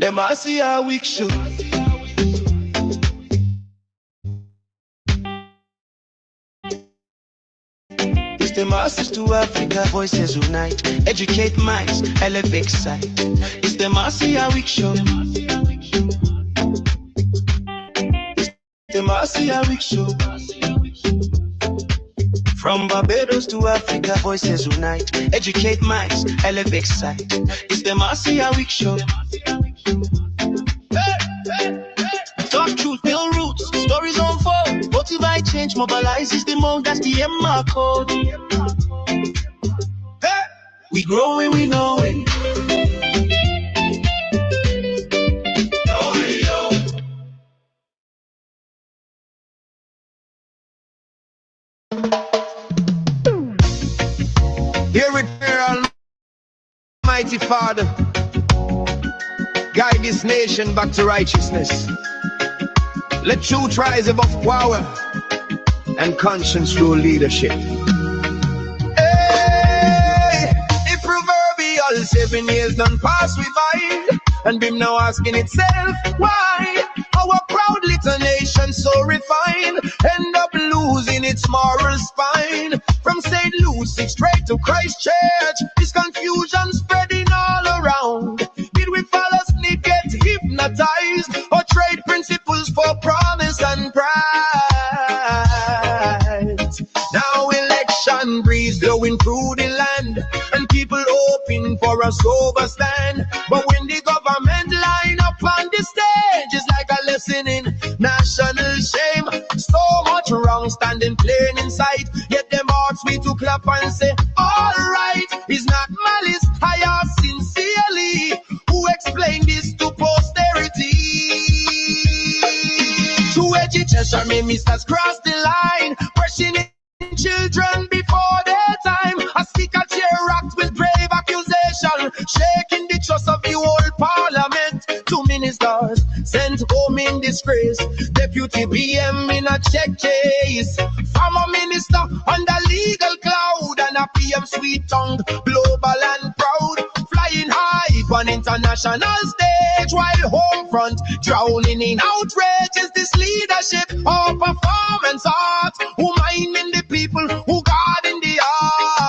The MARCIA week show. It's the message to Africa. Voices unite, educate minds, elevate sight. It's the MARCIA week show. The MARCIA week show. From Barbados to Africa, voices unite, educate minds, elevate sight. It's the MARCIA week show. Talk truth, build roots, stories unfold. Motivate change, mobilize is the mode, that's the MR code. Hey, we growing, we know it. Here we pray, Almighty Father, guide this nation back to righteousness. Let truth rise above power and conscience rule leadership. Hey, if proverbial 7 years done pass we by, and been now asking itself why our proud little nation so refined end up losing its moral spine. From St. Lucie straight to Christchurch, this confusion spreading all around. Did we fall asleep, get hypnotized, or trade principles for promise and pride? Now election breeze blowing through the land, and people hoping for a sober stand. But when the government line up on the stage, it's like a lesson in national shame. So much wrong standing plain in sight, yet them hearts we to clap and say, all right, it's not malice, I ask sincerely, who explained this to posterity? To education, me misters cross the line, questioning children before their time. A speaker chair rocked with brave accusation, shaking the trust of the whole parliament. 2 ministers sent home in disgrace, deputy PM in a check case, former minister under legal cloud, and a PM sweet tongued, global and proud, flying high on international stage, while home front drowning in outrage. Is this leadership or performance art? Who minding the people, who guarding the art?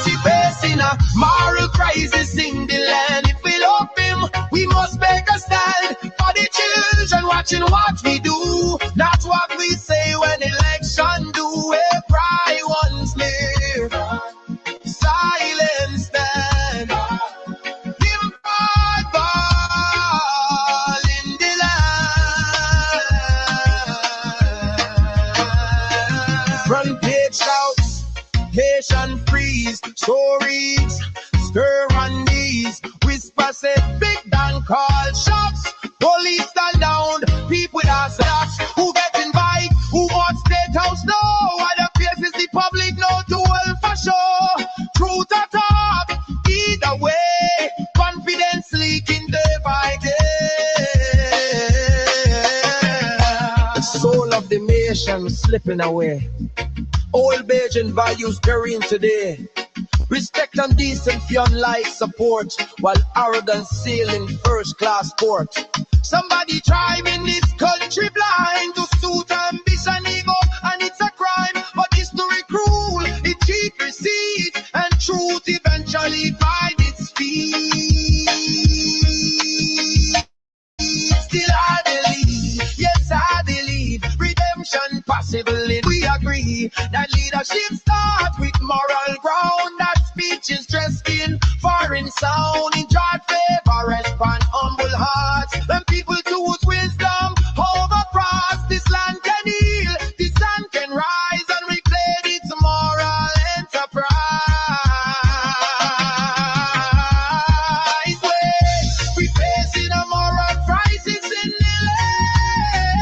She facing a moral crisis in the land. If we love him, we must make a stand for the children watching what we do, not what we say when election do. We cry once more, silence stand. Him fall in the land. Front page shouts, Haitian freeze, stories stir on these. Whisper said big Dan call shots, police stand down, people with our stocks. Who get invited, who want state house, no. Other places the public know too well for sure. Truth or talk, either way, confidence leaking day by day. The soul of the nation slipping away, old Bajan values burying today. Respect and decency unlike support, while arrogance sailing first class port. Somebody driving this country blind to suit ambition, ego, and it's a crime. But history cruel, it cheat receipts, and truth eventually find its feet. Still I believe, yes I believe, redemption possible. We agree that leadership starts with moral ground. That speech is dressed in foreign sound, in God favor, respond humble hearts. When people choose wisdom over cross, this land can heal, this land can rise, and reclaim its moral enterprise. We facing a moral crisis in the land,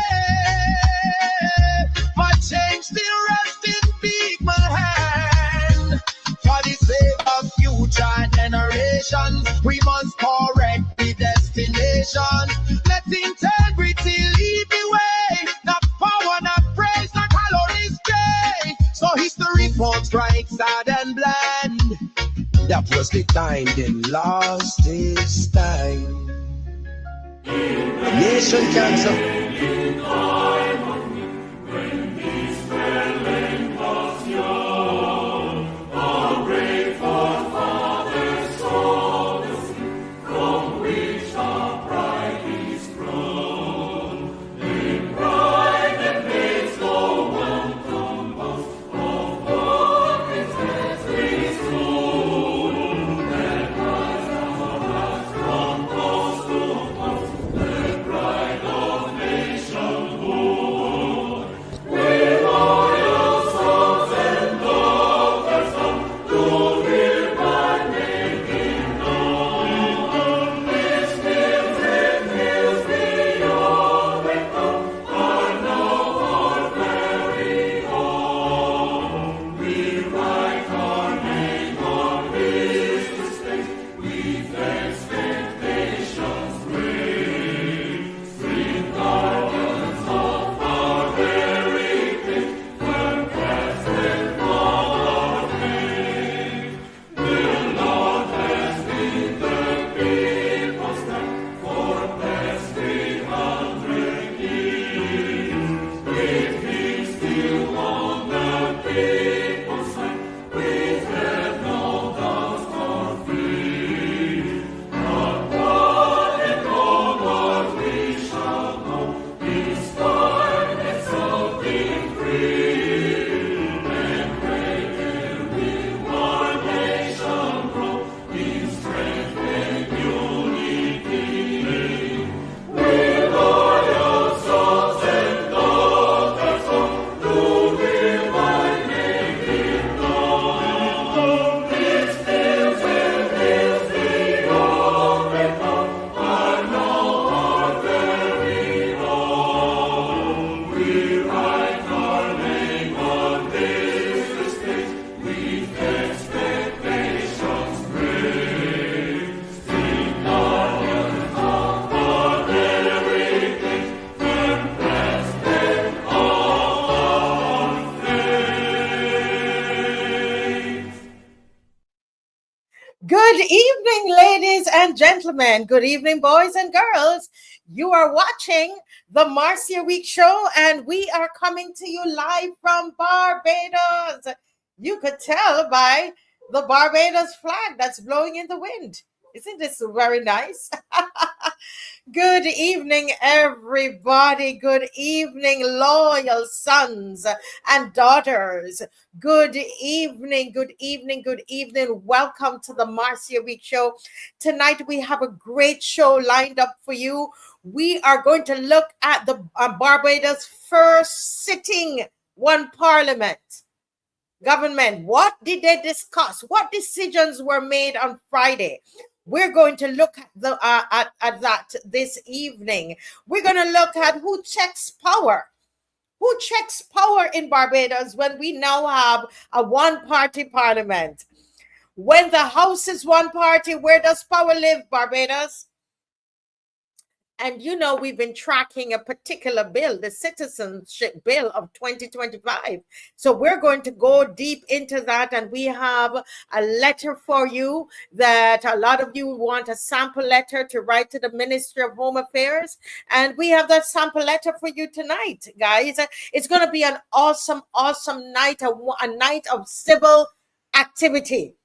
but change still rests in big man hand. For the sake of future generations, we must correct the destination. Let integrity lead the way, not power, not praise, not calories stray. So history won't strike sad and bland. That was the time then lost his time. Nation cancer. Good evening, ladies and gentlemen. Good evening, boys and girls. You are watching the Marcia Week Show, and we are coming to you live from Barbados. You could tell by the Barbados flag that's blowing in the wind. Isn't this very nice? Good evening, everybody. Good evening, loyal sons and daughters. Good evening, good evening, good evening. Welcome to the Marcia Week Show. Tonight we have a great show lined up for you. We are going to look at the Barbados' first sitting one parliament. Government, what did they discuss? What decisions were made on Friday? We're going to look at at that this evening. We're going to look at who checks power. Who checks power in Barbados when we now have a one-party parliament? When the House is one party, where does power live, Barbados? And you know, we've been tracking a particular bill, the Citizenship Bill of 2025. So we're going to go deep into that. And we have a letter for you that a lot of you want a sample letter to write to the Ministry of Home Affairs. And we have that sample letter for you tonight, guys. It's going to be an awesome, awesome night, a night of civil activity.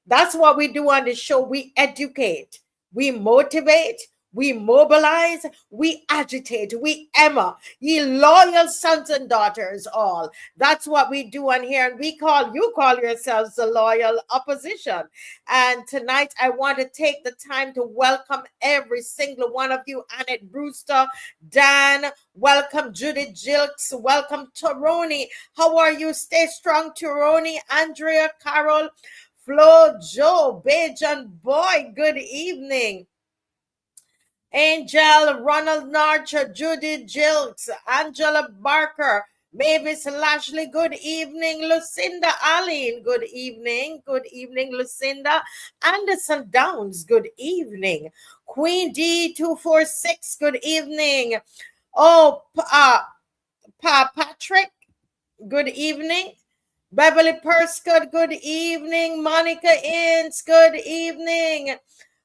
That's what we do on the show. We educate, we motivate, we mobilize, we agitate, we emma, ye loyal sons and daughters all. That's what we do on here. And you call yourselves the loyal opposition. And tonight I want to take the time to welcome every single one of you. Annette Brewster, Dan, welcome Judith Jilks, welcome Toroni. How are you? Stay strong, Toroni. Andrea, Carol, Flo, Joe, Bajan, Boy, good evening. Angel, Ronald Narcher, Judy Jilks, Angela Barker, Mavis Lashley, good evening. Lucinda Allen, good evening. Good evening, Lucinda. Anderson Downs, good evening. Queen D246, good evening. Oh, Patrick, good evening. Beverly Perscott, good evening. Monica Ince, good evening.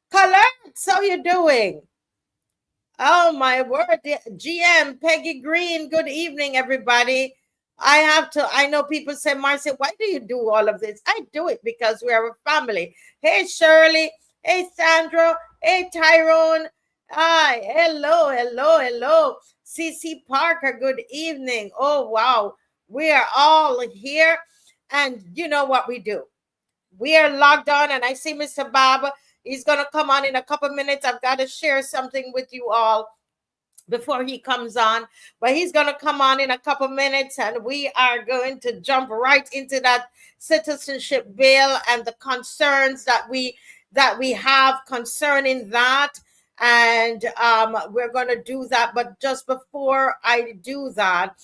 Colette, how you doing? Oh my word, GM Peggy Green, good evening, everybody. I know people say, Marcia, why do you do all of this? I do it because we are a family. Hey, Shirley. Hey, Sandra. Hey, Tyrone. Hi, hello. CC Parker, good evening. Oh, wow. We are all here. And you know what we do? We are logged on, and I see Mr. Bob. He's going to come on in a couple minutes. I've got to share something with you all before he comes on, but he's going to come on in a couple minutes, and we are going to jump right into that citizenship bill and the concerns that we have concerning that. And we're going to do that. But just before I do that,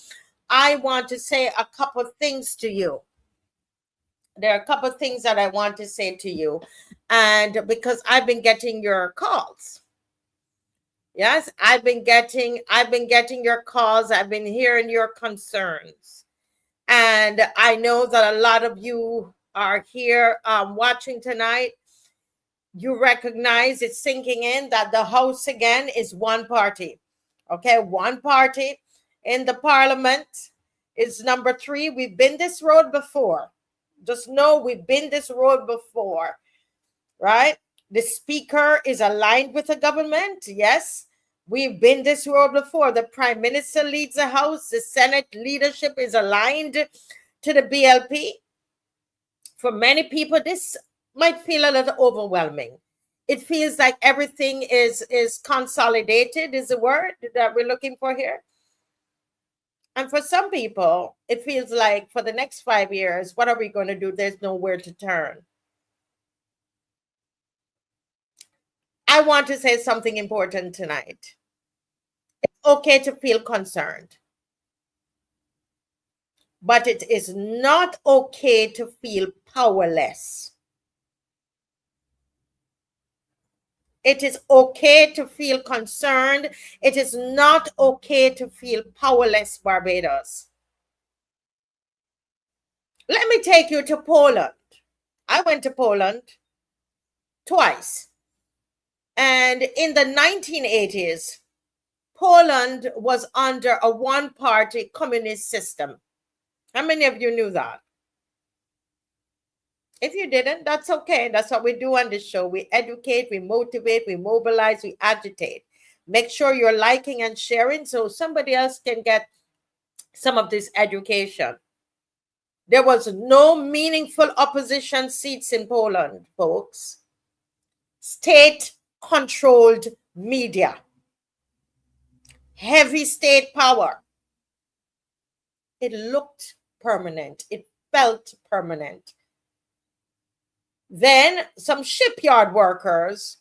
I want to say a couple things to you. There are a couple things that I want to say to you, and because I've been getting your calls. Yes, I've been getting your calls. I've been hearing your concerns. And I know that a lot of you are here watching tonight. You recognize it's sinking in that the House again is one party. Okay, one party in the parliament is number 3. We've been this road before. Just know we've been this road before, right? The speaker is aligned with the government. Yes, we've been this road before. The prime minister leads the House. The Senate leadership is aligned to the BLP. For many people, this might feel a little overwhelming. It feels like everything is consolidated, is the word that we're looking for here. And for some people, it feels like for the next 5 years, what are we going to do? There's nowhere to turn. I want to say something important tonight. It's okay to feel concerned, but it is not okay to feel powerless. It is okay to feel concerned. It is not okay to feel powerless, Barbados. Let me take you to Poland. I went to Poland twice. And in the 1980s, Poland was under a one-party communist system. How many of you knew that? If you didn't, that's okay. That's what we do on this show. We educate, we motivate, we mobilize, we agitate. Make sure you're liking and sharing so somebody else can get some of this education. There was no meaningful opposition seats in Poland, folks. State-controlled media. Heavy state power. It looked permanent. It felt permanent. Then some shipyard workers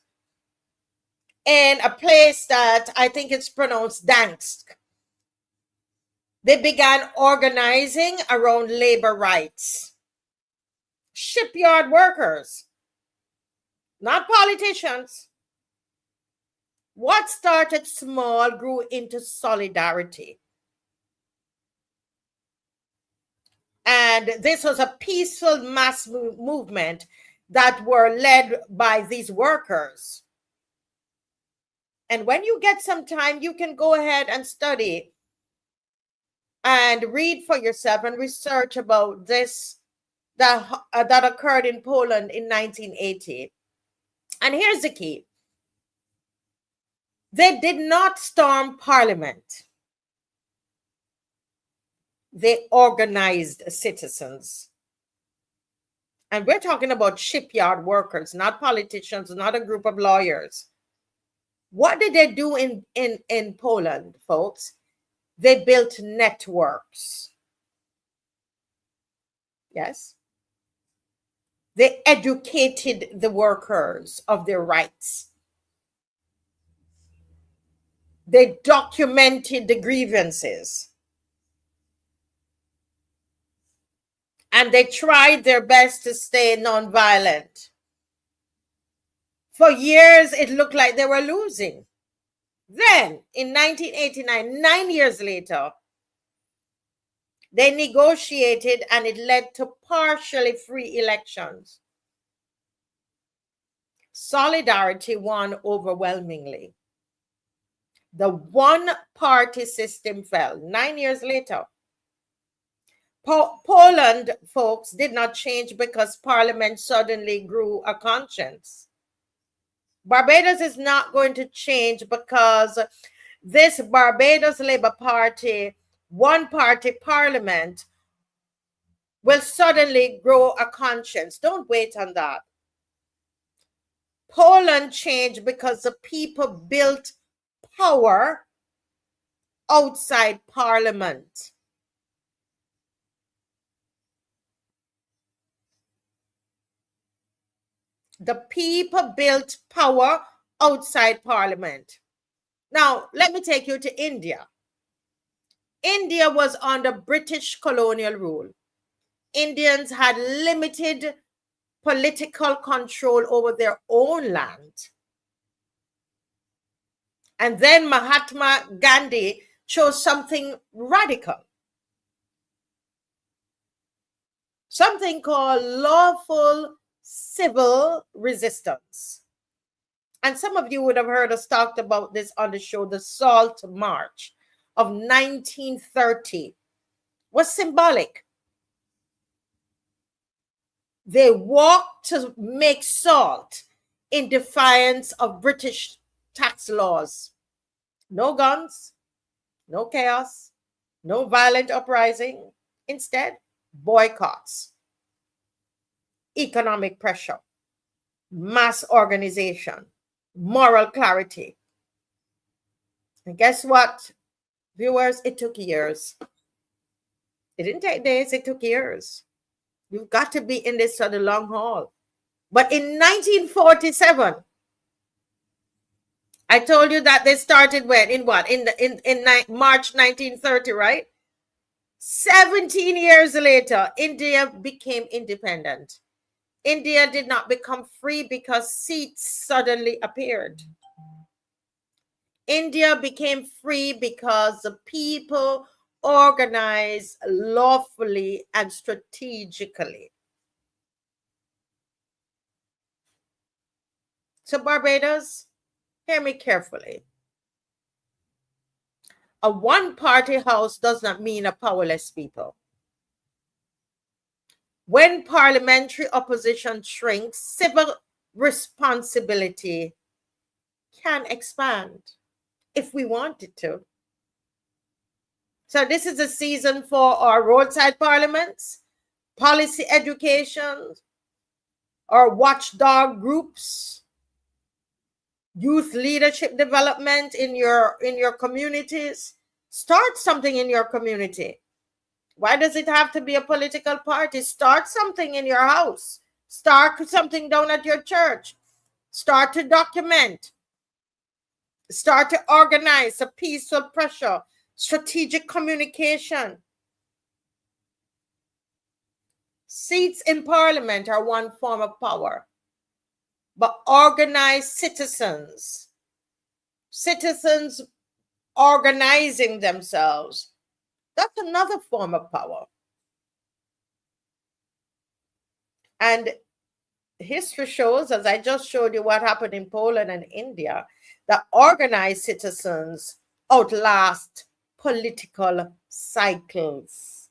in a place that I think it's pronounced Dansk, they began organizing around labor rights. Shipyard workers, not politicians. What started small grew into solidarity. And this was a peaceful mass movement that were led by these workers. And when you get some time, you can go ahead and study and read for yourself and research about this that occurred in Poland in 1980. And here's the key. They did not storm parliament. They organized citizens. And we're talking about shipyard workers, not politicians, not a group of lawyers. What did they do in Poland, folks? They built networks. Yes. They educated the workers of their rights. They documented the grievances. And they tried their best to stay nonviolent. For years, it looked like they were losing. Then, in 1989, 9 years later, They negotiated and it led to partially free elections. Solidarity won overwhelmingly. The one-party system fell. 9 years later, Poland, folks, did not change because Parliament suddenly grew a conscience. Barbados is not going to change because this Barbados Labour Party, one-party parliament, will suddenly grow a conscience. Don't wait on that. Poland changed because the people built power outside parliament. The people built power outside parliament. Now, let me take you to India. India was under British colonial rule. Indians had limited political control over their own land. And then Mahatma Gandhi chose something radical, something called lawful civil resistance. And some of you would have heard us talk about this on the show. The Salt March of 1930 was symbolic. They walked to make salt in defiance of British tax laws. No guns, no chaos, no violent uprising. Instead, boycotts, economic pressure, mass organization, moral clarity. And guess what, viewers? It took years. It didn't take days, it took years. You've got to be in this for the long haul. But in 1947, I told you that they started when? In what? In March 1930, right? 17 years later, India became independent. India did not become free because seats suddenly appeared. India became free because the people organized lawfully and strategically. So Barbados, hear me carefully. A one-party house does not mean a powerless people. When parliamentary opposition shrinks, civil responsibility can expand if we want it to. So this is a season for our roadside parliaments, policy education, our watchdog groups, youth leadership development in your communities. Start something in your community. Why does it have to be a political party? Start something in your house. Start something down at your church. Start to document. Start to organize a peaceful pressure, strategic communication. Seats in parliament are one form of power, but organized citizens organizing themselves, that's another form of power. And history shows, as I just showed you what happened in Poland and India, that organized citizens outlast political cycles.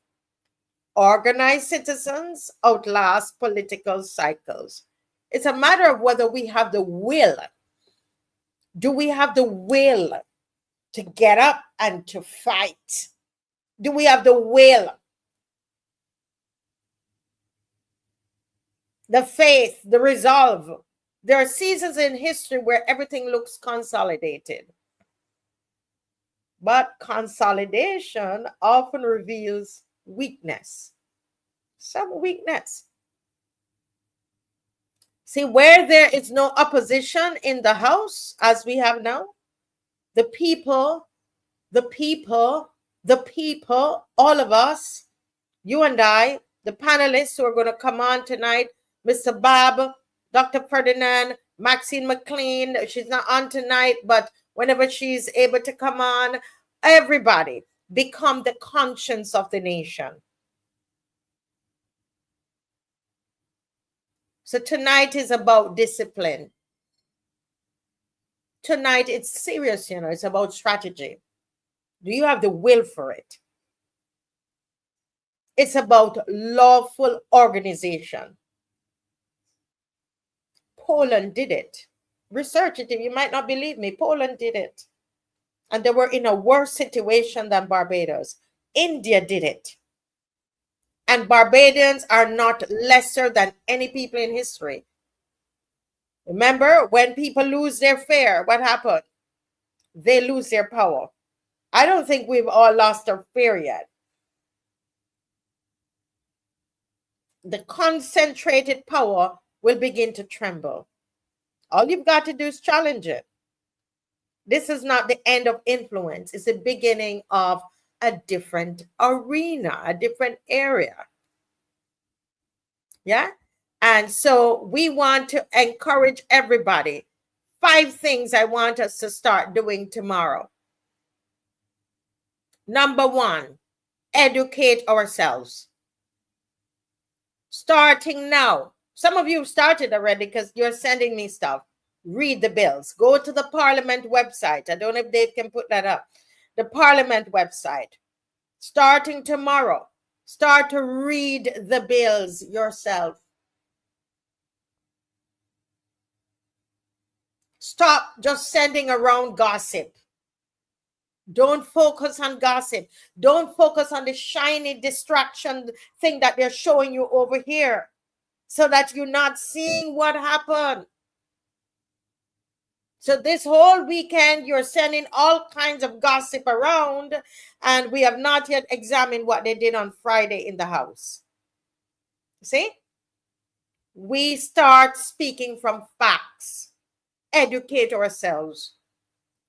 Organized citizens outlast political cycles. It's a matter of whether we have the will. Do we have the will to get up and to fight? Do we have the will, the faith, the resolve? There are seasons in history where everything looks consolidated. But consolidation often reveals weakness, some weakness. See, where there is no opposition in the house, as we have now, the people, all of us, you and I, the panelists who are going to come on tonight, Mr. Bob, Dr. Ferdinand, Maxine McLean, she's not on tonight, but whenever she's able to come on, everybody, become the conscience of the nation. So tonight is about discipline. Tonight it's serious, you know, it's about strategy. Do you have the will for it? It's about lawful organization. Poland did it. Research it. You might not believe me. Poland did it. And they were in a worse situation than Barbados. India did it. And Barbadians are not lesser than any people in history. Remember, when people lose their fare, what happened? They lose their power. I don't think we've all lost our fare yet. The concentrated power will begin to tremble. All you've got to do is challenge it. This is not the end of influence. It's the beginning of a different arena, a different area. Yeah? And so we want to encourage everybody. 5 things I want us to start doing tomorrow. Number 1, educate ourselves. Starting now. Some of you started already because you're sending me stuff. Read the bills. Go to the Parliament website. I don't know if Dave can put that up. The Parliament website. Starting tomorrow, start to read the bills yourself. Stop just sending around gossip. Don't focus on gossip. Don't focus on the shiny distraction thing that they're showing you over here, so that you're not seeing what happened. So this whole weekend, you're sending all kinds of gossip around, and we have not yet examined what they did on Friday in the House. See? We start speaking from facts. Educate ourselves.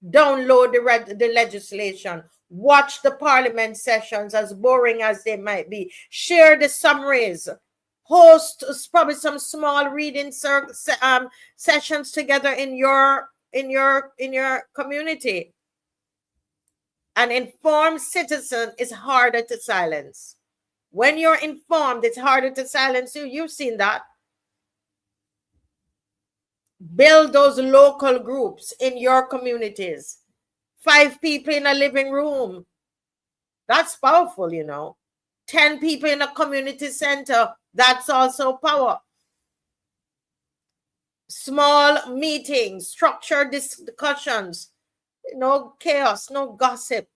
Download the legislation. Watch the Parliament sessions, as boring as they might be. Share the summaries. Host probably some small reading sessions together in your community. An informed citizen is harder to silence. When you're informed, it's harder to silence you. You've seen that. Build those local groups in your communities. 5 people in a living room. That's powerful, you know. 10 people in a community center. That's also power. Small meetings, structured discussions. No chaos, no gossip.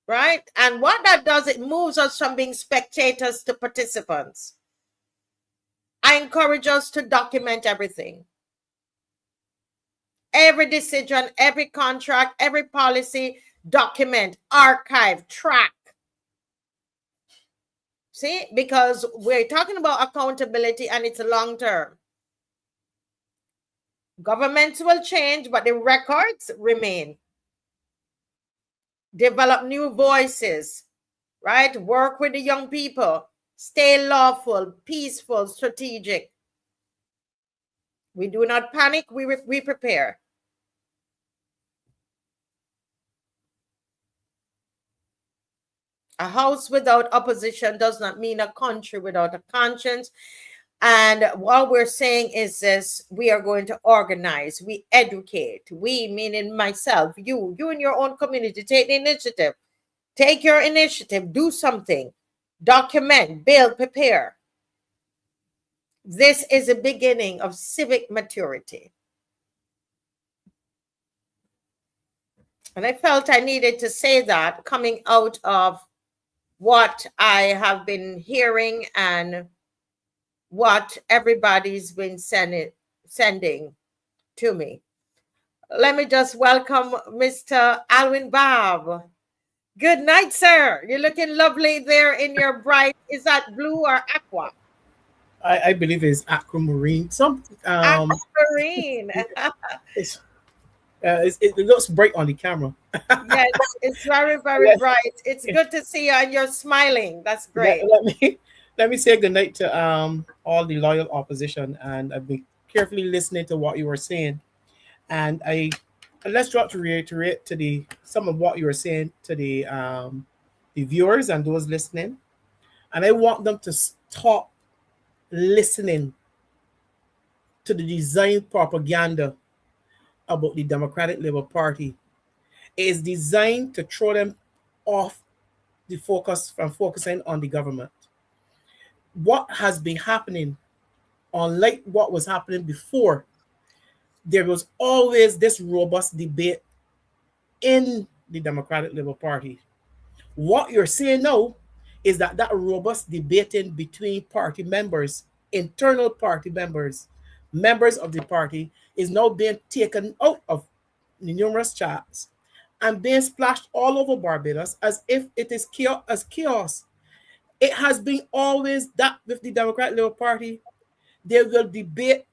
Right? And what that does, it moves us from being spectators to participants. I encourage us to document everything. Every decision, every contract, every policy, document, archive, track. See, because we're talking about accountability and it's long term. Governments will change, but the records remain. Develop new voices, right? Work with the young people. Stay lawful, peaceful, strategic. We do not panic, we prepare. A house without opposition does not mean a country without a conscience. And what we're saying is this: we are going to organize, we educate, we meaning myself, you in your own community, take the initiative. Take your initiative, do something, document, build, prepare. This is the beginning of civic maturity. And I felt I needed to say that coming out of what I have been hearing and what everybody's been sending to me. Let me just welcome Mr. Alwyn Bob. Good night, sir. You're looking lovely there in your bright, is that blue or aqua? I believe it's aquamarine. Aquamarine. It looks bright on the camera. Yes, it's very, very bright. It's good to see you, and you're smiling. That's great. Let me say good night to all the loyal opposition, and I've been carefully listening to what you were saying, and I And let's try to reiterate to the some of what you were saying to the viewers and those listening. And I want them to stop listening to the design propaganda about the Democratic Labour Party. It is designed to throw them off the focus from focusing on the government. What has been happening, unlike what was happening before, there was always this robust debate in the Democratic Labour Party. What you're saying now is that robust debating between party members, internal party members, members of the party, is now being taken out of the numerous chats and being splashed all over Barbados as if it is chaos. It has been always that with the Democratic Labour Party. They will debate,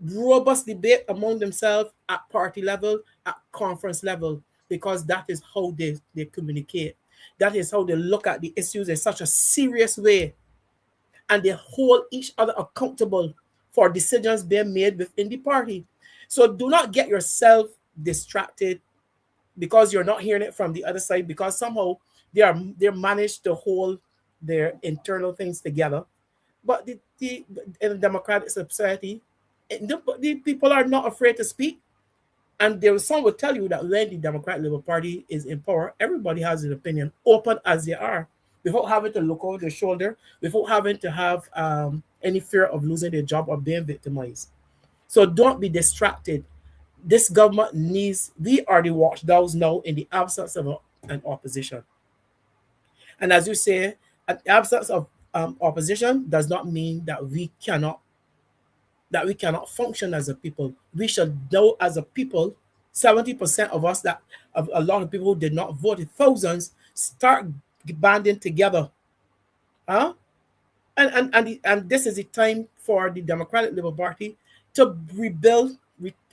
robust debate among themselves at party level, at conference level, because that is how they communicate. That is how they look at the issues in such a serious way. And they hold each other accountable for decisions being made within the party. So do not get yourself distracted because you're not hearing it from the other side, because somehow they managed to hold their internal things together. But in a democratic society, the people are not afraid to speak. And some will tell you that when the Democratic Labour Party is in power, everybody has an opinion, open as they are, without having to look over their shoulder, without having to have any fear of losing their job or being victimized. So don't be distracted. This government we are the watchdogs now in the absence of an opposition. And as you say, an absence of opposition does not mean that we cannot function as a people. We should know as a people, 70% of us, that of a lot of people who did not vote, thousands, start banding together. And this is the time for the Democratic Labour Party to rebuild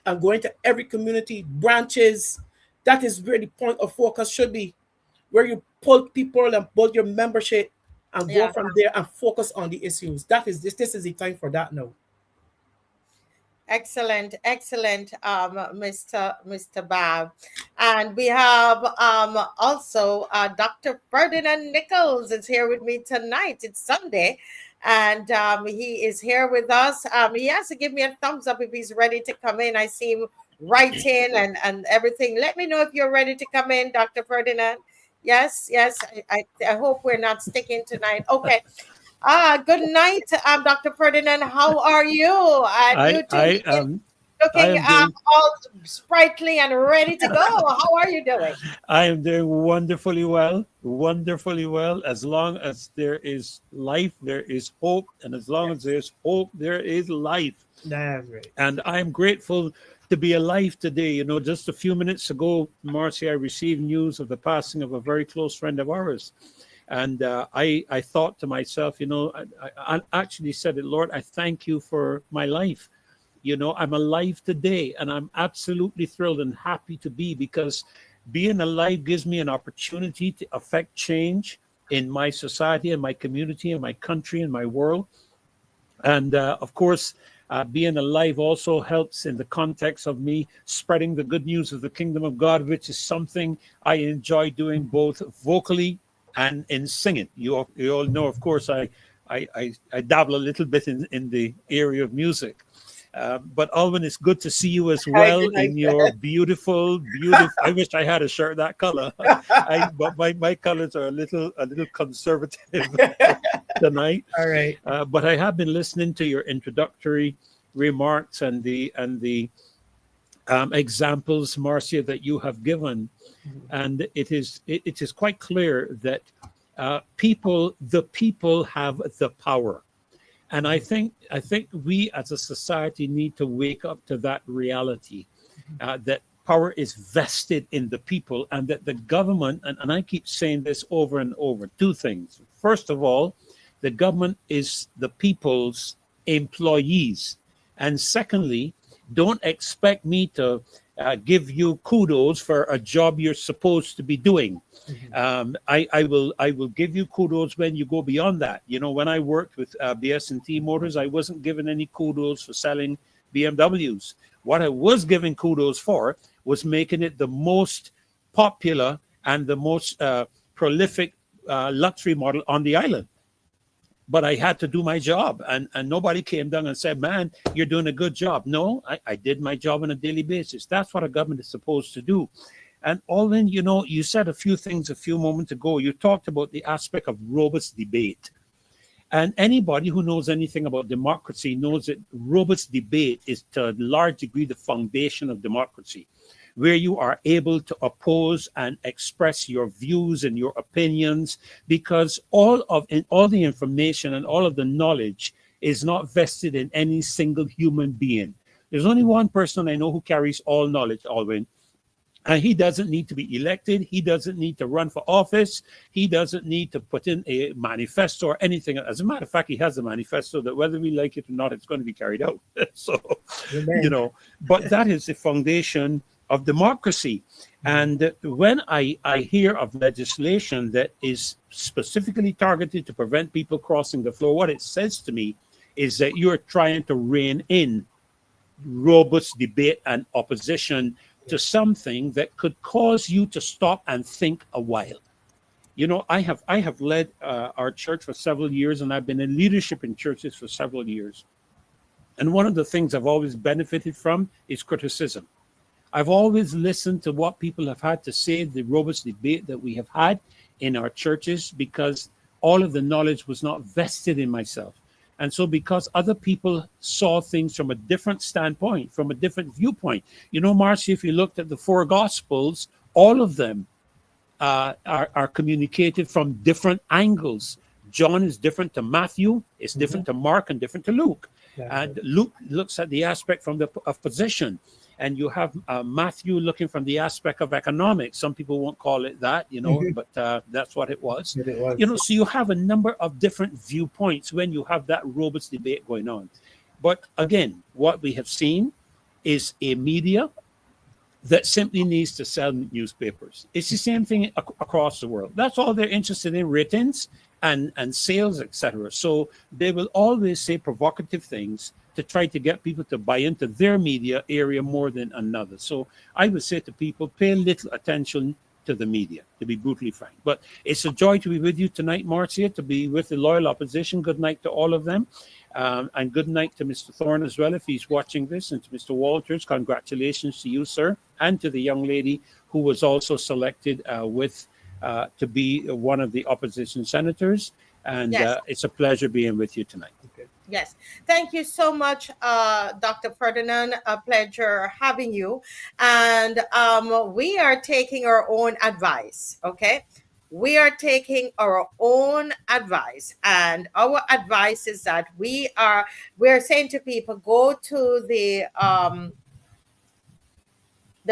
and go into every community, branches. That is where the point of focus should be, where you pull people and build your membership and go from there and focus on the issues. This is the time for that now. Excellent, Mr. Bab. And we have also Dr. Ferdinand Nichols is here with me tonight. It's Sunday, and he is here with us. He has to give me a thumbs up if he's ready to come in. I see him writing and everything. Let me know if you're ready to come in, Dr. Ferdinand. Yes. I hope we're not sticking tonight. Okay. Good night, Dr. Ferdinand. How are you? Looking all sprightly and ready to go. How are you doing? I am doing wonderfully well. As long as there is life, there is hope. And as long as there's hope, there is life. That's right. And I'm grateful to be alive today. You know, just a few minutes ago, Marcia, I received news of the passing of a very close friend of ours. And I thought to myself, you know, I actually said it, Lord, I thank you for my life. You know, I'm alive today, and I'm absolutely thrilled and happy to be, because being alive gives me an opportunity to affect change in my society, in my community, in my country, in my world. And of course, being alive also helps in the context of me spreading the good news of the kingdom of God, which is something I enjoy doing both vocally and in singing. You all know, of course, I dabble a little bit in the area of music. But Alvin, it's good to see you as well in your beautiful. I wish I had a shirt that color. But my colors are a little conservative tonight. All right. But I have been listening to your introductory remarks and the examples, Marcia, that you have given, and it is quite clear that the people have the power. And I think we as a society need to wake up to that reality, that power is vested in the people, and that the government, and I keep saying this over and over, two things. First of all, the government is the people's employees. And secondly, don't expect me to give you kudos for a job you're supposed to be doing. I will give you kudos when you go beyond that. You know, when I worked with BS&T Motors, I wasn't given any kudos for selling BMWs. What I was giving kudos for was making it the most popular and the most prolific luxury model on the island. But I had to do my job, and nobody came down and said, man, you're doing a good job. No, I did my job on a daily basis. That's what a government is supposed to do. And Alvin, you know, you said a few things a few moments ago. You talked about the aspect of robust debate. And anybody who knows anything about democracy knows that robust debate is to a large degree the foundation of democracy, where you are able to oppose and express your views and your opinions, because all the information and all of the knowledge is not vested in any single human being. There's only one person I know who carries all knowledge, Alvin, and he doesn't need to be elected. He doesn't need to run for office. He doesn't need to put in a manifesto or anything. As a matter of fact, he has a manifesto that whether we like it or not, it's going to be carried out. So, you know, but that is the foundation of democracy. And when I hear of legislation that is specifically targeted to prevent people crossing the floor, what it says to me is that you're trying to rein in robust debate and opposition to something that could cause you to stop and think a while. You know, I have led our church for several years, and I've been in leadership in churches for several years. And one of the things I've always benefited from is criticism. I've always listened to what people have had to say, the robust debate that we have had in our churches, because all of the knowledge was not vested in myself. And so because other people saw things from a different standpoint, from a different viewpoint. You know, Marcia, if you looked at the four Gospels, all of them are communicated from different angles. John is different to Matthew, it's different to Mark, and different to Luke. And Luke looks at the aspect from of position. And you have Matthew looking from the aspect of economics. Some people won't call it that, you know, but that's what it was. You know, so you have a number of different viewpoints when you have that robust debate going on. But again, what we have seen is a media that simply needs to sell newspapers. It's the same thing across the world. That's all they're interested in, ratings and sales, etc. So they will always say provocative things to try to get people to buy into their media area more than another. So I would say to people, pay little attention to the media, to be brutally frank. But it's a joy to be with you tonight, Marcia, to be with the loyal opposition. Good night to all of them. And good night to Mr. Thorne as well, if he's watching this, and to Mr. Walters. Congratulations to you, sir, and to the young lady who was also selected to be one of the opposition senators. And Yes. It's a pleasure being with you tonight. Okay. Yes. Thank you so much, Dr. Ferdinand. A pleasure having you. And we are taking our own advice, okay? We are taking our own advice. And our advice is that we're saying to people, go to the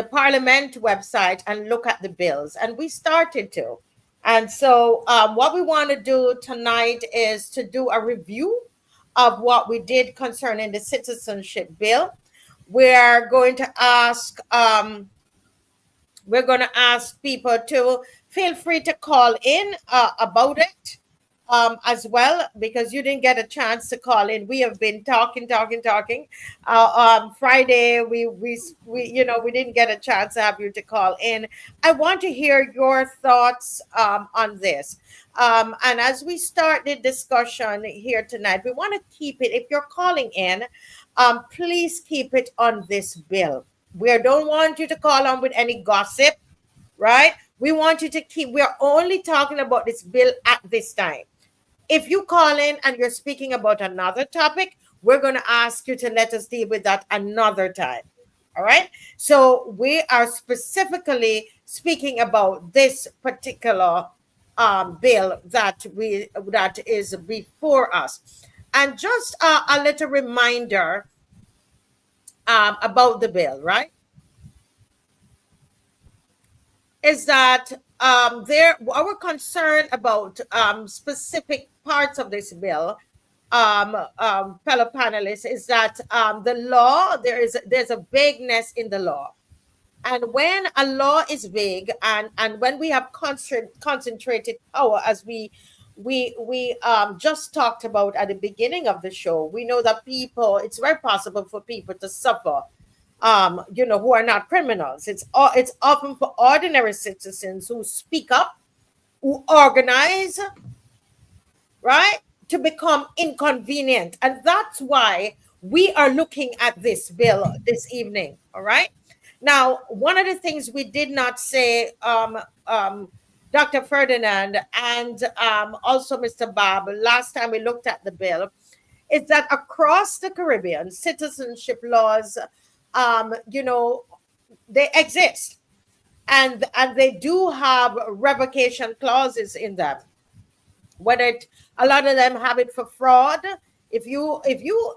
Parliament website and look at the bills. And we started to. And so what we want to do tonight is to do a review of what we did concerning the citizenship bill. We're going to ask people to feel free to call in about it as well, because you didn't get a chance to call in. We have been talking. Friday, we didn't get a chance to have you to call in. I want to hear your thoughts on this. And as we start the discussion here tonight, we want to keep it, if you're calling in, please keep it on this bill. We don't want you to call on with any gossip, right? We want you to we're only talking about this bill at this time. If you call in and you're speaking about another topic, we're going to ask you to let us deal with that another time. All right. So we are specifically speaking about this particular bill that is before us. And just a little reminder about the bill, right? Is that our concern about specific parts of this bill, fellow panelists, is that the law, there's a vagueness in the law. And when a law is vague, and when we have concentrated power, as we just talked about at the beginning of the show, we know that it's very possible for people to suffer who are not criminals. It's often for ordinary citizens who speak up, who organize, right, to become inconvenient. And that's why we are looking at this bill this evening. All right. Now, one of the things we did not say, Dr. Ferdinand and also Mr. Bob, last time we looked at the bill, is that across the Caribbean, citizenship laws, they exist, and they do have revocation clauses in them. Whether a lot of them have it for fraud. If you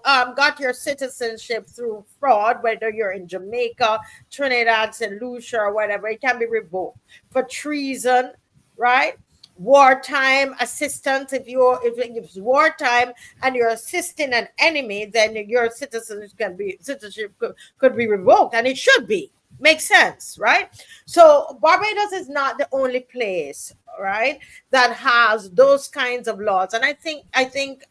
got your citizenship through fraud, whether you're in Jamaica, Trinidad, St. Lucia, or whatever, it can be revoked. For treason, right? Wartime assistance. If it's wartime and you're assisting an enemy, then your citizenship could be revoked, and it should be. Makes sense, right? So Barbados is not the only place, right, that has those kinds of laws, and I think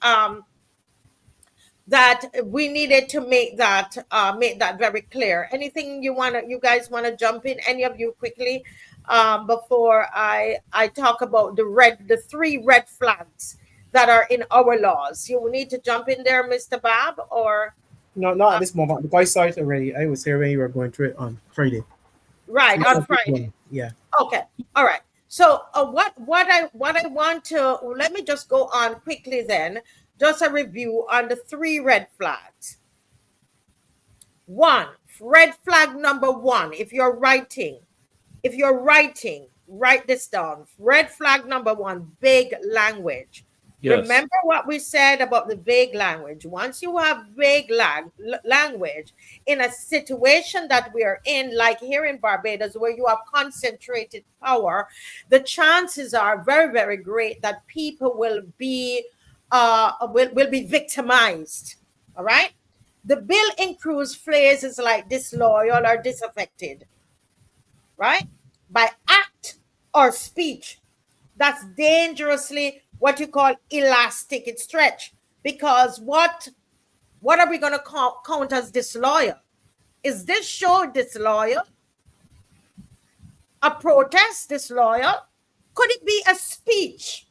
that we needed to make that very clear. Anything you guys want to jump in? Any of you quickly before I talk about the 3 red flags that are in our laws? You need to jump in there, Mr. Bob, or no, not at this moment because I saw it already. I was here when you were going through it on Friday. Right, on Friday. Yeah. Okay. All right. So what I want to, let me just go on quickly then. Just a review on the 3 red flags. 1, red flag number 1. If you're writing, write this down. Red flag number 1, vague language. Yes. Remember what we said about the vague language. Once you have vague language in a situation that we are in, like here in Barbados, where you have concentrated power, the chances are very, very great that people will be victimized. All right. The bill includes phrases like disloyal or disaffected, right? By act or speech. That's dangerously what you call elastic. It's stretch, because what are we going to count as disloyal? Is this show disloyal? A protest disloyal? Could it be a speech?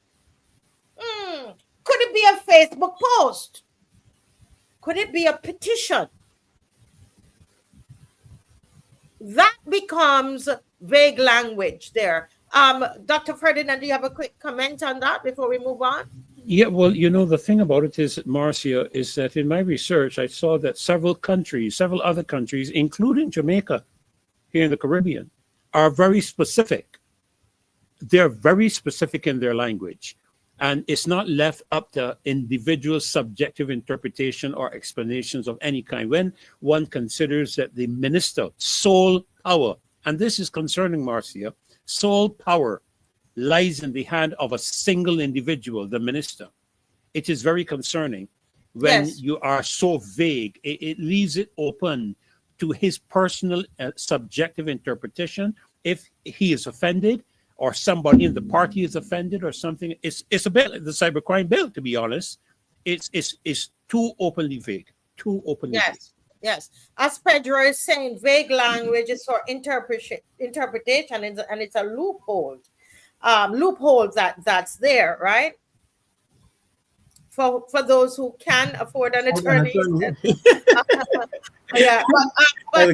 Could it be a Facebook post? Could it be a petition? That becomes vague language there. Dr. Ferdinand, do you have a quick comment on that before we move on? Yeah, well, the thing about it is, Marcia, is that in my research, I saw that several other countries, including Jamaica here in the Caribbean, are very specific. They're very specific in their language. And it's not left up to individual subjective interpretation or explanations of any kind. When one considers that the minister, sole power, and this is concerning, Marcia, sole power lies in the hand of a single individual, the minister. It is very concerning when you are so vague. It leaves it open to his personal subjective interpretation. If he is offended, or somebody in the party is offended, or something, it's a bill, the cybercrime bill, to be honest. It's too openly vague. Too openly vague. Yes. As Pedro is saying, vague language is for interpretation, and it's a loophole. That's there, right? For those who can afford an attorney. Yeah, but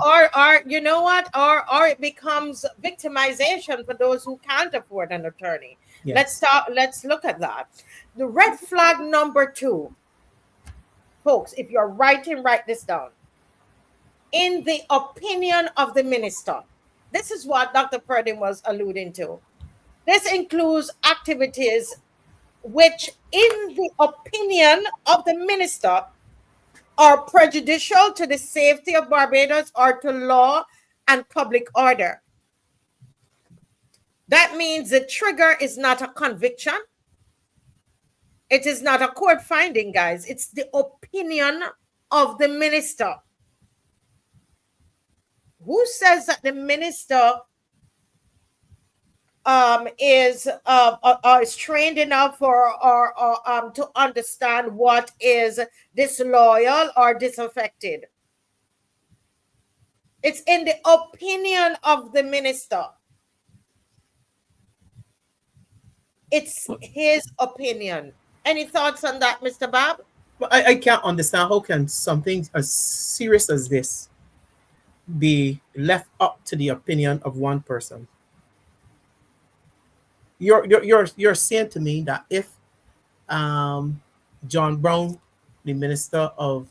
or you know what? Or it becomes victimization for those who can't afford an attorney. Yes. Let's look at that. The red flag number 2. Folks, if you're writing, write this down. In the opinion of the minister. This is what Dr. Purdin was alluding to. This includes activities which, in the opinion of the minister, are prejudicial to the safety of Barbados or to law and public order. That means the trigger is not a conviction. It is not a court finding, guys. It's the opinion of the minister. Who says that the minister is trained enough or to understand what is disloyal or disaffected? It's in the opinion of the minister. It's his opinion. Any thoughts on that, Mr. Bob? But I can't understand how can something as serious as this be left up to the opinion of one person. You're saying to me that if John Brown, the Minister of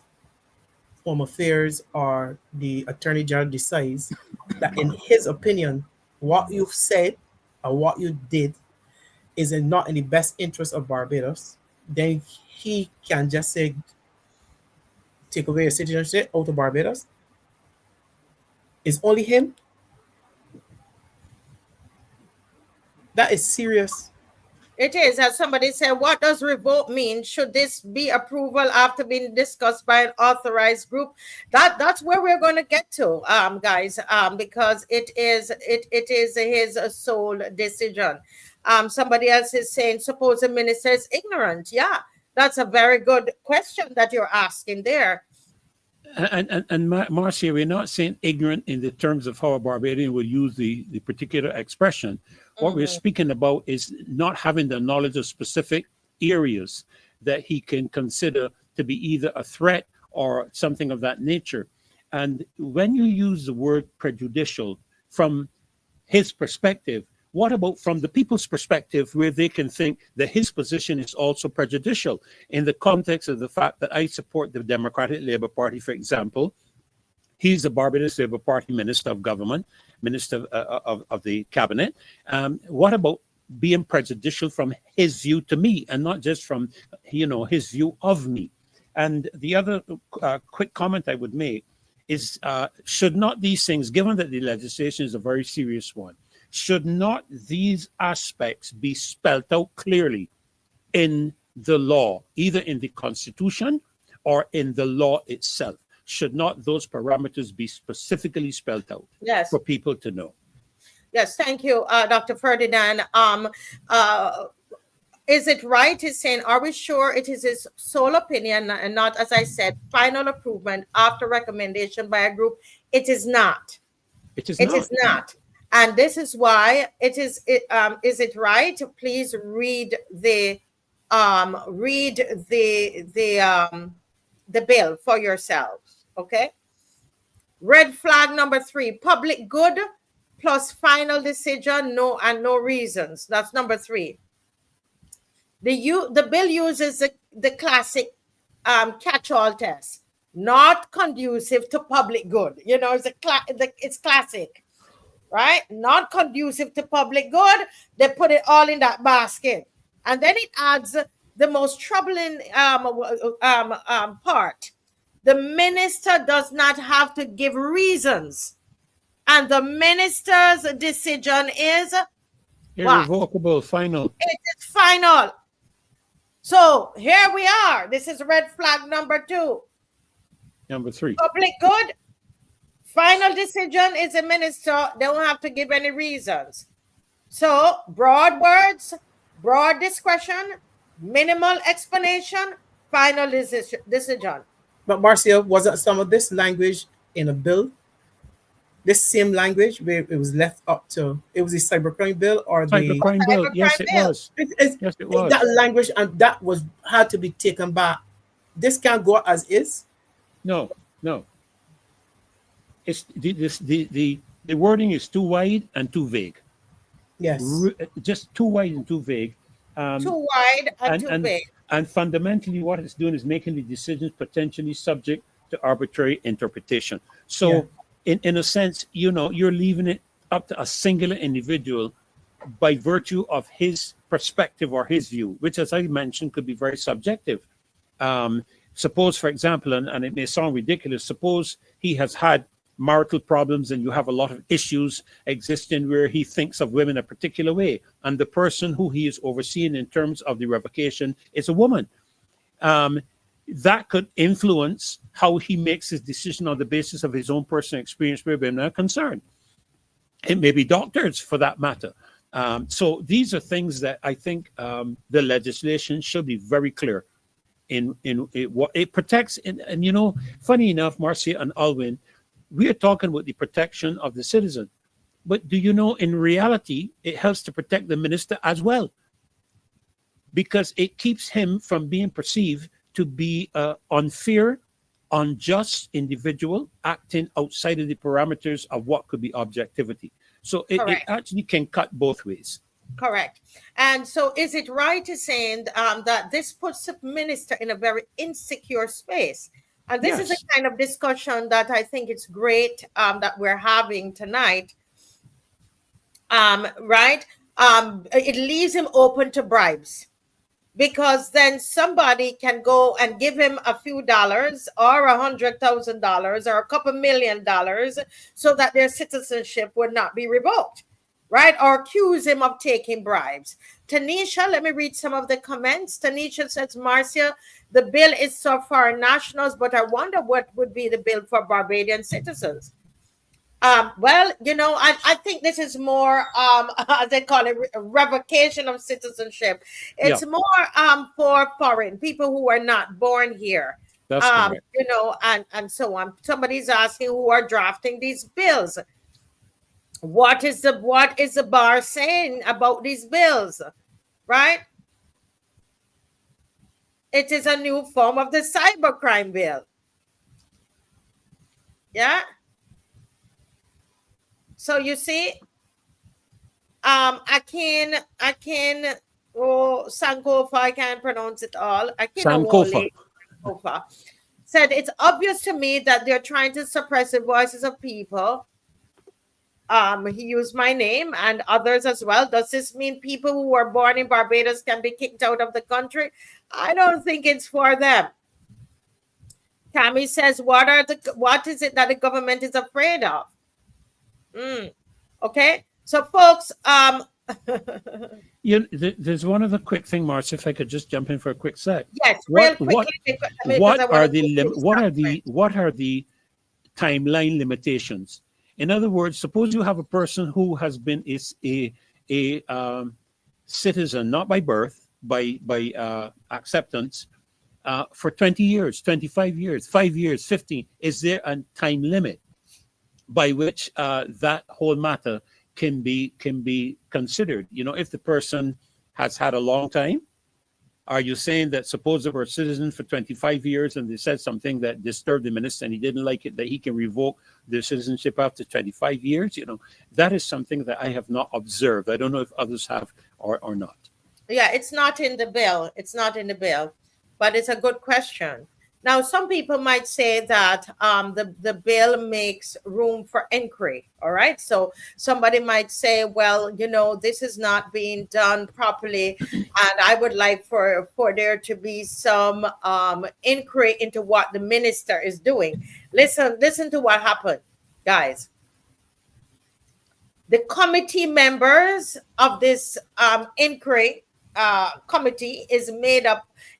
Home Affairs, or the Attorney General decides that in his opinion what you've said or what you did is not in the best interest of Barbados, then he can just say take away your citizenship out of Barbados. It's only him. That is serious. It is, as somebody said, what does revoke mean? Should this be approval after being discussed by an authorized group? That's where we're going to get to, guys, because it is his sole decision. Somebody else is saying, suppose the minister is ignorant. Yeah, that's a very good question that you're asking there. And Marcia, we're not saying ignorant in the terms of how a Barbadian would use the particular expression. What we're speaking about is not having the knowledge of specific areas that he can consider to be either a threat or something of that nature. And when you use the word prejudicial from his perspective, what about from the people's perspective, where they can think that his position is also prejudicial in the context of the fact that I support the Democratic Labour Party, for example? He's the Barbados Labour Party Minister of Government, Minister of the Cabinet. What about being prejudicial from his view to me, and not just from, his view of me? And the other quick comment I would make is, should not these things, given that the legislation is a very serious one, should not these aspects be spelled out clearly in the law, either in the Constitution or in the law itself? Should not those parameters be specifically spelled out for people to know? Yes, thank you, Dr. Ferdinand. Is it right? He's saying, are we sure it is his sole opinion and not, as I said, final approval after recommendation by a group? It is not. It is not. And this is why it is. Is it right? Please read the bill for yourselves. Okay. Red flag number 3: public good plus final decision, no reasons. That's number 3. The bill uses the classic catch-all test. Not conducive to public good. It's classic. Right? Not conducive to public good. They put it all in that basket. And then it adds the most troubling part. The minister does not have to give reasons. And the minister's decision is irrevocable, final. It is final. So here we are. This is red flag number 2. Number 3. Public good. Final decision is a minister. They don't have to give any reasons. So broad words, broad discretion, minimal explanation, final decision. But Marcia, wasn't some of this language in a bill? This same language where it was left up to, it was the cybercrime bill or the cybercrime bill? Yes, it was. Yes, it was. That language, and that had to be taken back. This can't go as is. No. It's the wording is too wide and too vague. Yes, just too wide and too vague. Too wide and too vague. And fundamentally, what it's doing is making the decisions potentially subject to arbitrary interpretation. So, in a sense, you're leaving it up to a singular individual by virtue of his perspective or his view, which, as I mentioned, could be very subjective. Suppose, for example, and it may sound ridiculous, suppose he has had marital problems and you have a lot of issues existing where he thinks of women a particular way, and the person who he is overseeing in terms of the revocation is a woman. That could influence how he makes his decision on the basis of his own personal experience where women are concerned. It may be doctors for that matter. So these are things that I think the legislation should be very clear in what it protects. And funny enough, Marcia and Alwyn, we are talking about the protection of the citizen. But do you know, in reality, it helps to protect the minister as well, because it keeps him from being perceived to be an unfair, unjust individual acting outside of the parameters of what could be objectivity. So it actually can cut both ways. Correct. And so is it right to saying that this puts the minister in a very insecure space? And this is a kind of discussion that I think it's great that we're having tonight. Right? It leaves him open to bribes, because then somebody can go and give him a few dollars or $100,000 or a couple $1,000,000 so that their citizenship would not be revoked, right? Or accuse him of taking bribes. Tanisha, let me read some of the comments. Tanisha says, Marcia, the bill is for foreign nationals, but I wonder what would be the bill for Barbadian citizens. Well, you know, I think this is more, as they call it, revocation of citizenship. It's more for foreign people who are not born here. That's correct. You know, and so on. Somebody's asking who are drafting these bills. What is the bar saying about these bills, right? It is a new form of the cybercrime bill. Yeah. So you see, I can Sankofa, I can't pronounce it all. Sankofa said it's obvious to me that they're trying to suppress the voices of people. He used my name and others as well. Does this mean people who were born in Barbados can be kicked out of the country? I don't think it's for them. Tammy says, what is it that the government is afraid of? Okay, so folks, there's one other quick thing, Marcia, if I could just jump in for a quick sec. Yes, real quickly. What are the timeline limitations? In other words, suppose you have a person who has been a citizen, not by birth, by acceptance, for 20 years, 25 years, 5 years, 15. Is there a time limit by which that whole matter can be considered? You know, if the person has had a long time, are you saying that suppose they were a citizen for 25 years and they said something that disturbed the minister and he didn't like it, that he can revoke their citizenship after 25 years? You know, that is something that I have not observed. I don't know if others have or not. Yeah, it's not in the bill. It's not in the bill, but it's a good question. Now, some people might say that the bill makes room for inquiry. All right. So somebody might say, well, you know, this is not being done properly. And I would like for there to be some inquiry into what the minister is doing. Listen to what happened, guys. The committee members of this inquiry committee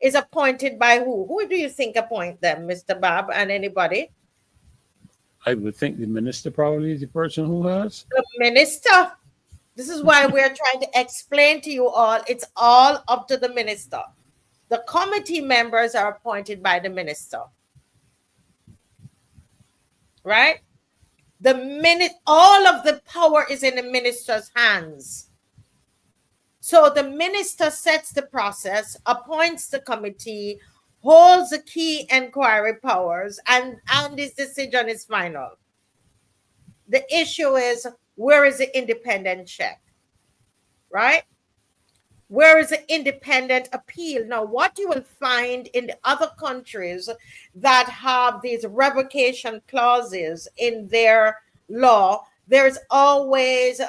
is appointed by who? Who do you think appoint them, Mr. Bob, and anybody? I would think the minister probably is the person who has. The minister. This is why we're trying to explain to you all. It's all up to the minister. The committee members are appointed by the minister. Right? All of the power is in the minister's hands. So the minister sets the process, appoints the committee, holds the key inquiry powers, and his decision is final. The issue is, where is the independent check? Right? Where is the independent appeal? Now, what you will find in the other countries that have these revocation clauses in their law, there's always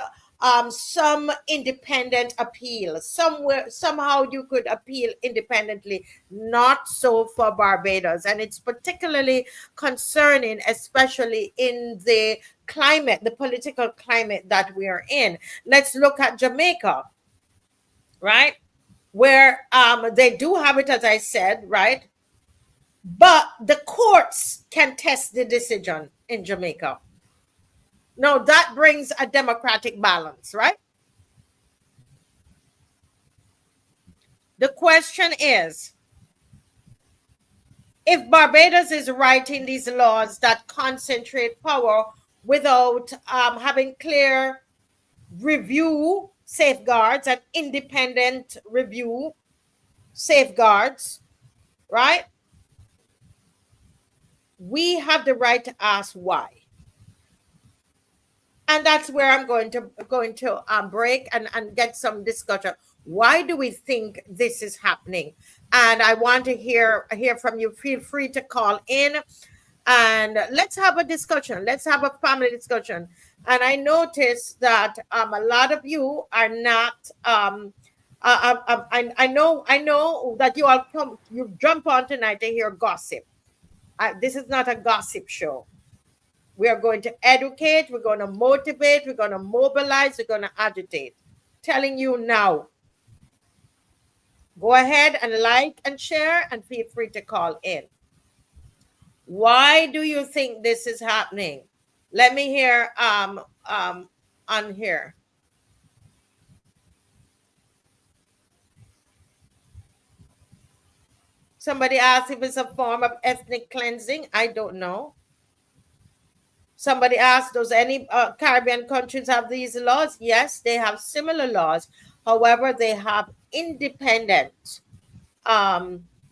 some independent appeal. Somehow you could appeal independently. Not so for Barbados. And it's particularly concerning, especially in the climate, the political climate that we are in. Let's look at Jamaica, right? Where they do have it, as I said, right? But the courts can test the decision in Jamaica. No, that brings a democratic balance, right? The question is, if Barbados is writing these laws that concentrate power without having clear review safeguards and independent review safeguards, right? We have the right to ask why. And that's where I'm going to break and get some discussion. Why do we think this is happening? And I want to hear from you. Feel free to call in and let's have a discussion. Let's have a family discussion. And I noticed that a lot of you are not. I know that you jump on tonight to hear gossip. This is not a gossip show. We are going to educate, we're going to motivate, we're going to mobilize, we're going to agitate. Telling you now. Go ahead and like and share and feel free to call in. Why do you think this is happening? Let me hear on here. Somebody asked if it's a form of ethnic cleansing. I don't know. Somebody asked, does any Caribbean countries have these laws? Yes, they have similar laws. However, they have independent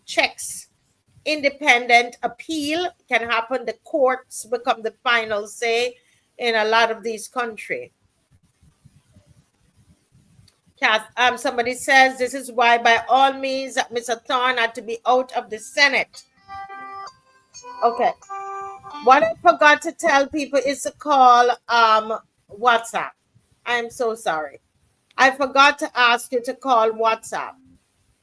checks. Independent appeal can happen. The courts become the final say in a lot of these countries. Somebody says this is why, by all means, Mr. Thorne had to be out of the Senate. Okay. What I forgot to tell people is to call WhatsApp. I'm so sorry. I forgot to ask you to call WhatsApp.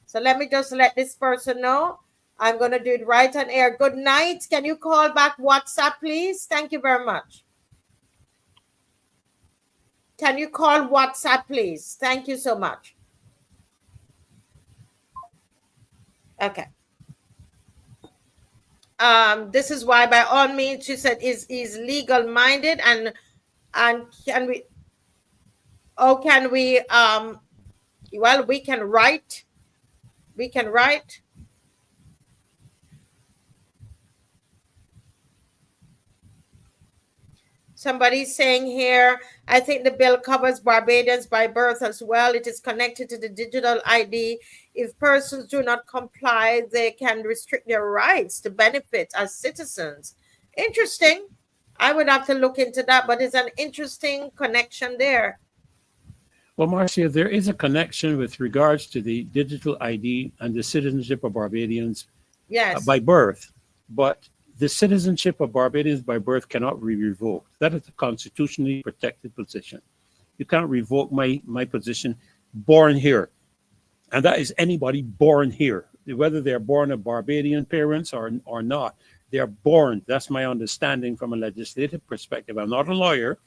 So let me just let this person know. I'm going to do it right on air. Good night. Can you call back WhatsApp, please? Thank you very much. Can you call WhatsApp, please? Thank you so much. Okay. This is why, by all means, she said, is legal minded and can we? Oh, can we? Well, we can write. We can write. Somebody's saying here, I think the bill covers Barbadians by birth as well. It is connected to the digital ID. If persons do not comply, they can restrict their rights to benefit as citizens. Interesting. I would have to look into that, but it's an interesting connection there. Well, Marcia, there is a connection with regards to the digital ID and the citizenship of Barbadians by birth. But the citizenship of Barbadians by birth cannot be revoked. That is a constitutionally protected position. You can't revoke my position born here. And that is anybody born here, whether they're born of Barbadian parents or not. They are born. That's my understanding from a legislative perspective. I'm not a lawyer,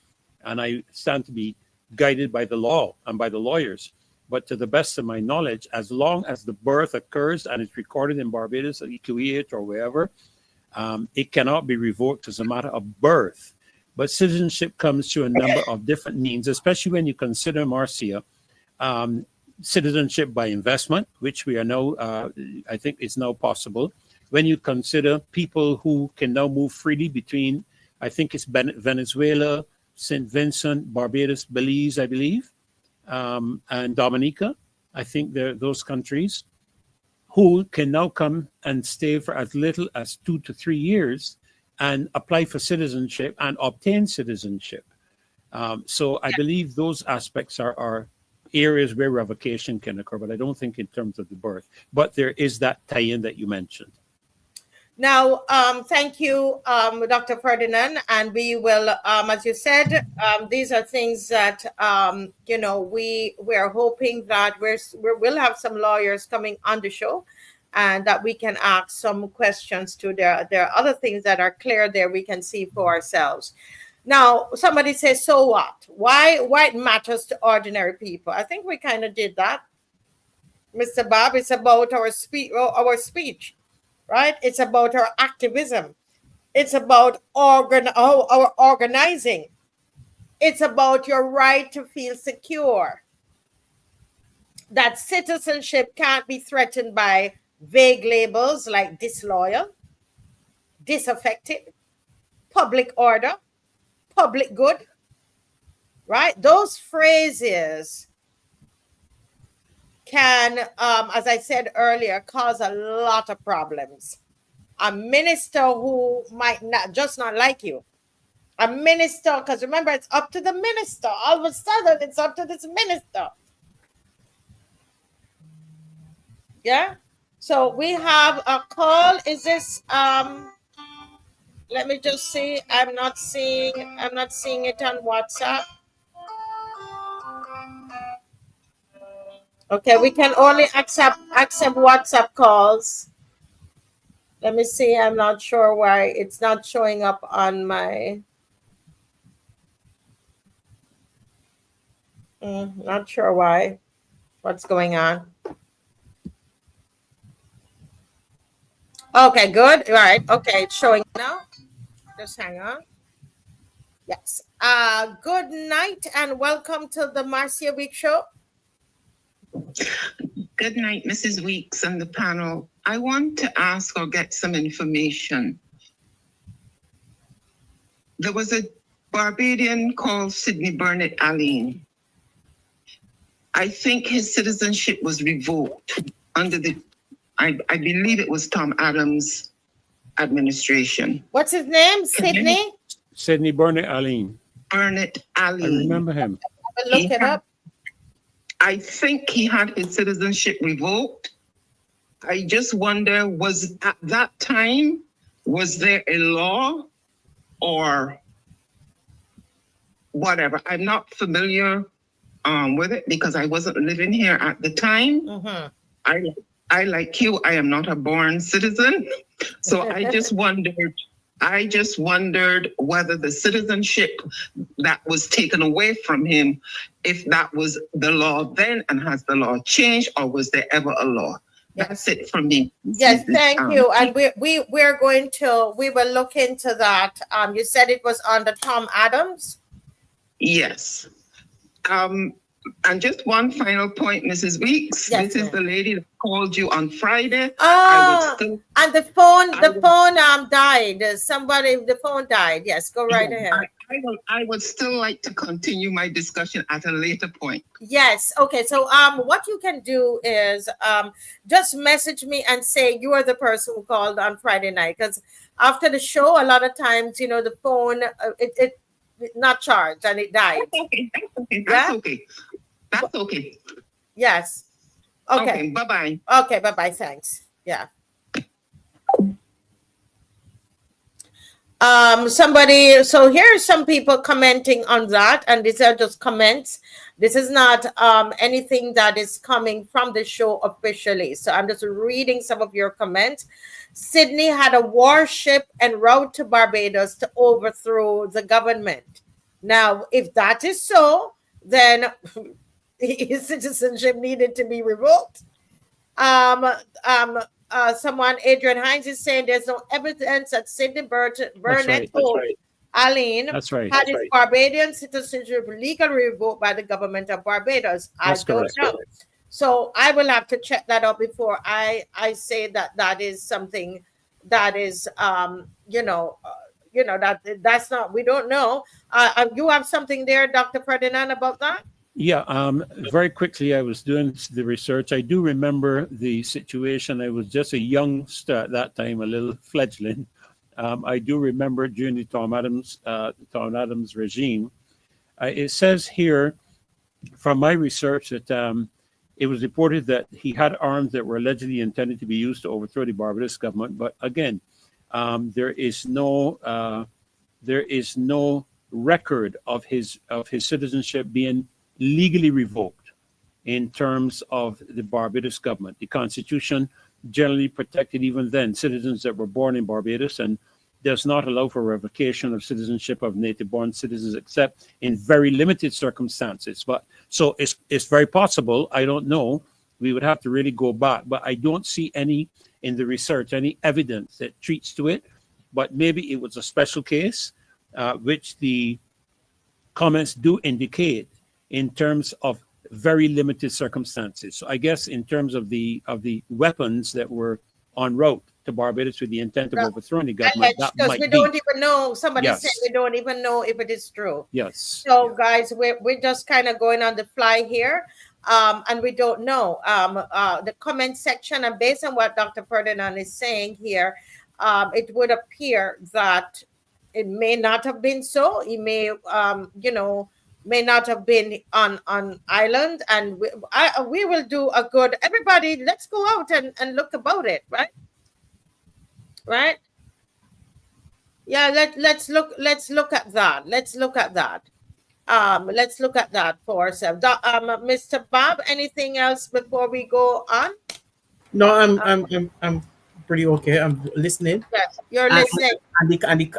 and I stand to be guided by the law and by the lawyers. But to the best of my knowledge, as long as the birth occurs and it's recorded in Barbados or EQEH or wherever, it cannot be revoked as a matter of birth. But citizenship comes through a number of different means, especially when you consider, Marcia, citizenship by investment, which we are now, I think is now possible. When you consider people who can now move freely between, I think it's Venezuela, St. Vincent, Barbados, Belize, I believe, and Dominica. I think they're those countries who can now come and stay for as little as 2 to 3 years and apply for citizenship and obtain citizenship. So I believe those aspects are areas where revocation can occur, but I don't think in terms of the birth. But there is that tie-in that you mentioned. Now, thank you, Dr. Ferdinand, and we will, as you said, these are things that, you know, we're hoping that we'll have some lawyers coming on the show and that we can ask some questions to. There are other things that are clear there we can see for ourselves. Now, somebody says, so what? Why it matters to ordinary people? I think we kind of did that. Mr. Bob, it's about our speech. Right? It's about our activism. It's about our organizing. It's about your right to feel secure. That citizenship can't be threatened by vague labels like disloyal, disaffected, public order, public good, right? Those phrases can, as I said earlier, cause a lot of problems. A minister who might not like you, a minister, because remember, it's up to the minister. All of a sudden, it's up to this minister. Yeah. So we have a call. Is this let me just see. I'm not seeing it on WhatsApp. Okay, we can only accept WhatsApp calls. Let me see. I'm not sure why it's not showing up on my not sure why. What's going on? Okay, good. All right. Okay, it's showing now. Just hang on. Yes. Good night and welcome to the Marcia Week Show. Good night, Mrs. Weeks and the panel. I want to ask or get some information. There was a Barbadian called Sidney Burnett Allen. I think his citizenship was revoked under the, I believe it was Tom Adams' administration. What's his name? Sidney? Sidney Burnett Allen. Burnett Allen. I remember him. Look it up. I think he had his citizenship revoked. I just wonder, was at that time, was there a law or whatever? I'm not familiar with it because I wasn't living here at the time. Mm-hmm. I like you, I am not a born citizen. So I just wondered whether the citizenship that was taken away from him, if that was the law then and has the law changed or was there ever a law? That's it from me. Yes, thank you. And we will look into that. You said it was under Tom Adams? Yes. And just one final point, Mrs. Weeks. Yes, this is the lady that called you on Friday. And the phone died. The phone died. Yes, go right ahead. I would still like to continue my discussion at a later point. Yes. Okay. So what you can do is just message me and say you are the person who called on Friday night, because after the show, a lot of times, the phone it not charged and it died. That's okay. That's okay. Yes. Okay. Bye-bye. Okay. Bye-bye. Thanks. Yeah. So here are some people commenting on that, and these are just comments. This is not anything that is coming from the show officially. So I'm just reading some of your comments. Sydney had a warship en route to Barbados to overthrow the government. Now, if that is so, then his citizenship needed to be revoked. Someone, Adrian Hines, is saying there's no evidence that Sidney Burnett Allen had his Barbadian citizenship legally revoked by the government of Barbados. I don't know. So I will have to check that out before I say that is something that is that's not, we don't know. You have something there, Dr. Ferdinand, about that? Yeah, very quickly, I was doing the research. I do remember the situation. I was just a youngster at that time, a little fledgling. I do remember during the Tom Adams regime. It says here, from my research, that it was reported that he had arms that were allegedly intended to be used to overthrow the Barbados government. But again, there is no record of his citizenship being legally revoked in terms of the Barbados government. The Constitution generally protected even then citizens that were born in Barbados and does not allow for revocation of citizenship of native-born citizens except in very limited circumstances. But so it's very possible. I don't know. We would have to really go back, but I don't see any in the research, any evidence that treats to it. But maybe it was a special case, which the comments do indicate in terms of very limited circumstances. So I guess in terms of the weapons that were en route to Barbados with the intent of overthrowing the government. That because might we be. don't even know. Somebody said Yes. we don't even know if it is true. Yes. So, guys, we're just kind of going on the fly here, and we don't know. The comment section, and based on what Dr. Ferdinand is saying here, it would appear that it may not have been so. He may, may not have been on island, and we will do a good. Everybody, let's go out and look about it, right? Right? Yeah, let's look at that. Let's look at that. Let's look at that for ourselves. Mr. Bob, anything else before we go on? No, I'm pretty okay. I'm listening. Yes, you're And, listening.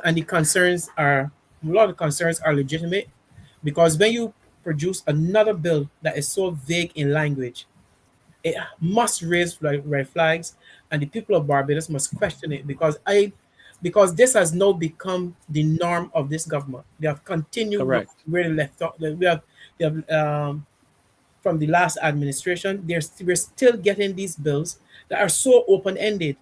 and the concerns are, a lot of concerns are legitimate, because when you produce another bill that is so vague in language, it must raise red flags, and the people of Barbados must question it, because this has now become the norm of this government. They have continued Correct. where they left off. They have from the last administration. We're still getting these bills that are so open-ended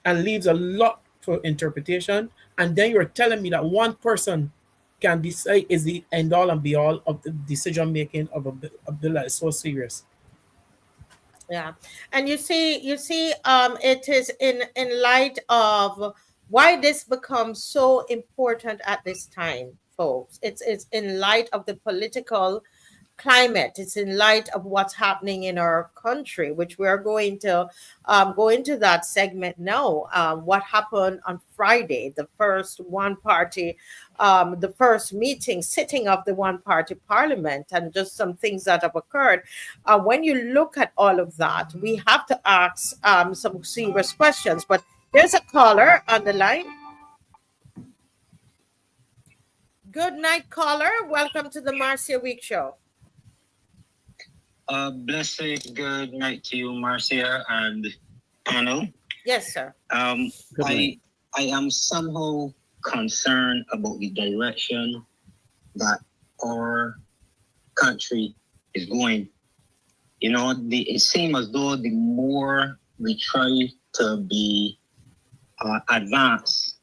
and leaves a lot for interpretation. And then you're telling me that one person can decide is the end all and be all of the decision making of a bill that is so serious. Yeah, and you see, it is in light of why this becomes so important at this time, folks. It's in light of the political climate. It's in light of what's happening in our country, which we are going to go into that segment now. What happened on Friday, the first the first sitting of the one party parliament, and just some things that have occurred. When you look at all of that, we have to ask some serious questions. But there's a caller on the line. Good night, caller. Welcome to the Marcia Week Show. Blessed good night to you, Marcia and panel. Yes, sir. I am somehow concerned about the direction that our country is going. You know, it seems as though the more we try to be advanced,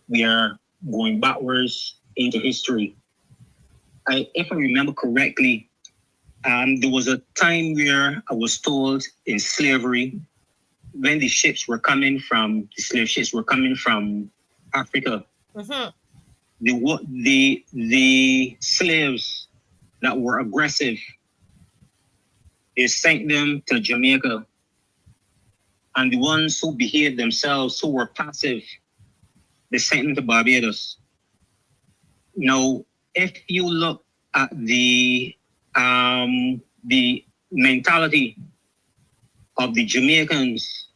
we are going backwards into history. If I remember correctly, there was a time where I was told in slavery, when the slave ships were coming from Africa, Mm-hmm. the slaves that were aggressive, they sent them to Jamaica. And the ones who behaved themselves, who were passive, they sent them to Barbados. Now, if you look at the mentality of the Jamaicans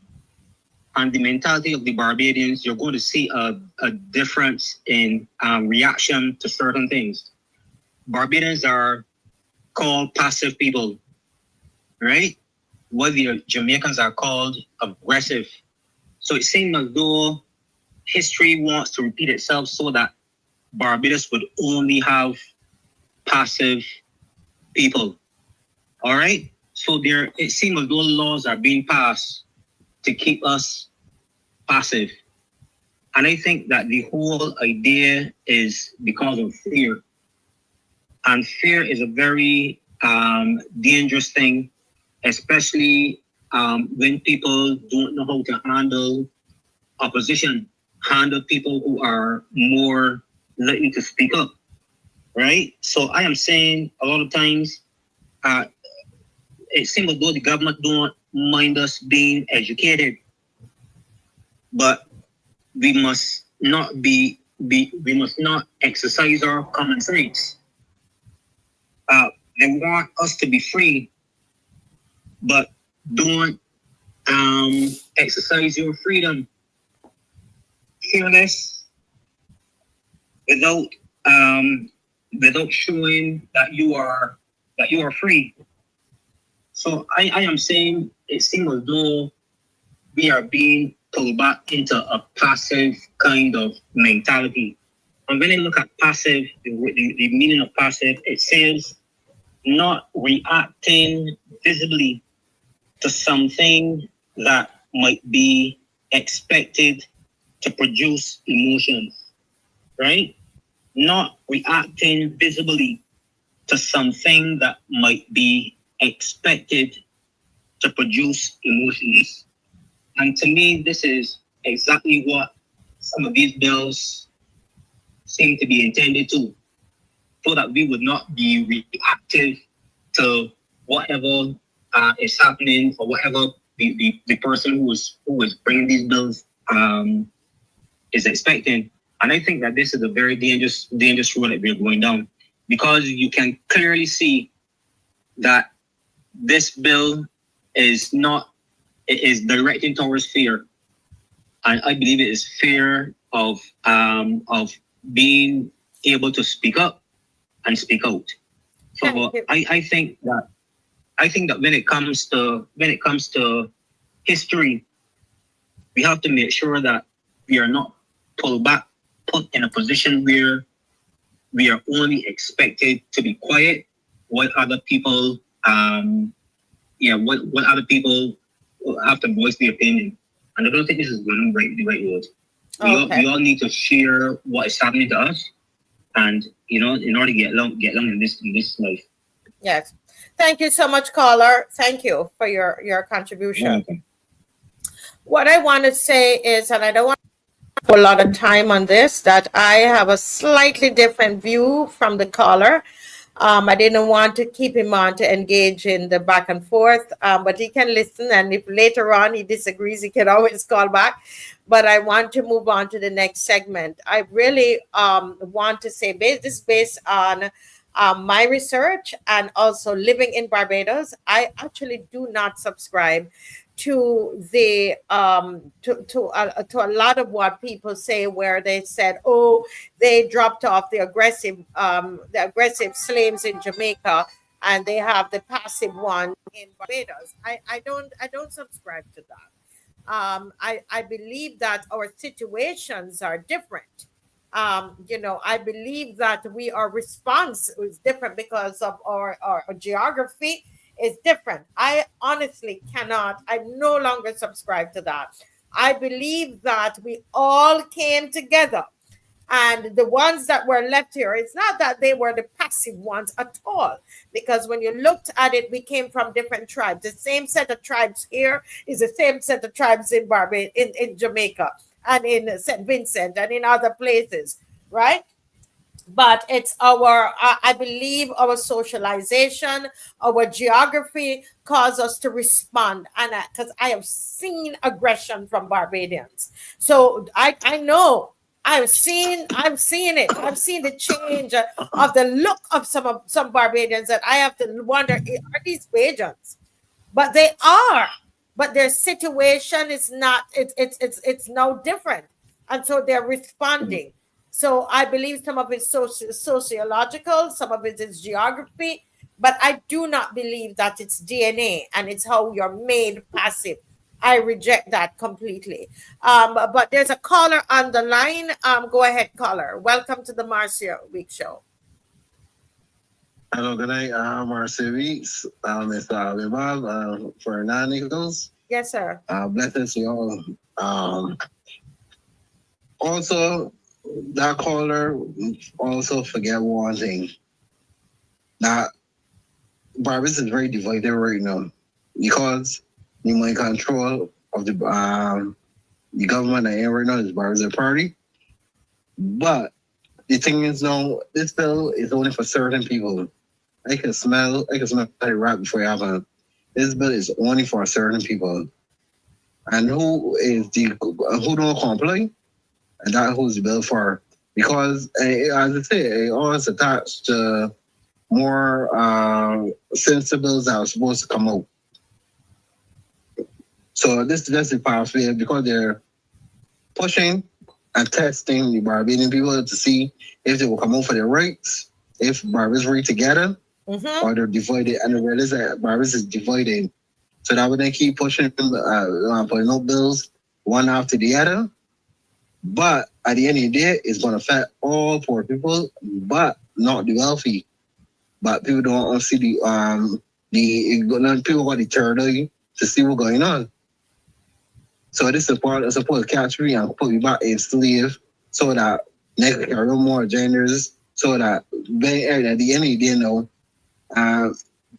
and the mentality of the Barbadians, you're going to see a difference in reaction to certain things. Barbadians are called passive people, right? While the Jamaicans are called aggressive. So it seems as though history wants to repeat itself so that Barbados would only have passive people. All right? So it seems as though laws are being passed to keep us passive. And I think that the whole idea is because of fear. And fear is a very dangerous thing, especially when people don't know how to handle opposition, handle people who are more likely to speak up, right? So I am saying a lot of times, it seems as though the government don't mind us being educated, but we must not we must not exercise our common sense. They want us to be free, but don't exercise your freedom fearless without showing that you are free. So I am saying it seems as though we are being pulled back into a passive kind of mentality. And when I look at passive, the meaning of passive, it says not reacting visibly to something that might be expected to produce emotions, right? Not reacting visibly to something that might be expected to produce emotions. And to me, this is exactly what some of these bills seem to be intended to, so that we would not be reactive to whatever is happening, or whatever the person who is bringing these bills is expecting. And I think that this is a very dangerous road that we're going down, because you can clearly see that this bill is directing towards fear, and I believe it is fear of being able to speak up and speak out. So I think that when it comes to history, we have to make sure that we are not put in a position where we are only expected to be quiet when other people what other people have to voice their opinion. And I don't think this is going the right road. We all need to share what is happening to us, and in order to get along in this life. Yes. Thank you so much, caller. Thank you for your contribution. Okay. What I want to say is, and I don't want to put a lot of time on this, that I have a slightly different view from the caller. I didn't want to keep him on to engage in the back and forth, but he can listen, and if later on he disagrees, he can always call back. But I want to move on to the next segment. I really want to say, this based on my research and also living in Barbados, I actually do not subscribe to the to a lot of what people say, where they said, oh, they dropped off the aggressive slaves in Jamaica and they have the passive one in Barbados. I don't subscribe to that. I believe that our situations are different. I believe that our response is different because of our geography is different. I honestly I no longer subscribe to that. I believe that we all came together, and the ones that were left here, it's not that they were the passive ones at all, because when you looked at it, we came from different tribes. The same set of tribes here is the same set of tribes in Barbados, in Jamaica, and in St. Vincent, and in other places, right? But it's I believe our socialization, our geography cause us to respond. And because I have seen aggression from Barbadians. So I know I've seen it. I've seen the change of the look of some Barbadians, that I have to wonder, are these Bajans? But they are. But their situation is not, it's no different. And so they're responding. So I believe some of it's sociological, some of it is geography, but I do not believe that it's DNA and it's how you're made passive. I reject that completely. But there's a caller on the line. Go ahead, caller. Welcome to the Marcia Week Show. Hello, good night. Marcia Weeks. Mr. Abibal, FERDINAND NICHOLLS. Yes, sir. Blessings to you all. Also, that caller also forget one thing. That Barbados is very divided right now, because the main control of the government right now is Barbados Party. But the thing is now, this bill is only for certain people. I can smell the rat before it happens. This bill is only for certain people. And who don't comply? And that's who's the bill for. Because, as I say, it always attached to more sensibles that are supposed to come out. So this is the pathway, because they're pushing and testing the Barbadian people to see if they will come out for their rights, if Barbados are together, or they're divided. And the reality is that Barbados is divided. So that when they keep pushing, putting out bills one after the other. But at the end of the day, it's going to affect all poor people, but not the wealthy. But people don't see people got the third eye to see what's going on. So this is part of supposed to catch me and put me back in slave so that next year no more genders, so that at the end of the day now,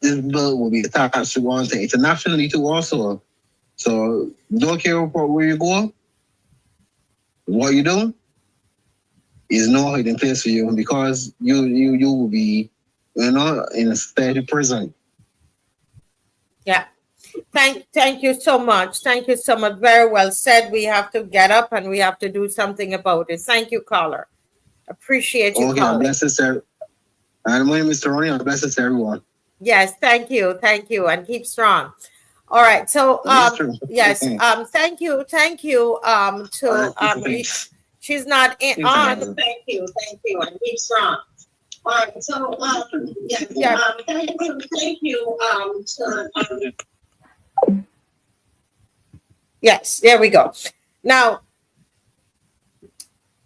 this bill will be attached to one thing internationally too also. So don't care about where you go, what you do is no hiding place for you because you will be, in a steady prison. Yeah. Thank you so much. Thank you so much. Very well said. We have to get up and we have to do something about it. Thank you, caller. Appreciate you Okay, calling. bless sir. And my name is Mr. Ronnie. Bless it, everyone. Yes, thank you, and keep strong. All right, so yes, thank you to she's not on. Thank you, and keep strong. All right, so thank you to yes, there we go. Now,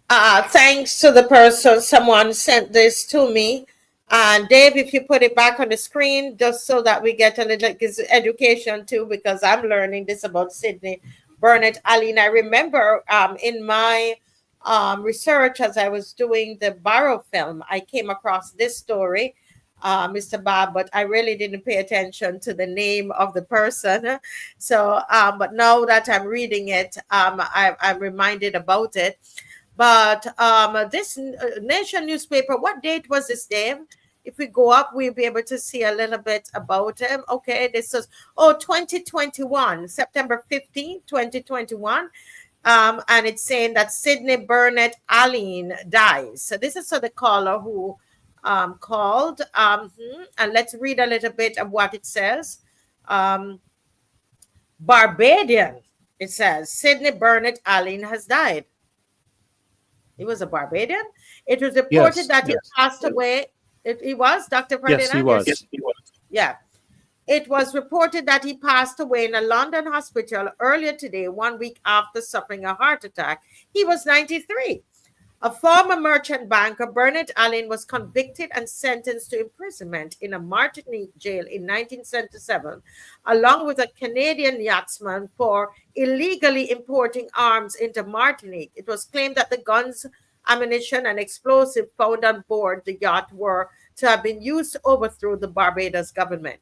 thanks to the person, someone sent this to me. And Dave, if you put it back on the screen, just so that we get a little education too, because I'm learning this about Sidney Burnett Alleyne. I remember in my research as I was doing the Barrow film, I came across this story, Mr. Bob, but I really didn't pay attention to the name of the person. So, but now that I'm reading it, I'm reminded about it. But this Nation newspaper, what date was this, Dave? If we go up, we'll be able to see a little bit about him. Okay, this is 2021, September 15, 2021. And it's saying that Sidney Burnett Alleyne dies. So this is the caller who called. And let's read a little bit of what it says. Barbadian, it says, Sidney Burnett Alleyne has died. He was a Barbadian. It was reported that he passed away. He was, Dr. Ferdinand? Yes, he was. Yes, he was. Yeah. It was reported that he passed away in a London hospital earlier today, 1 week after suffering a heart attack. He was 93. A former merchant banker, Burnett Alleyne, was convicted and sentenced to imprisonment in a Martinique jail in 1977, along with a Canadian yachtsman for illegally importing arms into Martinique. It was claimed that the guns, ammunition, and explosives found on board the yacht were to have been used to overthrow the Barbados government.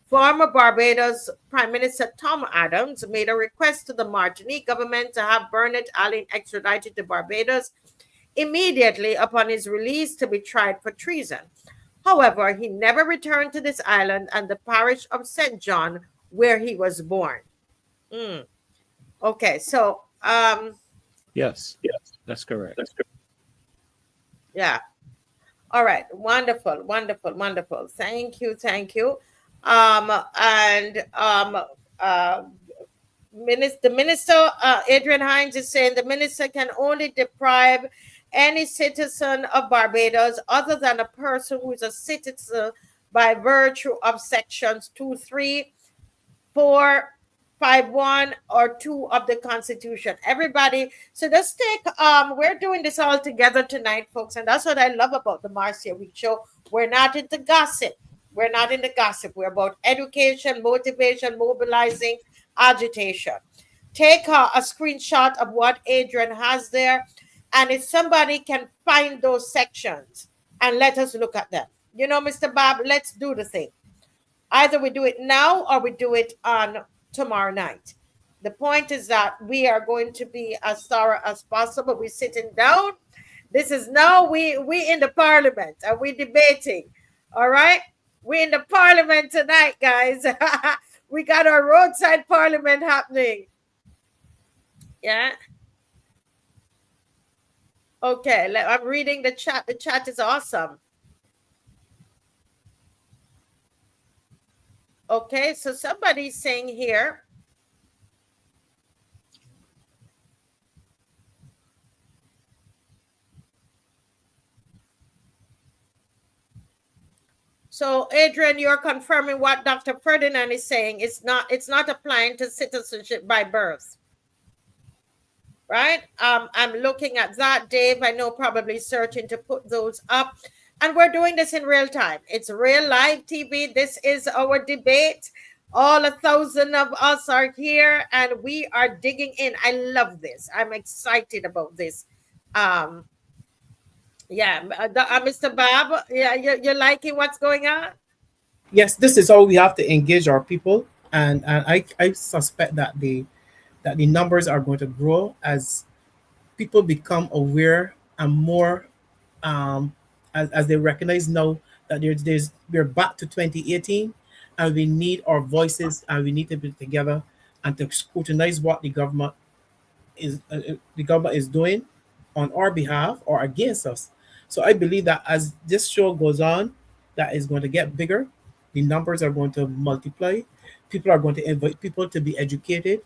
Former Barbados Prime Minister Tom Adams made a request to the Martinique government to have Burnett Alleyne extradited to Barbados immediately upon his release to be tried for treason. However, he never returned to this island and the parish of St. John, where he was born. Okay, so yes, that's correct. Yeah. All right. Wonderful. Thank you. The minister, Adrian Hines, is saying the minister can only deprive any citizen of Barbados other than a person who is a citizen by virtue of sections 2, 3, 4, 5, 1, or 2 of the Constitution. Everybody, so let's take, we're doing this all together tonight, folks, and that's what I love about the Marcia Week Show. We're not into gossip. We're about education, motivation, mobilizing, agitation. Take a screenshot of what Adrian has there, and if somebody can find those sections and let us look at them. You know, Mr. Bob, let's do the thing. Either we do it now or we do it on tomorrow night. The point is that we are going to be as thorough as possible. We're sitting down. This is now we in the parliament and we're debating. All right? We're in the parliament tonight, guys. We got our roadside parliament happening. Yeah. Okay, I'm reading the chat. The chat is awesome. Okay, so somebody's saying here. So, Adrian, you're confirming what Dr. Ferdinand is saying. It's not applying to citizenship by birth. Right? I'm looking at that, Dave. I know probably searching to put those up. And we're doing this in real time. It's real live TV. This is our debate. All 1,000 of us are here and we are digging in. I love this. I'm excited about this. Um, yeah, Mr. Bob, yeah, you're liking what's going on? Yes, this is how we have to engage our people, and I suspect that the numbers are going to grow as people become aware and more, as they recognize now that we're back to 2018, and we need our voices and we need to be together and to scrutinize what the government is doing on our behalf or against us. So I believe that as this show goes on, that is going to get bigger. The numbers are going to multiply. People are going to invite people to be educated,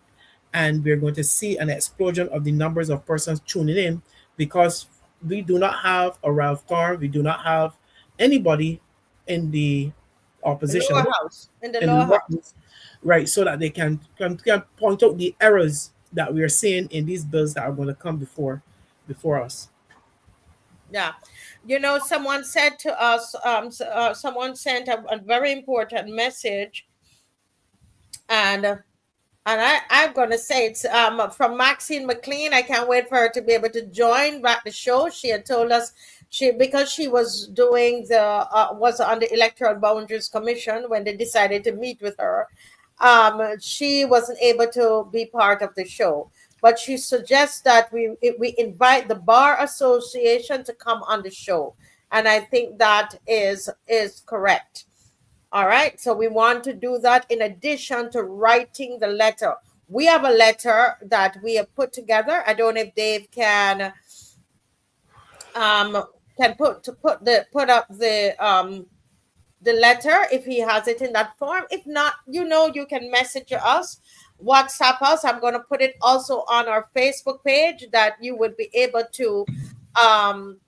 and we're going to see an explosion of the numbers of persons tuning in because we do not have a Ralph Tarr, we do not have anybody in the The opposition lower house, in the in lower the house. right, so that they can point out the errors that we are seeing in these bills that are going to come before us. Yeah. You know, someone said to us, someone sent a very important message, and I'm gonna say it's from Maxine McLean. I can't wait for her to be able to join back the show. She had told us because she was doing the was on the Electoral Boundaries Commission when they decided to meet with her. She wasn't able to be part of the show, but she suggests that we invite the Bar Association to come on the show, and I think that is correct. All right. So we want to do that in addition to writing the letter. We have a letter that we have put together. I don't know if Dave can put up the letter if he has it in that form. If not, you can message us, WhatsApp us. I'm going to put it also on our Facebook page that you would be able to um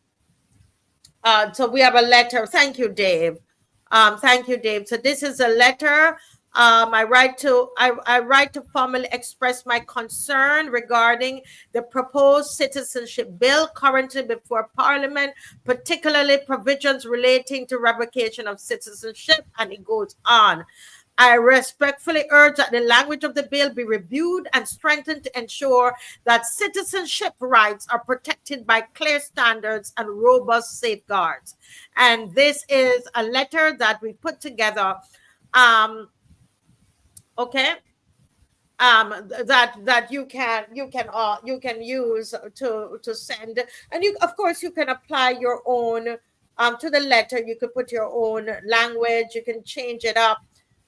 so we have a letter. Thank you, Dave. Thank you, Dave. So this is a letter. I write to formally express my concern regarding the proposed citizenship bill currently before Parliament, particularly provisions relating to revocation of citizenship, and it goes on. I respectfully urge that the language of the bill be reviewed and strengthened to ensure that citizenship rights are protected by clear standards and robust safeguards. And this is a letter that we put together. Okay. That you can use to send, and you of course you can apply your own to the letter. You could put your own language, you can change it up,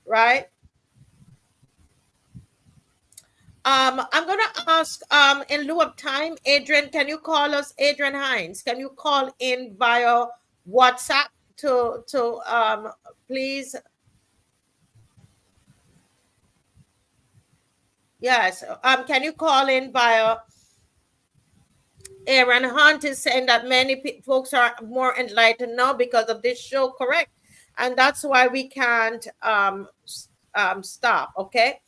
right? I'm gonna ask, in lieu of time, Adrian, can you call us, Adrian Hines? Can you call in via WhatsApp to please? Yes. Can you call in via? Aaron Hunt is saying that many folks are more enlightened now because of this show, correct? And that's why we can't stop. Okay.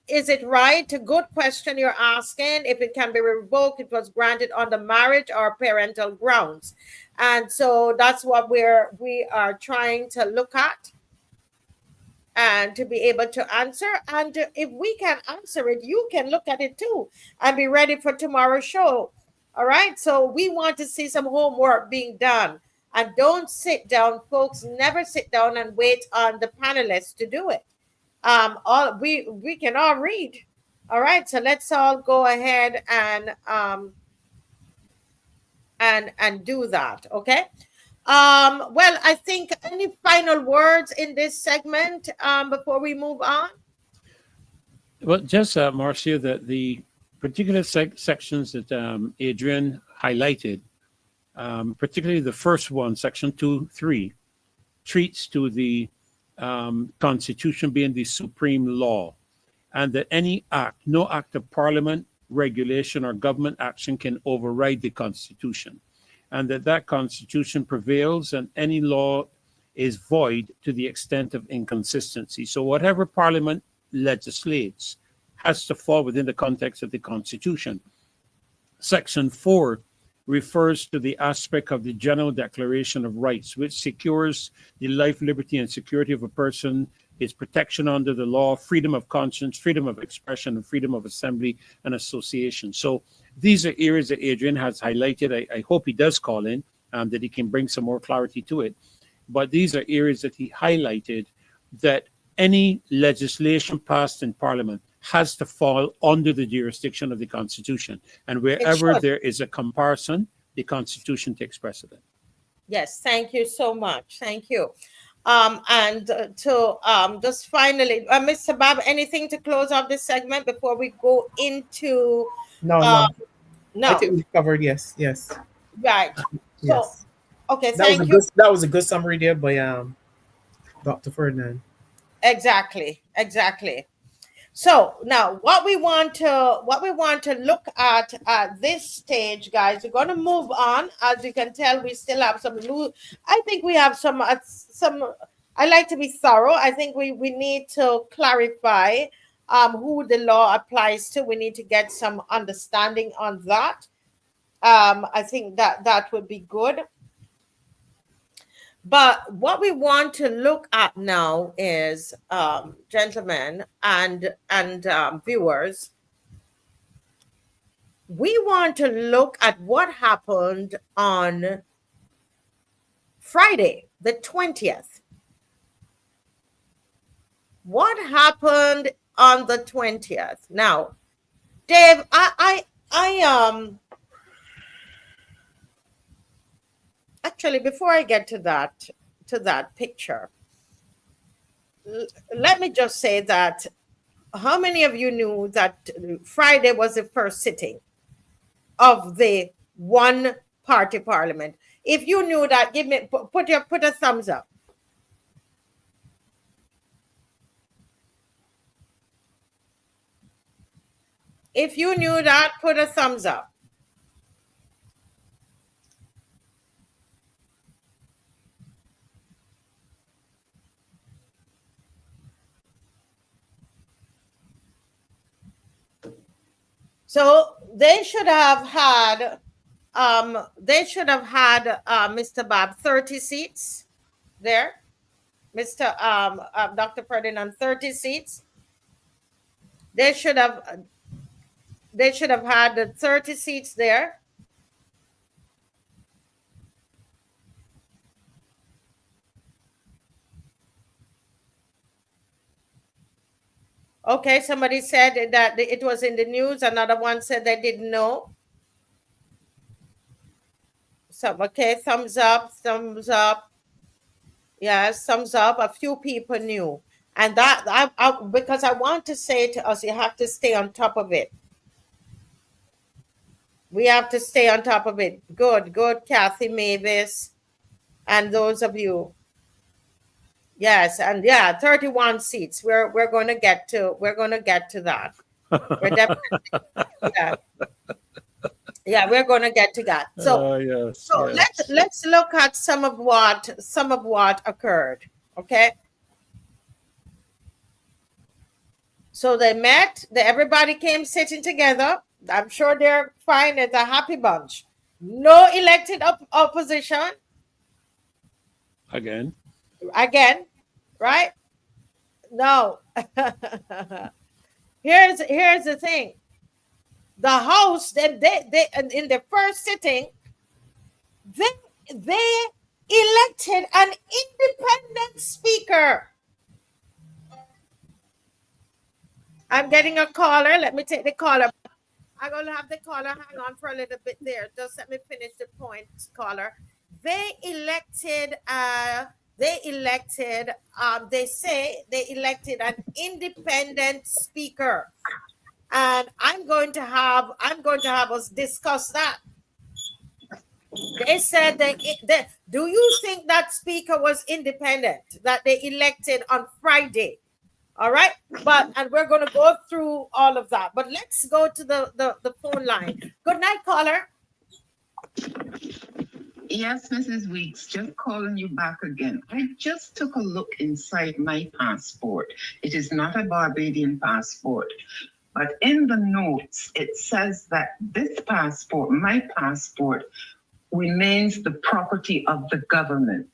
Is it right? A good question you're asking. If it can be revoked, it was granted on the marriage or parental grounds. And so that's what we are trying to look at and to be able to answer. And if we can answer it, you can look at it too and be ready for tomorrow's show. All right. So we want to see some homework being done. And don't sit down, folks. Never sit down and wait on the panelists to do it. All we can all read. All right, so let's all go ahead and do that. Okay. Well, I think any final words in this segment before we move on. Well, just Marcia, that the particular sections that Adrian highlighted, particularly the first one, section 2.3, treats to the Constitution being the supreme law, and that no act of Parliament, regulation, or government action can override the Constitution, and that Constitution prevails and any law is void to the extent of inconsistency. So whatever Parliament legislates has to fall within the context of the Constitution. Section 4 refers to the aspect of the General Declaration of Rights, which secures the life, liberty, and security of a person is protection under the law, freedom of conscience, freedom of expression, and freedom of assembly and association. So these are areas that Adrian has highlighted. I hope he does call in, that he can bring some more clarity to it. But these are areas that he highlighted that any legislation passed in Parliament has to fall under the jurisdiction of the Constitution. And wherever there is a comparison, the Constitution takes precedent. Yes, thank you so much. Thank you. Just finally, Mr. Bob, anything to close off this segment before we go into... No. I think we covered, yes. Right. Yes. So, okay, thank you. That was a good summary there by Dr. Ferdinand. Exactly. So now what we want to look at this stage, guys, we're going to move on. As you can tell, we still have some new, I think we have some, I like to be thorough. I think we need to clarify who the law applies to. We need to get some understanding on that. I think that would be good. But what we want to look at now is, gentlemen and viewers, we want to look at what happened on Friday, the 20th. What happened on the 20th? Now, Dave, actually, before I get to that picture, let me just say that how many of you knew that Friday was the first sitting of the one-party parliament? If you knew that, put a thumbs up. If you knew that, put a thumbs up. So they should have had Mr. Bob 30 seats there. Mr. Dr. Ferdinand 30 seats. They should have had the 30 seats there. Okay, somebody said that it was in the news. Another one said they didn't know. So, okay, thumbs up. Yes, thumbs up. A few people knew. And that, because I want to say to us, you have to stay on top of it. We have to stay on top of it. Good, Kathy Mavis. And those of you. Yes, and 31 seats. We're going to get to that. We're definitely we're going to get to that. So yes. Let's look at some of what occurred. Okay. So they met. Everybody came sitting together. I'm sure they're fine. It's a happy bunch. No elected opposition. Again, right? No. Here's the thing. The House, they in the first sitting, they elected an independent speaker. I'm getting a caller. Let me take the caller. I'm gonna have the caller hang on for a little bit there. Just let me finish the point, caller. They elected an independent speaker, and I'm going to have us discuss that. They said do you think that speaker was independent that they elected on Friday? All right, and we're going to go through all of that, but let's go to the phone line. Good night, caller. Yes, Mrs. Weeks, just calling you back again. I just took a look inside my passport. It is not a Barbadian passport, but in the notes, it says that this passport, my passport, remains the property of the government.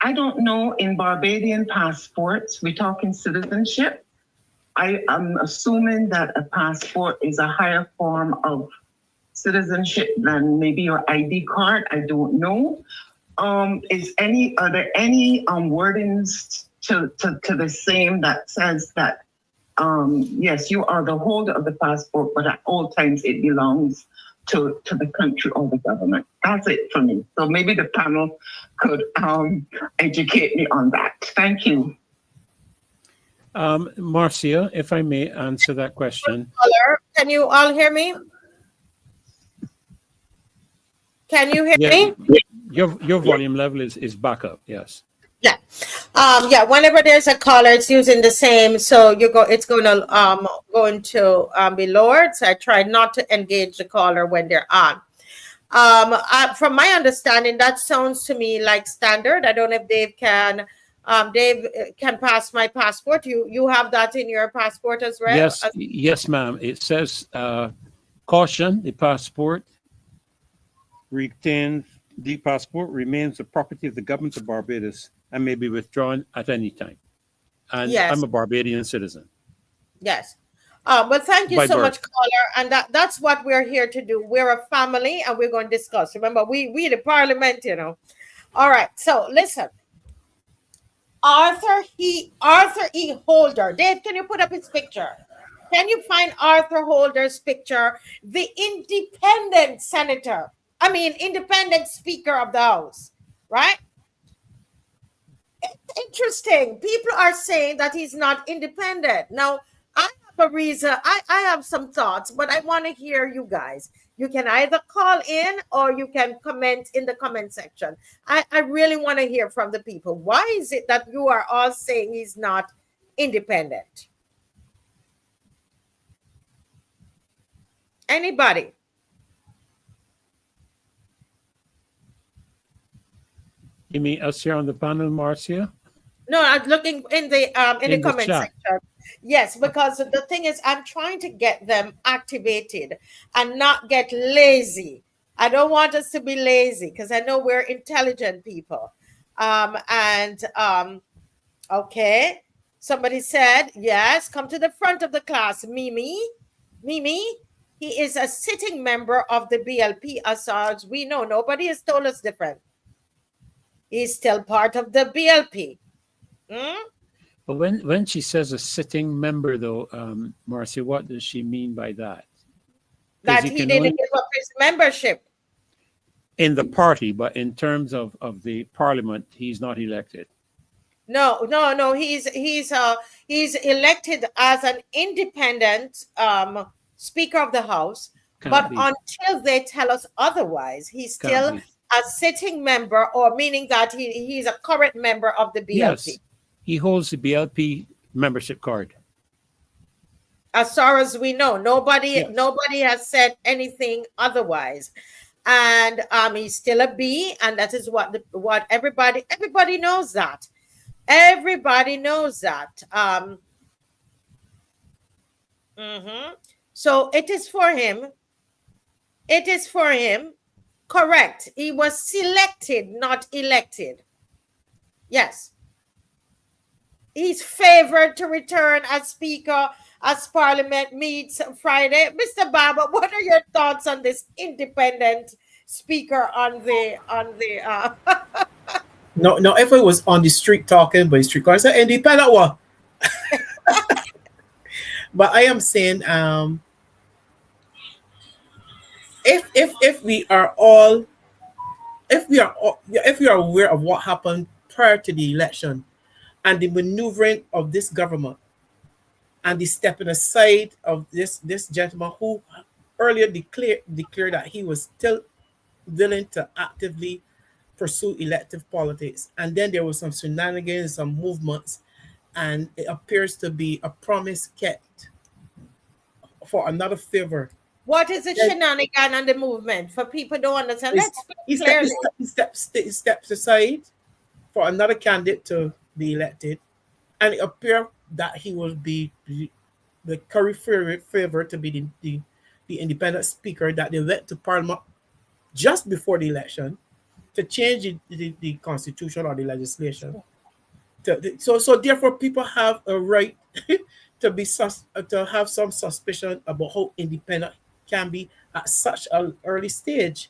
I don't know, in Barbadian passports, we're talking citizenship. I am assuming that a passport is a higher form of citizenship than maybe your ID card. I don't know. Are there any wordings to the same that says that yes, you are the holder of the passport, but at all times it belongs to the country or the government? That's it for me. So maybe the panel could educate me on that. Thank you. Marcia, if I may answer that question. Can you all hear me? Can you hear me? Your volume level is back up. Yes. Yeah. Yeah. Whenever there's a caller, it's using the same. So it's going to be lowered. So I try not to engage the caller when they're on. From my understanding, that sounds to me like standard. I don't know if Dave can pass my passport. You have that in your passport as well? Yes, ma'am. It says caution, the passport retains. The passport remains the property of the government of Barbados and may be withdrawn at any time. And yes. I'm a Barbadian citizen. Yes. Well, thank you so much, caller. And that's what we're here to do. We're a family and we're going to discuss. Remember, we the parliament, you know. All right. So listen. Arthur E. Holder. Dave, can you put up his picture? Can you find Arthur Holder's picture? The independent independent Speaker of the House, right? Interesting. People are saying that he's not independent. Now, I have a reason. I have some thoughts, but I want to hear you guys. You can either call in or you can comment in the comment section. I really want to hear from the people. Why is it that you are all saying he's not independent? Anybody? You mean us here on the panel, Marcia? No, I'm looking in the comment section. Yes, because the thing is, I'm trying to get them activated and not get lazy. I don't want us to be lazy because I know we're intelligent people. Okay. Somebody said, yes, come to the front of the class. Mimi, he is a sitting member of the BLP as far as we know. Nobody has told us different. He's still part of the BLP. But when she says a sitting member, though, Marcia, what does she mean by that? That he didn't give up his membership. In the party, but in terms of the parliament, he's not elected. No. He's elected as an independent Speaker of the House. Until they tell us otherwise, he's still a sitting member, or meaning that he's a current member of the BLP. Yes, he holds the BLP membership card. As far as we know, nobody has said anything otherwise. And he's still a B, and that is what everybody knows that. Everybody knows that. So it is for him. It is for him. Correct. He was selected, not elected. Yes. He's favored to return as Speaker as Parliament meets Friday. Mr. Barber, what are your thoughts on this independent Speaker on the No, if it was on the street talking, but the street cars are independent one. But I am saying, if we are aware of what happened prior to the election and the maneuvering of this government and the stepping aside of this gentleman who earlier declared that he was still willing to actively pursue elective politics, and then there was some shenanigans, some movements, and it appears to be a promise kept for another favor. What is the shenanigan and the movement? For people don't understand. He steps aside for another candidate to be elected, and it appeared that he will be the curry favor to be the independent speaker, that they went to Parliament just before the election, to change the constitution or the legislation. So therefore, people have a right to have some suspicion about how independent can be at such an early stage.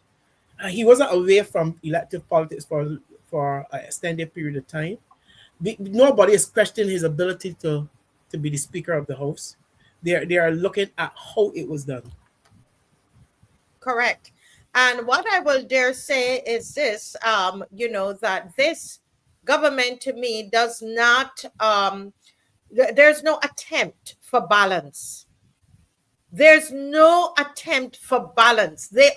He wasn't away from elective politics for an extended period of time. Nobody is questioning his ability to be the Speaker of the House. They are looking at how it was done. Correct. And what I will dare say is this, that this government to me does not, there's no attempt for balance. There's no attempt for balance. They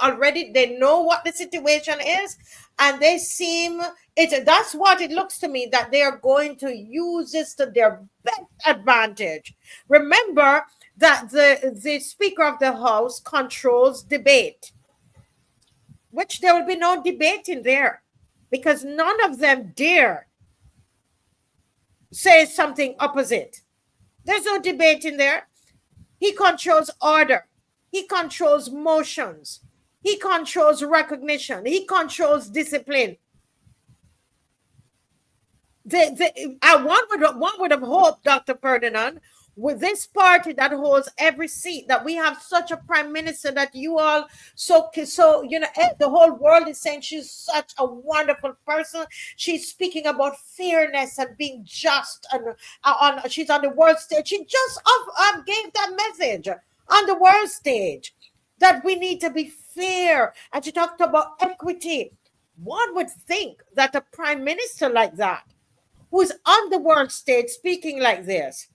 know what the situation is, and they that's what it looks to me, that they are going to use this to their best advantage. Remember that the Speaker of the House controls debate, which there will be no debate in there, because none of them dare say something opposite. There's no debate in there. He controls order. He controls motions. He controls recognition. He controls discipline. One would have hoped, Dr. Ferdinand, with this party that holds every seat, that we have such a prime minister that you all the whole world is saying she's such a wonderful person. She's speaking about fairness and being just, and she's on the world stage. She just gave that message on the world stage that we need to be fair, and she talked about equity. One would think that a prime minister like that, who's on the world stage speaking like this,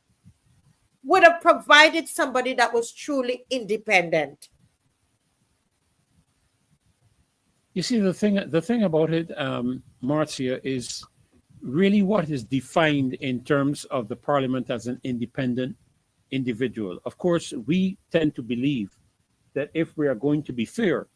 would have provided somebody that was truly independent. You see, the thing about it, Marcia, is really what is defined in terms of the parliament as an independent individual. Of course, we tend to believe that if we are going to be fair,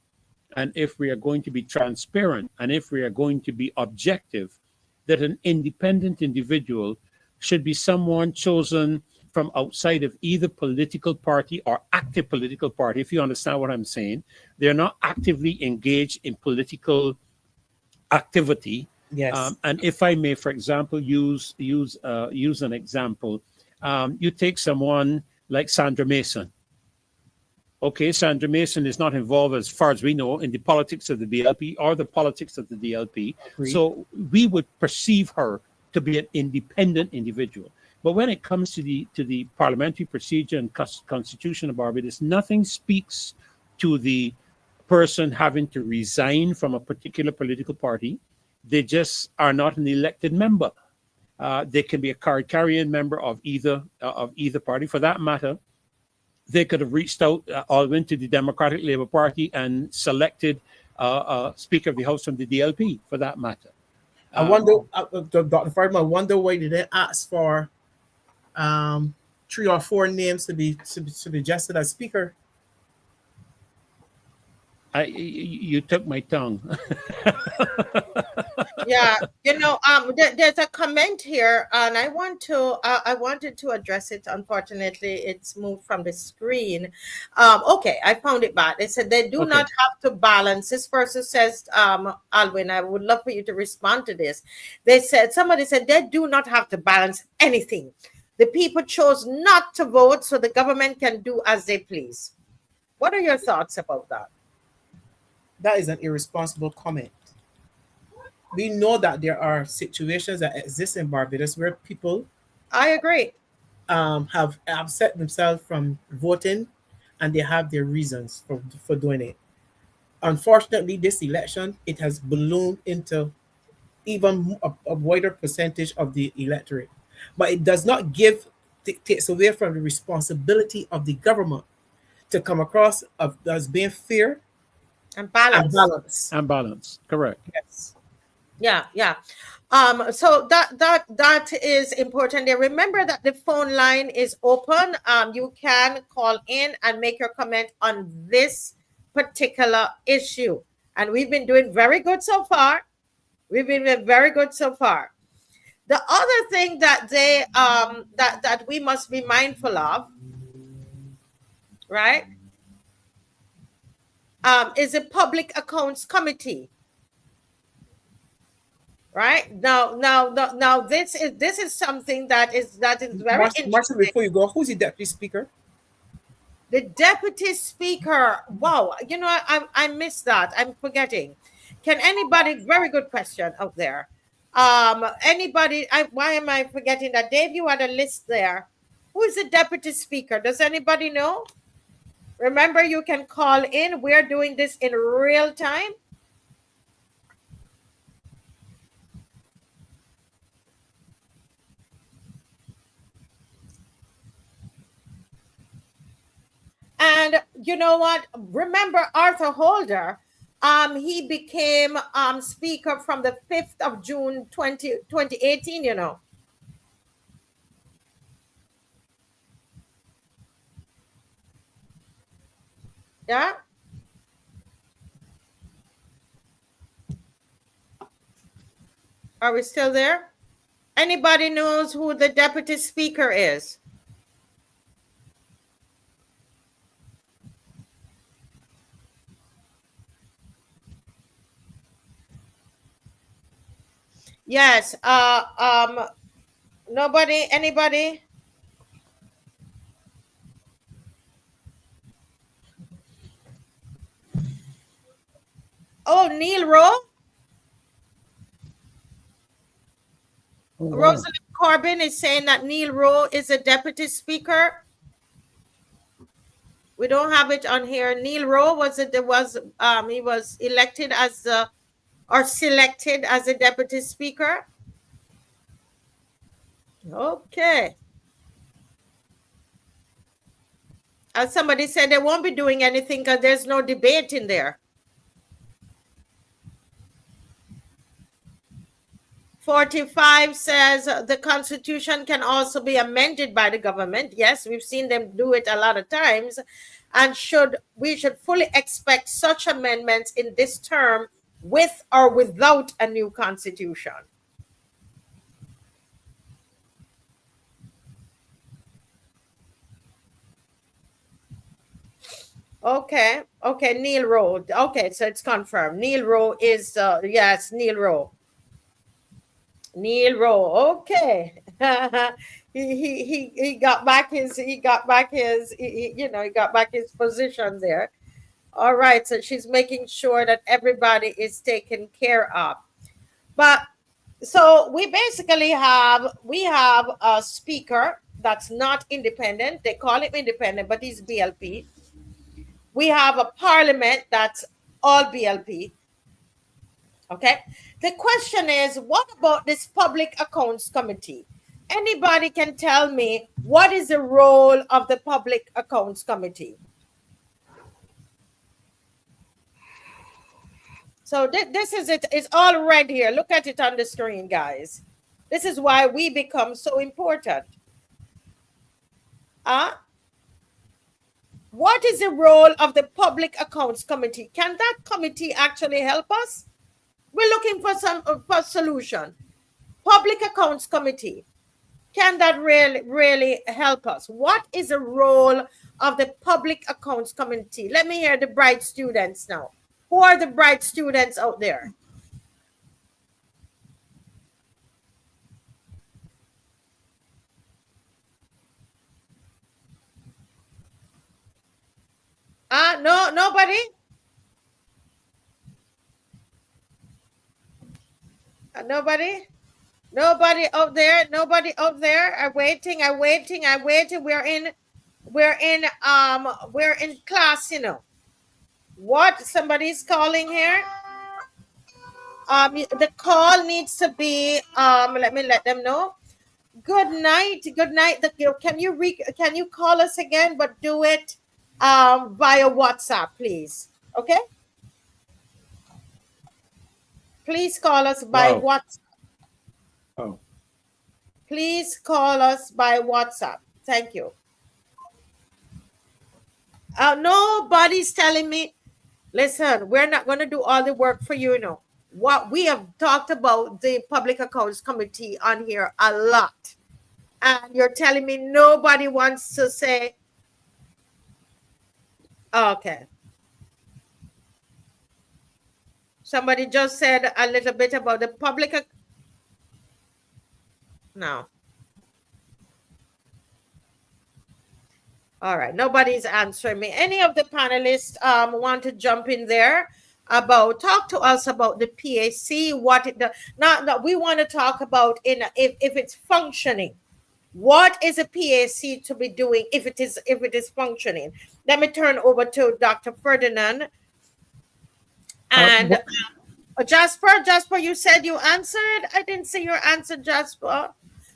and if we are going to be transparent, and if we are going to be objective, that an independent individual should be someone chosen from outside of either political party or active political party, if you understand what I'm saying. They're not actively engaged in political activity. Yes. And if I may, for example, use an example, you take someone like Sandra Mason. Okay, Sandra Mason is not involved, as far as we know, in the politics of the DLP or the politics of the DLP. Agreed. So we would perceive her to be an independent individual. But when it comes to the parliamentary procedure and constitution of Barbados, nothing speaks to the person having to resign from a particular political party. They just are not an elected member. They can be a card-carrying member of either party. For that matter, they could have reached out all went to the Democratic Labour Party and selected Speaker of the House from the DLP, for that matter. I wonder, Dr. Ferdinand, I wonder why did they ask for 3 or 4 names to be suggested as Speaker? You took my tongue. Yeah, there's a comment here, and I wanted to address it. Unfortunately, it's moved from the screen. Okay, I found it back. They said they do not have to balance. This person says, Alwyn, I would love for you to respond to this. Somebody said they do not have to balance anything. The people chose not to vote, so the government can do as they please. What are your thoughts about that? That is an irresponsible comment. We know that there are situations that exist in Barbados where people, I agree, have upset themselves from voting, and they have their reasons for doing it. Unfortunately, this election, it has ballooned into even a wider percentage of the electorate. But it does not takes away from the responsibility of the government to come across as being fair and balance. And balance, correct. Yes. Yeah. So that is important there. Remember that the phone line is open. You can call in and make your comment on this particular issue. And we've been doing very good so far. The other thing that that we must be mindful of, right, is a public accounts committee. right? Now this is something that is very Marcia, interesting. before you go, who's the deputy speaker? The deputy speaker. Wow, you know, I missed that. I'm forgetting. Can anybody? Very good question out there. Anybody? Why am I forgetting that? Dave, you had a list there. Who is the deputy speaker? Does anybody know? Remember, you can call in. We're doing this in real time. And you know what? Remember Arthur Holder? He became speaker from the 5th of June 2018, you know. Yeah. Are we still there? Anybody knows who the deputy speaker is? Yes. Nobody? Anybody? Oh, Neil Rowe? Oh, wow. Rosalind Corbin is saying that Neil Rowe is a deputy speaker. We don't have it on here. Neil Rowe he was elected as or selected as a deputy speaker. Okay. As somebody said, they won't be doing anything because there's no debate in there. 45 says the Constitution can also be amended by the government. Yes, we've seen them do it a lot of times. And we should fully expect such amendments in this term with or without a new constitution. Okay, Neil Rowe. Okay, so it's confirmed. Neil Rowe is yes, Neil Rowe. Neil Rowe. Okay. he got back his he got back his position there. All right, so she's making sure that everybody is taken care of. But so we basically have a speaker that's not independent. They call him independent, but he's BLP. We have a parliament that's all BLP. Okay. The question is, what about this Public Accounts Committee? Anybody can tell me what is the role of the Public Accounts Committee? So this is it. It's all red here. Look at it on the screen, guys. This is why we become so important. What is the role of the Public Accounts Committee? Can that committee actually help us? We're looking for for solution. Public Accounts Committee. Can that really help us? What is the role of the Public Accounts Committee? Let me hear the bright students now. Who are the bright students out there? No, nobody? Nobody? Nobody out there? Nobody out there? I'm waiting. We're in class, you know. What? Somebody's calling here? The call needs to be let me let them know. Good night. Can you call us again, but do it via WhatsApp, please. Okay? Please call us by WhatsApp. Oh. Please call us by WhatsApp. Thank you. Nobody's telling me, listen, we're not going to do all the work for you, you know. What we have talked about the Public Accounts Committee on here a lot. And you're telling me nobody wants to say, okay. Somebody just said a little bit about the Public No. All right. Nobody's answering me. Any of the panelists want to jump in there about talk to us about the PAC? What it does? Not we want to talk about if it's functioning. What is a PAC to be doing if it is functioning? Let me turn over to Dr. Ferdinand and Jasper, you said you answered. I didn't see your answer, Jasper.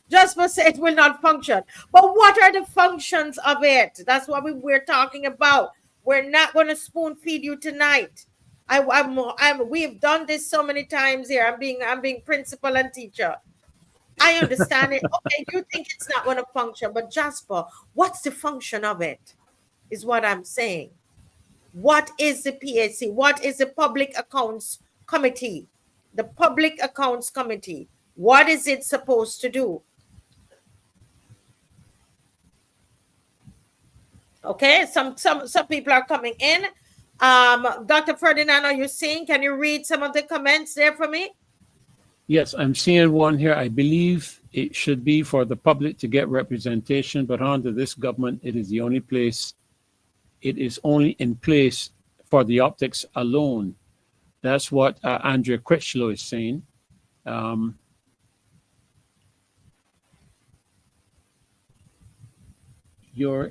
Jasper said it will not function. But what are the functions of it? That's what we're talking about. We're not going to spoon feed you tonight. We've done this so many times here. I'm being principal and teacher. I understand it. Okay, you think it's not going to function, but Jasper, what's the function of it? Is what I'm saying. What is the PAC? What is the Public Accounts Committee? The Public Accounts Committee. What is it supposed to do? Okay, some people are coming in. Dr. Ferdinand, are you seeing? Can you read some of the comments there for me? Yes, I'm seeing one here. I believe it should be for the public to get representation, but under this government, it is the only place. It is only in place for the optics alone. That's what Andrea Critchlow is saying. What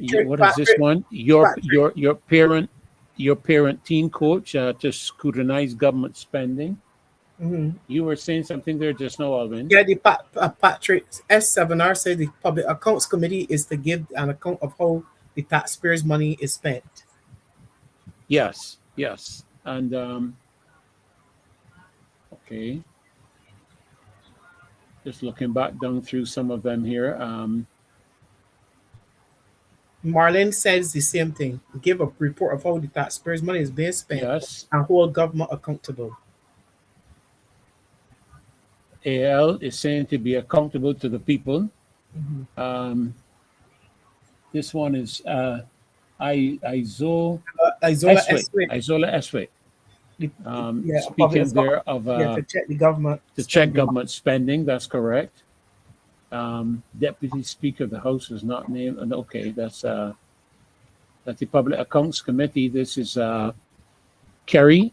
is this one? Your parent teen coach to scrutinize government spending. Mm-hmm. You were saying something there just now, Alvin. Yeah, the Patrick S7R said the Public Accounts Committee is to give an account of how the taxpayers' money is spent. Yes, and okay. Just looking back down through some of them here. Marlene says the same thing. Give a report of how the taxpayers' money is being spent. Yes. And hold government accountable. AL is saying to be accountable to the people. Mm-hmm. This one is Isola Eswick. Speaking there of to check the government. To check government spending, that's correct. Deputy Speaker of the House is not named. And okay, that's the Public Accounts Committee. This is Kerry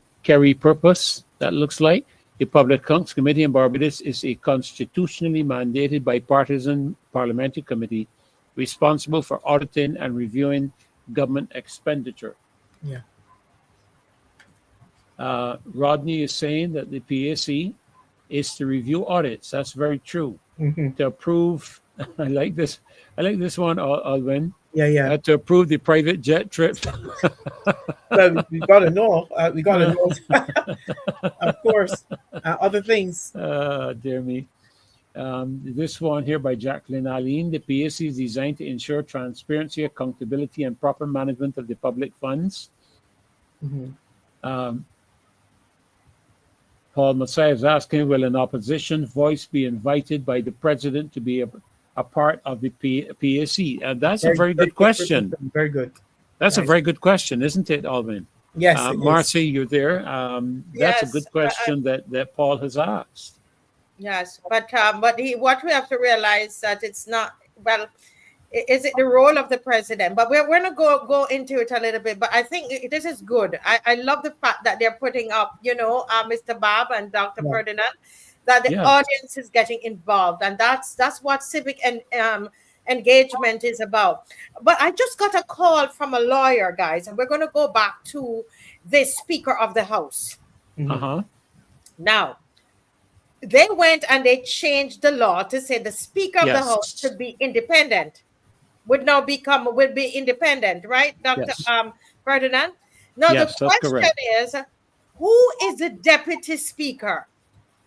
Purpose, that looks like. The Public Accounts Committee in Barbados is a constitutionally mandated bipartisan parliamentary committee responsible for auditing and reviewing government expenditure. Yeah. Rodney is saying that the PAC is to review audits. That's very true. Mm-hmm. To approve, I like this one, Alvin. Yeah. To approve the private jet trip. Well, we gotta know. Of course. Other things. Dear me. This one here by Jacqueline Aline. The PAC is designed to ensure transparency, accountability, and proper management of the public funds. Mm-hmm. Paul Messiah is asking, will an opposition voice be invited by the president to be a part of the PAC? That's a very good question. Very good. That's a very good question, isn't it, Alvin? Yes. Marcia, you're there. That's a good question that Paul has asked. Yes, but what we have to realize that it's not, well, is it the role of the president? But we're going to go into it a little bit. But I think this is good. I love the fact that they're putting up, Mr. Bob and Dr. Ferdinand, that the audience is getting involved, and that's what civic and engagement is about. But I just got a call from a lawyer, guys, and we're going to go back to the Speaker of the House. Uh-huh. Now, they went and they changed the law to say the Speaker of the House should be independent. Will be independent, right, Dr. Ferdinand? Now the question is, who is the deputy speaker?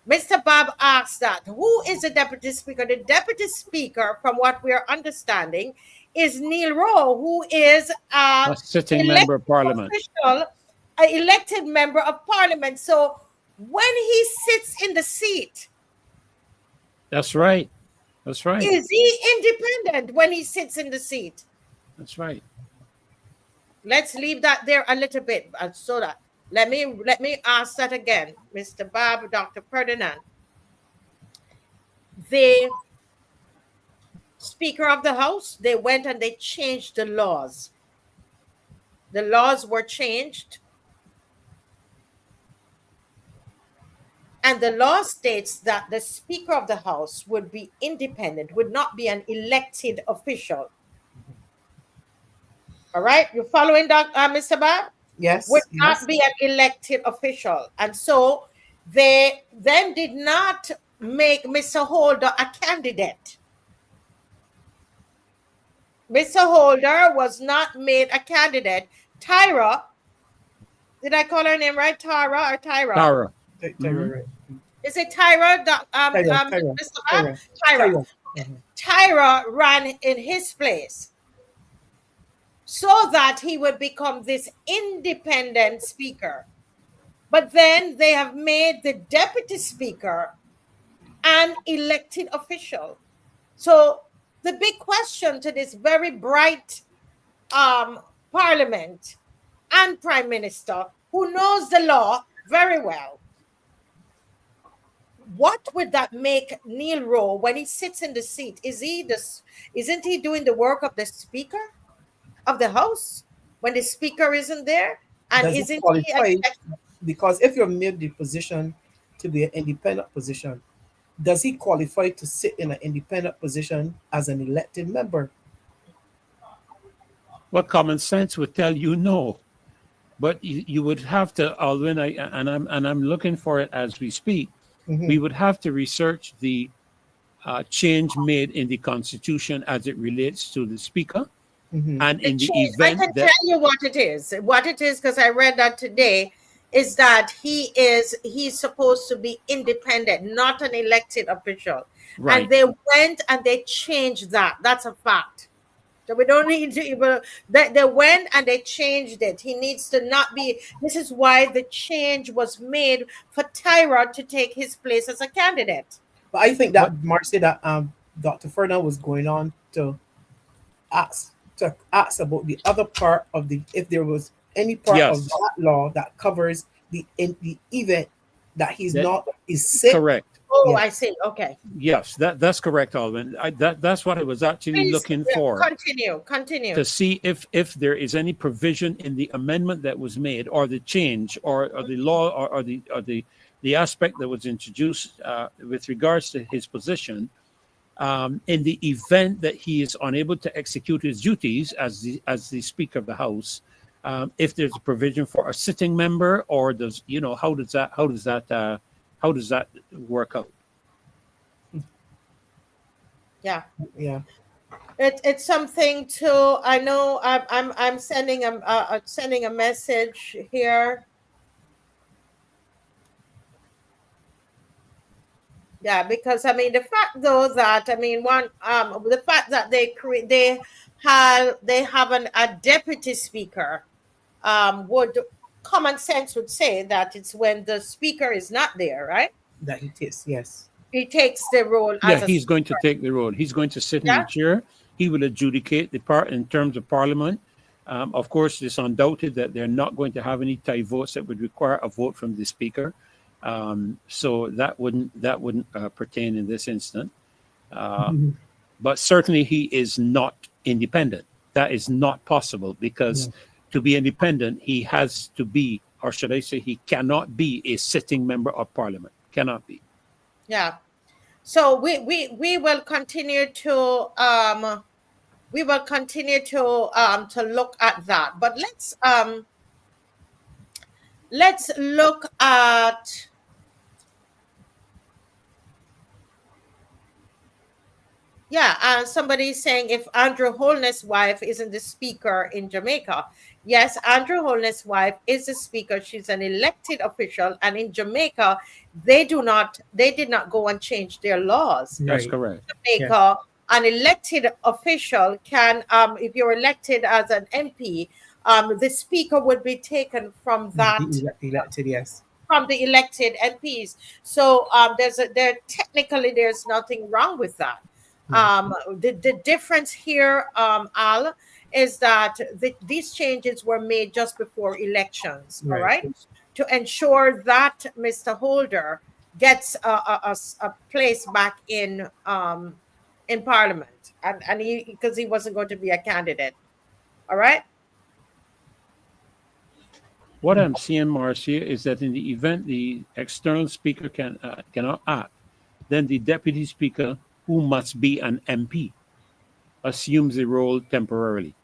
Mr. Bob asked that. Who is the deputy speaker? The deputy speaker, from what we are understanding, is Neil Rowe, who is a sitting member of parliament. Elected member of parliament. So when he sits in the seat, that's right. That's right. Is he independent when he sits in the seat? That's right. Let's leave that there a little bit. So that let me ask that again, Mr. Bob, Dr. Ferdinand. The Speaker of the House, they went and they changed the laws. The laws were changed. And the law states that the Speaker of the House would be independent, would not be an elected official. All right, you following, Mr. Bob? Yes. Would yes. not be an elected official. And so they then did not make Mr. Holder a candidate. Mr. Holder was not made a candidate. Tyra, did I call her name right? Tara or Tyra? Tara. Tyra, right. Is it Tyra? Tyra. Mr. Bob? Tyra. Tyra ran in his place so that he would become this independent speaker. But then they have made the deputy speaker an elected official. So the big question to this very bright parliament and prime minister who knows the law very well, what would that make Neil Rowe when he sits in the seat? Isn't he doing the work of the Speaker of the House when the Speaker isn't there? And Does it isn't qualify? he Because if you're made the position to be an independent position, does he qualify to sit in an independent position as an elected member? Well, common sense would tell you no. But you would have to, Alwyn, I'm looking for it as we speak. We would have to research the change made in the Constitution as it relates to the Speaker, and in the event I can that tell you what it is. What it is, because I read that today, is that he's supposed to be independent, not an elected official. Right. And they went and they changed that. That's a fact. So we don't need to even, they went and they changed it. He needs to not be, this is why the change was made for Tyra to take his place as a candidate. But I think that Marcia, that Dr. Ferdinand was going on to ask about the other part of the, if there was any part of that law that covers the event that he's not is sick. Correct. Oh, I see. Okay. Yes, that's correct, Alvin. That's what I was actually looking for. Continue. To see if there is any provision in the amendment that was made, or the change, or the law, or the aspect that was introduced with regards to his position, in the event that he is unable to execute his duties as the Speaker of the House. If there's a provision for a sitting member, or does how does that work out? Yeah. It's something to. I know. I'm sending a message here. Yeah, because I mean the fact though that the fact that they have a deputy speaker would. Common sense would say that it's when the speaker is not there, right? That he takes, yes. He takes the role. He's going to take the role. He's going to sit in the chair. He will adjudicate the part in terms of Parliament. Of course, it's undoubted that they're not going to have any tie votes that would require a vote from the Speaker. So that wouldn't pertain in this instant. But certainly he is not independent. That is not possible, because to be independent, he has to be, or should I say, he cannot be a sitting member of Parliament. Cannot be. Yeah. So we will continue to look at that. But let's look at somebody's saying if Andrew Holness' wife isn't the speaker in Jamaica. Yes, Andrew Holness' wife is the speaker. She's an elected official, and in Jamaica, they did not go and change their laws. That's correct. Jamaica, an elected official can, if you're elected as an MP, the speaker would be taken from that elected, yes. From the elected MPs. So technically there's nothing wrong with that. The difference here, Al, is that these changes were made just before elections, all right? To ensure that Mr. Holder gets a place back in in Parliament, and he because he wasn't going to be a candidate. All right. What I'm seeing, Marcia, is that in the event the external speaker cannot act, then the deputy speaker, who must be an MP, assumes the role temporarily.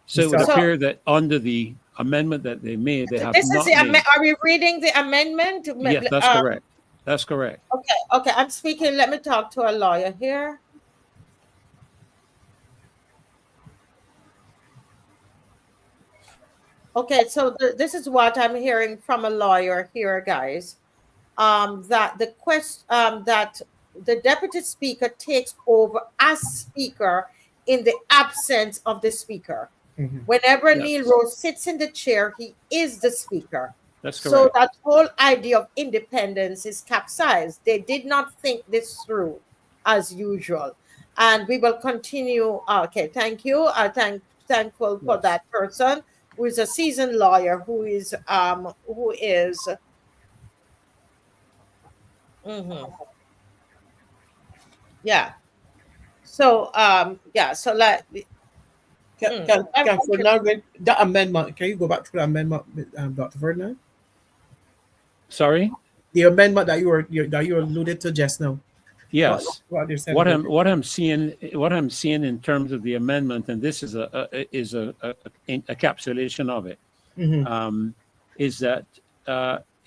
So it would So- appear that under the amendment that they made, they have This is not the made. are we reading the amendment? Yes, that's correct. That's correct. Okay. I'm speaking. Let me talk to a lawyer here. Okay, so this is what I'm hearing from a lawyer here, guys. That that the deputy speaker takes over as speaker in the absence of the speaker. Mhm. Whenever Yes. Neil Rose sits in the chair, he is the speaker. That's So correct. that whole idea of independence is capsized. They did not think this through as usual. And we will continue. Okay, thank you. Thankful for Yes. that person who is a seasoned lawyer who is mhm. Yeah. So so like Can Ferdinand read that amendment? Can you go back to the amendment, Dr. Ferdinand? Sorry. The amendment that you alluded to just now. Yes. What they're saying What about I'm seeing in terms of the amendment, and this is a encapsulation of it, Mhm. is that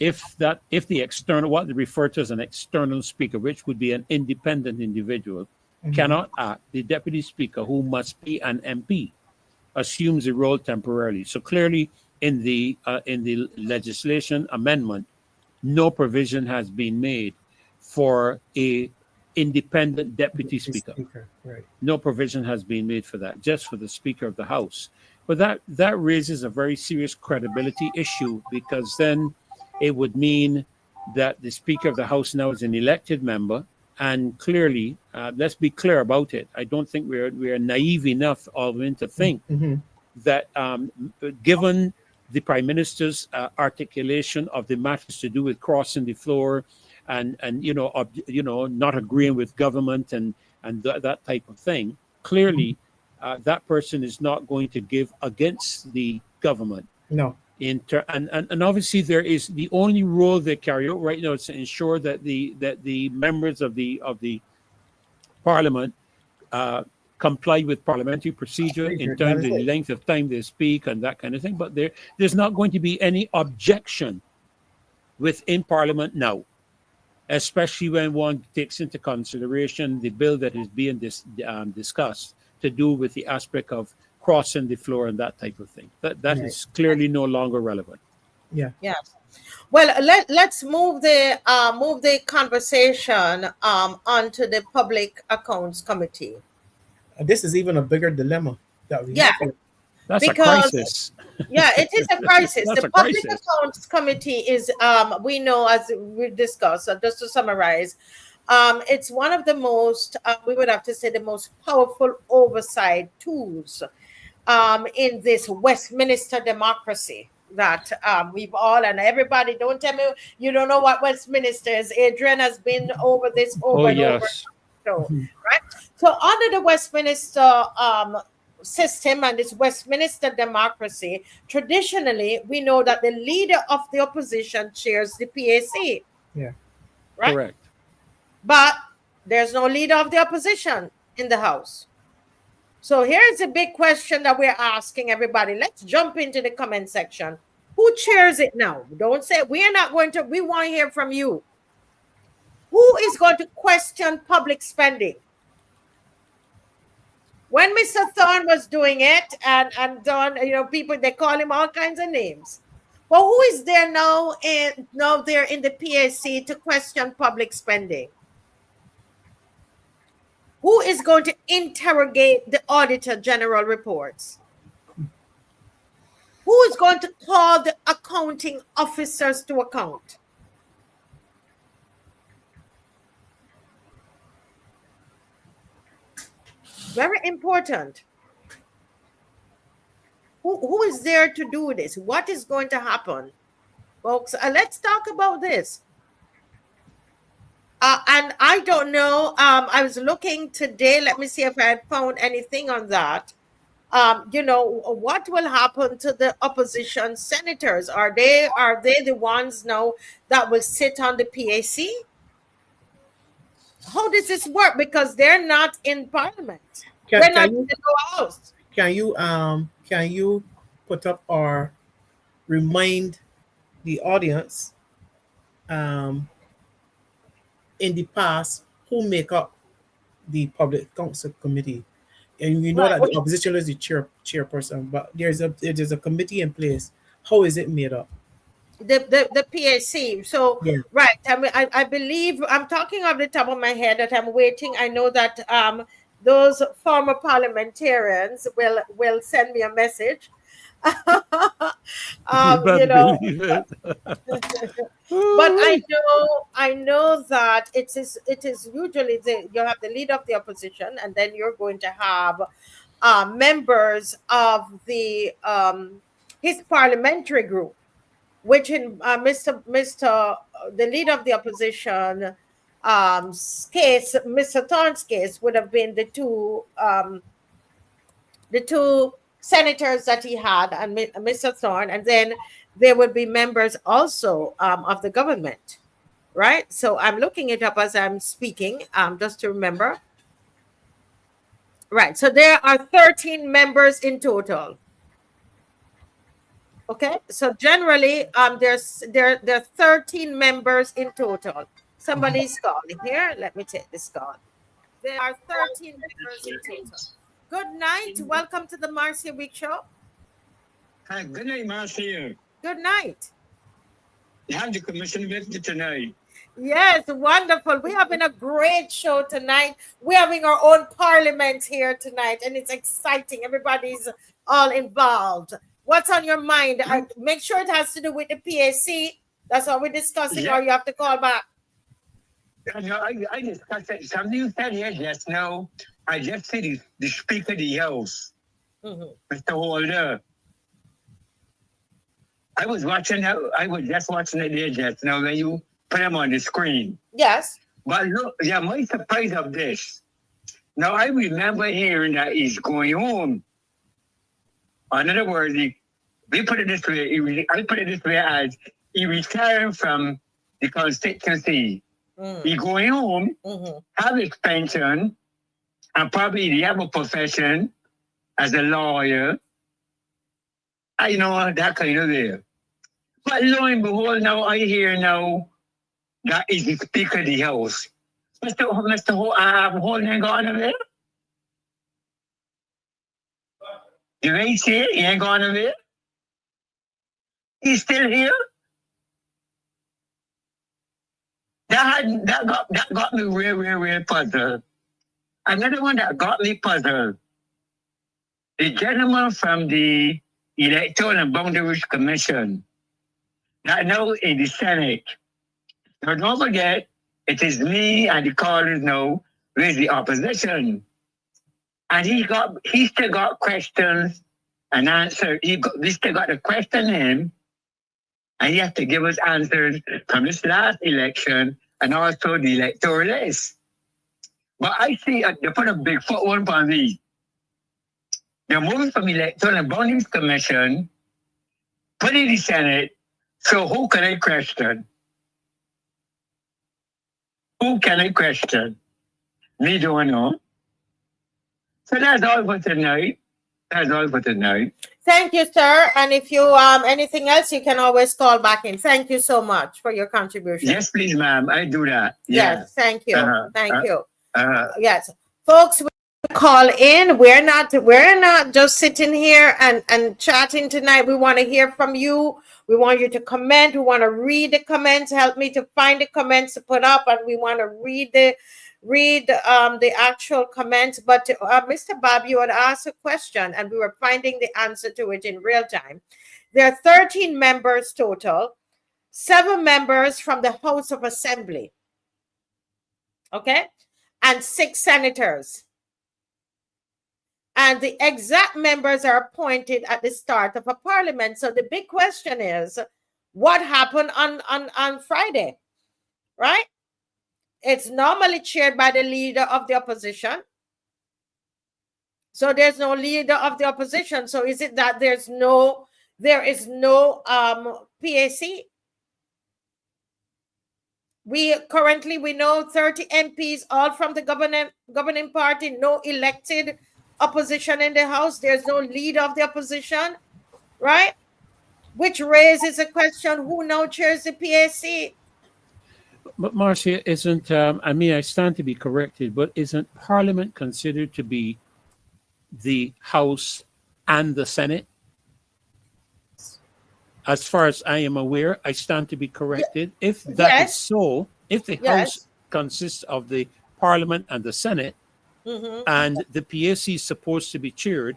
if the external, what they refer to as an external speaker, which would be an independent individual, Mhm. cannot act, the deputy speaker, who must be an MP, assumes the role temporarily. So clearly, in the legislation amendment, no provision has been made for a independent deputy speaker. Right. No provision has been made for that, just for the Speaker of the House. But that raises a very serious credibility issue, because then it would mean that the Speaker of the House now is an elected member. And clearly, let's be clear about it. I don't think we are naive enough, Alvin, to think Mhm. that given the Prime Minister's articulation of the matters to do with crossing the floor and not agreeing with government and that type of thing, clearly that person is not going to give against the government. No. And obviously there is the only role they carry out right now is to ensure that the members of the Parliament comply with parliamentary procedure in That terms is of the it. length of time they speak and that kind of thing. But there's not going to be any objection within Parliament now, especially when one takes into consideration the bill that is being discussed to do with the aspect of crossing the floor and that type of thing. That Right. is clearly no longer relevant. Yeah. Yes. Well, let's move the conversation onto the Public Accounts Committee. This is even a bigger dilemma that we Yeah. have here. That's Because- a crisis. Yeah, it is a crisis. That's The a Public crisis. Accounts Committee is, we know, as we discussed, just to summarize, it's one of the most, we would have to say, the most powerful oversight tools in this Westminster democracy that we've all, and everybody, don't tell me you don't know what Westminster is. Adrian has been over this over Oh, and over. yes. So, right? So under the Westminster system and this Westminster democracy, traditionally, we know that the leader of the opposition chairs the PAC. Yeah. Right? Correct. But there's no leader of the opposition in the House. So here's a big question that we're asking everybody. Let's jump into the comment section. Who chairs it now? Don't say we want to hear from you. Who is going to question public spending? When Mr. Thorne was doing it, and Don, people, they call him all kinds of names. Well, who is there now there in the PAC to question public spending? Who is going to interrogate the Auditor General reports? Who is going to call the accounting officers to account? Very important. Who is there to do this? What is going to happen? Folks, let's talk about this. And I don't know. I was looking today. Let me see if I had found anything on that. You know, what will happen to the opposition senators? Are they the ones now that will sit on the PAC? How does this work? Because they're not in parliament. They're not Can in you the lower house. can you put up or remind the audience um, in the past who make up the public council committee? And we know Right. that the opposition is the chairperson, but there's a committee in place. How is it made up? The PAC. So Yeah. right. I mean, I believe I'm talking off the top of my head that I'm waiting. I know that those former parliamentarians will send me a message. You You better know, believe it. but I know that it is usually you have the leader of the opposition, and then you're going to have members of his parliamentary group, which in Mr. The leader of the opposition case, Mr. Thorne's case, would have been the two senators that he had, and Mr. Thorne, and then there would be members also of the government, right? So I'm looking it up as I'm speaking, just to remember. Right. So there are 13 members in total. Okay. So generally, there are 13 members in total. Somebody's calling here. Let me take this call. There are 13 members in total. Good night. Welcome to the Marcia Week Show. Hi, good night, Marcia. Good night. You have the commission with you tonight. Yes, wonderful. We're having a great show tonight. We're having our own parliament here tonight, and it's exciting. Everybody's all involved. What's on your mind? Make sure it has to do with the PAC. That's what we're discussing, Yeah. or you have to call back. I discussed it. Something you said here just now. I just see the Speaker of the House, Mr. Holder. I was just watching it there just now when you put him on the screen. Yes. But look, yeah, my surprise of this. Now I remember hearing that he's going home. In other words, I put it this way as he retired from the constituency. He going home, have his pension, and probably he have a profession as a lawyer. I know that kind of there. But lo and behold, now I hear now that is the Speaker of the House. Mr. Holden gone away? You ain't see it? He ain't gone away? He's still here? That got me real puzzled. Another one that got me puzzled. The gentleman from the Electoral and Boundaries Commission that now in the Senate. Now don't forget, it is me and the callers now with the opposition. And he still got questions and answers. We still got to question him, and he has to give us answers from this last election and also the electoral list. But I see they put a big foot one on me. They're moving from Electoral and Boundaries Commission, put in the Senate. So who can I question? Who can I question? Me don't know. So that's all for tonight. Thank you, sir. And if you anything else, you can always call back in. Thank you so much for your contribution. Yes, please, ma'am. I do that. Yes, thank you. Thank you. Uh-huh. Yes, folks, we call in. We're not just sitting here and chatting tonight. We want to hear from you. We want you to comment. We want to read the comments. Help me to find the comments to put up, and we want to read the actual comments. But Mr. Bob, you had asked a question, and we were finding the answer to it in real time. There are 13 members total, 7 members from the House of Assembly, okay, and 6 senators. And the exact members are appointed at the start of a parliament. So the big question is, what happened on Friday, right? It's normally chaired by the leader of the opposition. So there's no leader of the opposition. So is it that there is no PAC? We know 30 MPs, all from the governing party, no elected opposition in the House. There's no leader of the opposition, right? Which raises a question, who now chairs the PAC? But Marcia, isn't, I mean, I stand to be corrected, but isn't Parliament considered to be the House and the Senate? As far as I am aware, I stand to be corrected. If that is so, if the House consists of the Parliament and the Senate, and the PAC is supposed to be chaired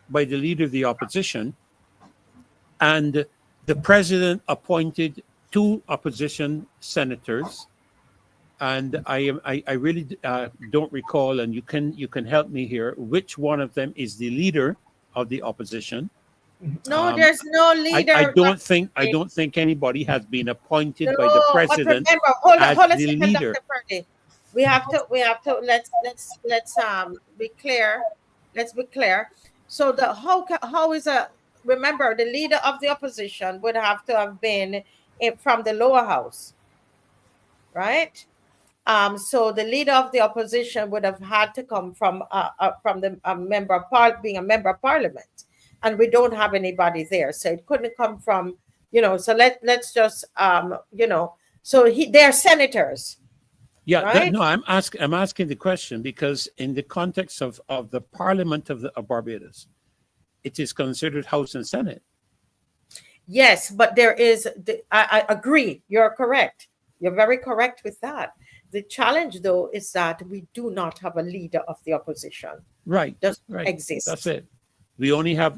by the leader of the opposition, and the president appointed 2 opposition senators, and I really don't recall, and you can help me here, which one of them is the leader of the opposition. No, there's no leader. I don't think anybody has been appointed by the president as the leader. We have to let's be clear. Let's be clear. So how is remember, the leader of the opposition would have to have been from the lower house, right? So the leader of the opposition would have had to come from the member of being a member of parliament. And we don't have anybody there, so it couldn't come from, So let's just, So they're senators. Yeah, right? I'm asking the question because in the context of the Parliament of Barbados, it is considered House and Senate. Yes, but there is. I agree. You're correct. You're very correct with that. The challenge, though, is that we do not have a leader of the opposition. Right. Doesn't exist. That's it. We only have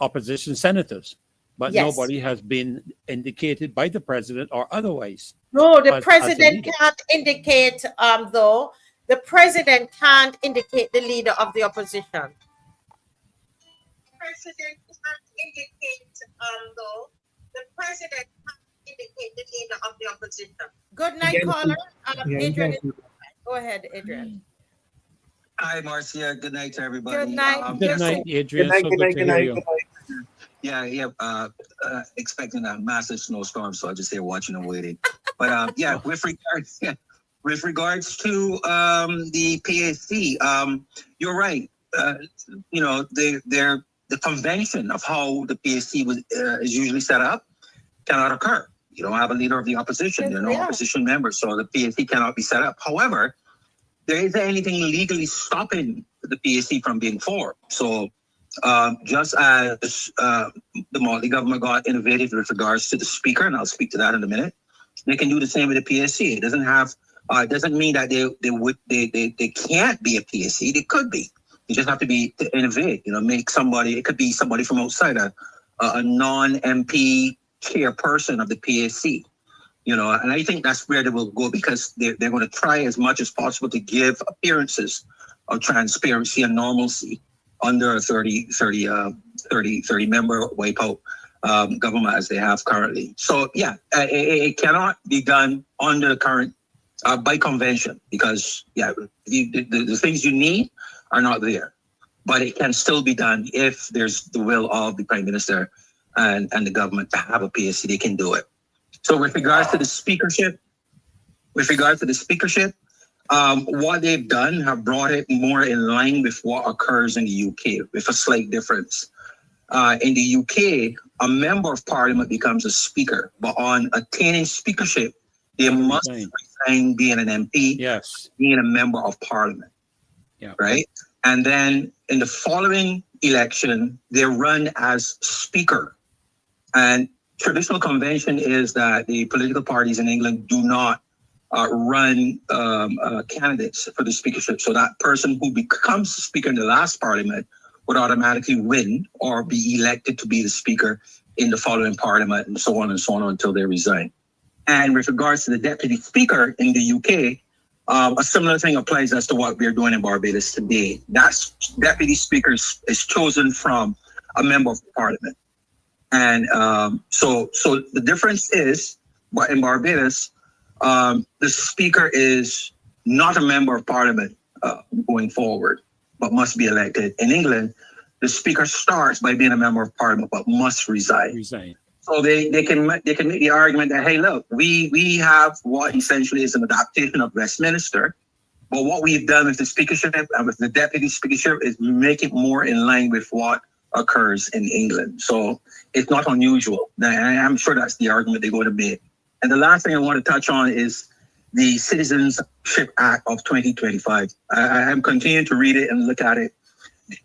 opposition senators, but nobody has been indicated by the president or otherwise. No, the president can't indicate, though. The president can't indicate the leader of the opposition. The president can't indicate, though. The president can't indicate the leader of the opposition. Good night, caller. Adrian, go ahead, Adrian. Hi, Marcia. Good night to everybody. Good night. Good night, Adrian. Good night. Yeah. Expecting a massive snowstorm, so I just here watching and waiting. But with regards to the PAC, you're right. The convention of how the PAC is usually set up cannot occur. You don't have a leader of the opposition. There are no opposition members, so the PAC cannot be set up. However, there isn't anything legally stopping the PAC from being formed. So just as the Motley government got innovative with regards to the speaker, and I'll speak to that in a minute, they can do the same with the PAC. It doesn't have doesn't mean that they can't be a PAC. They could be. You just have to innovate. Make somebody. It could be somebody from outside, a non-MP chairperson of the PAC. And I think that's where they will go because they're going to try as much as possible to give appearances of transparency and normalcy under a 30 member wipeout government as they have currently. So it cannot be done under the current by convention because the things you need are not there, but it can still be done if there's the will of the Prime Minister and the government to have a PAC. They can do it. So with regards to the speakership, what they've done have brought it more in line with what occurs in the UK, with a slight difference. In the UK, a member of parliament becomes a speaker, but on attaining speakership, they must resign being an MP, being a member of parliament, right? And then in the following election, they run as speaker. And traditional convention is that the political parties in England do not run candidates for the speakership. So that person who becomes speaker in the last parliament would automatically win or be elected to be the speaker in the following parliament and so on until they resign. And with regards to the deputy speaker in the UK, a similar thing applies as to what we're doing in Barbados today. That deputy speaker is chosen from a member of parliament. And so the difference is, but in Barbados, the speaker is not a member of parliament going forward, but must be elected. In England, the speaker starts by being a member of parliament, but must resign. So they can make the argument that, hey, look, we have what essentially is an adaptation of Westminster, but what we've done with the speakership and with the deputy speakership is make it more in line with what occurs in England. So it's not unusual. I'm sure that's the argument they're going to make. And the last thing I want to touch on is the Citizenship Act of 2025. I'm continuing to read it and look at it.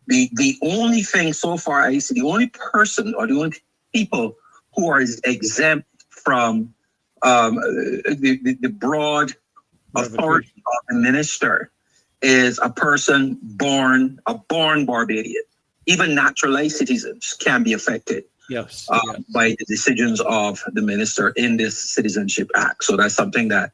The only thing so far I see, the only person or the only people who are exempt from the broad authority of the minister is a person born Barbadian. Even naturalized citizens can be affected by the decisions of the minister in this Citizenship Act. So that's something that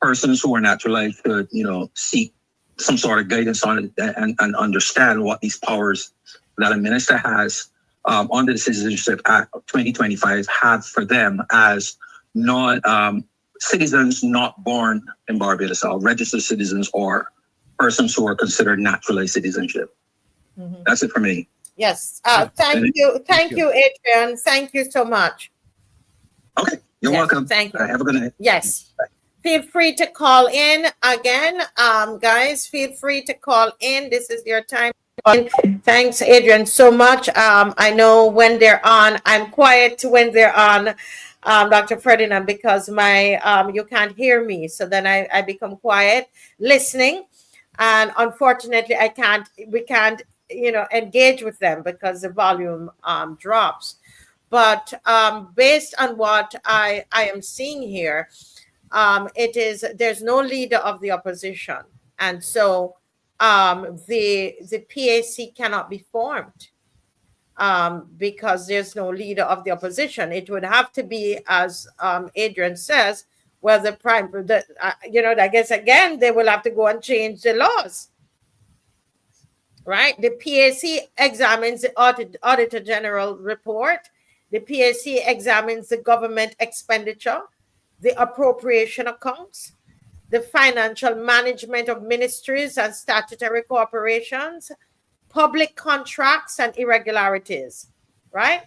persons who are naturalized should, seek some sort of guidance on it and understand what these powers that a minister has under the Citizenship Act of 2025 have for them as citizens not born in Barbados, or registered citizens, or persons who are considered naturalized citizenship. Mm-hmm. That's it for me. Yes. Thank you, Adrian. Thank you so much. Okay. You're welcome. Thank you. Have a good night. Yes. Bye. Feel free to call in again. Guys, feel free to call in. This is your time. Thanks, Adrian, so much. I know when they're on, I'm quiet when they're on, Dr. Ferdinand, because you can't hear me. So then I become quiet listening. And unfortunately, we can't, engage with them because the volume drops. But based on what I am seeing here, there's no leader of the opposition. And so the PAC cannot be formed because there's no leader of the opposition. It would have to be, as Adrian says, well, I guess again, they will have to go and change the laws, right? The PAC examines the Auditor General report. The PAC examines the government expenditure, the appropriation accounts, the financial management of ministries and statutory corporations, public contracts and irregularities, right?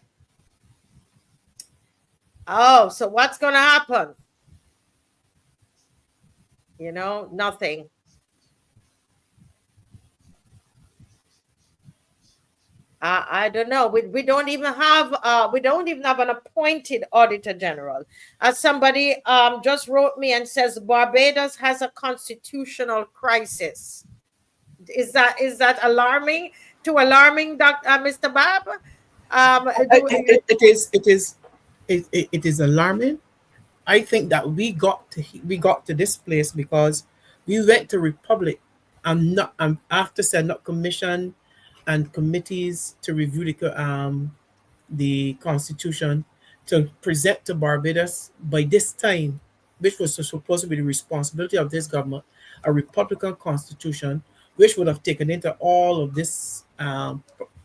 Oh, so what's going to happen? Nothing. I don't know. We don't even have an appointed Auditor General. As somebody just wrote me and says Barbados has a constitutional crisis. Is that alarming? Too alarming, Mr. Bab? It is alarming. I think that we got to this place because we went to republic and after setting up commission and committees to review the constitution to present to Barbados by this time, which was supposed to be the responsibility of this government, a Republican constitution, which would have taken into all of this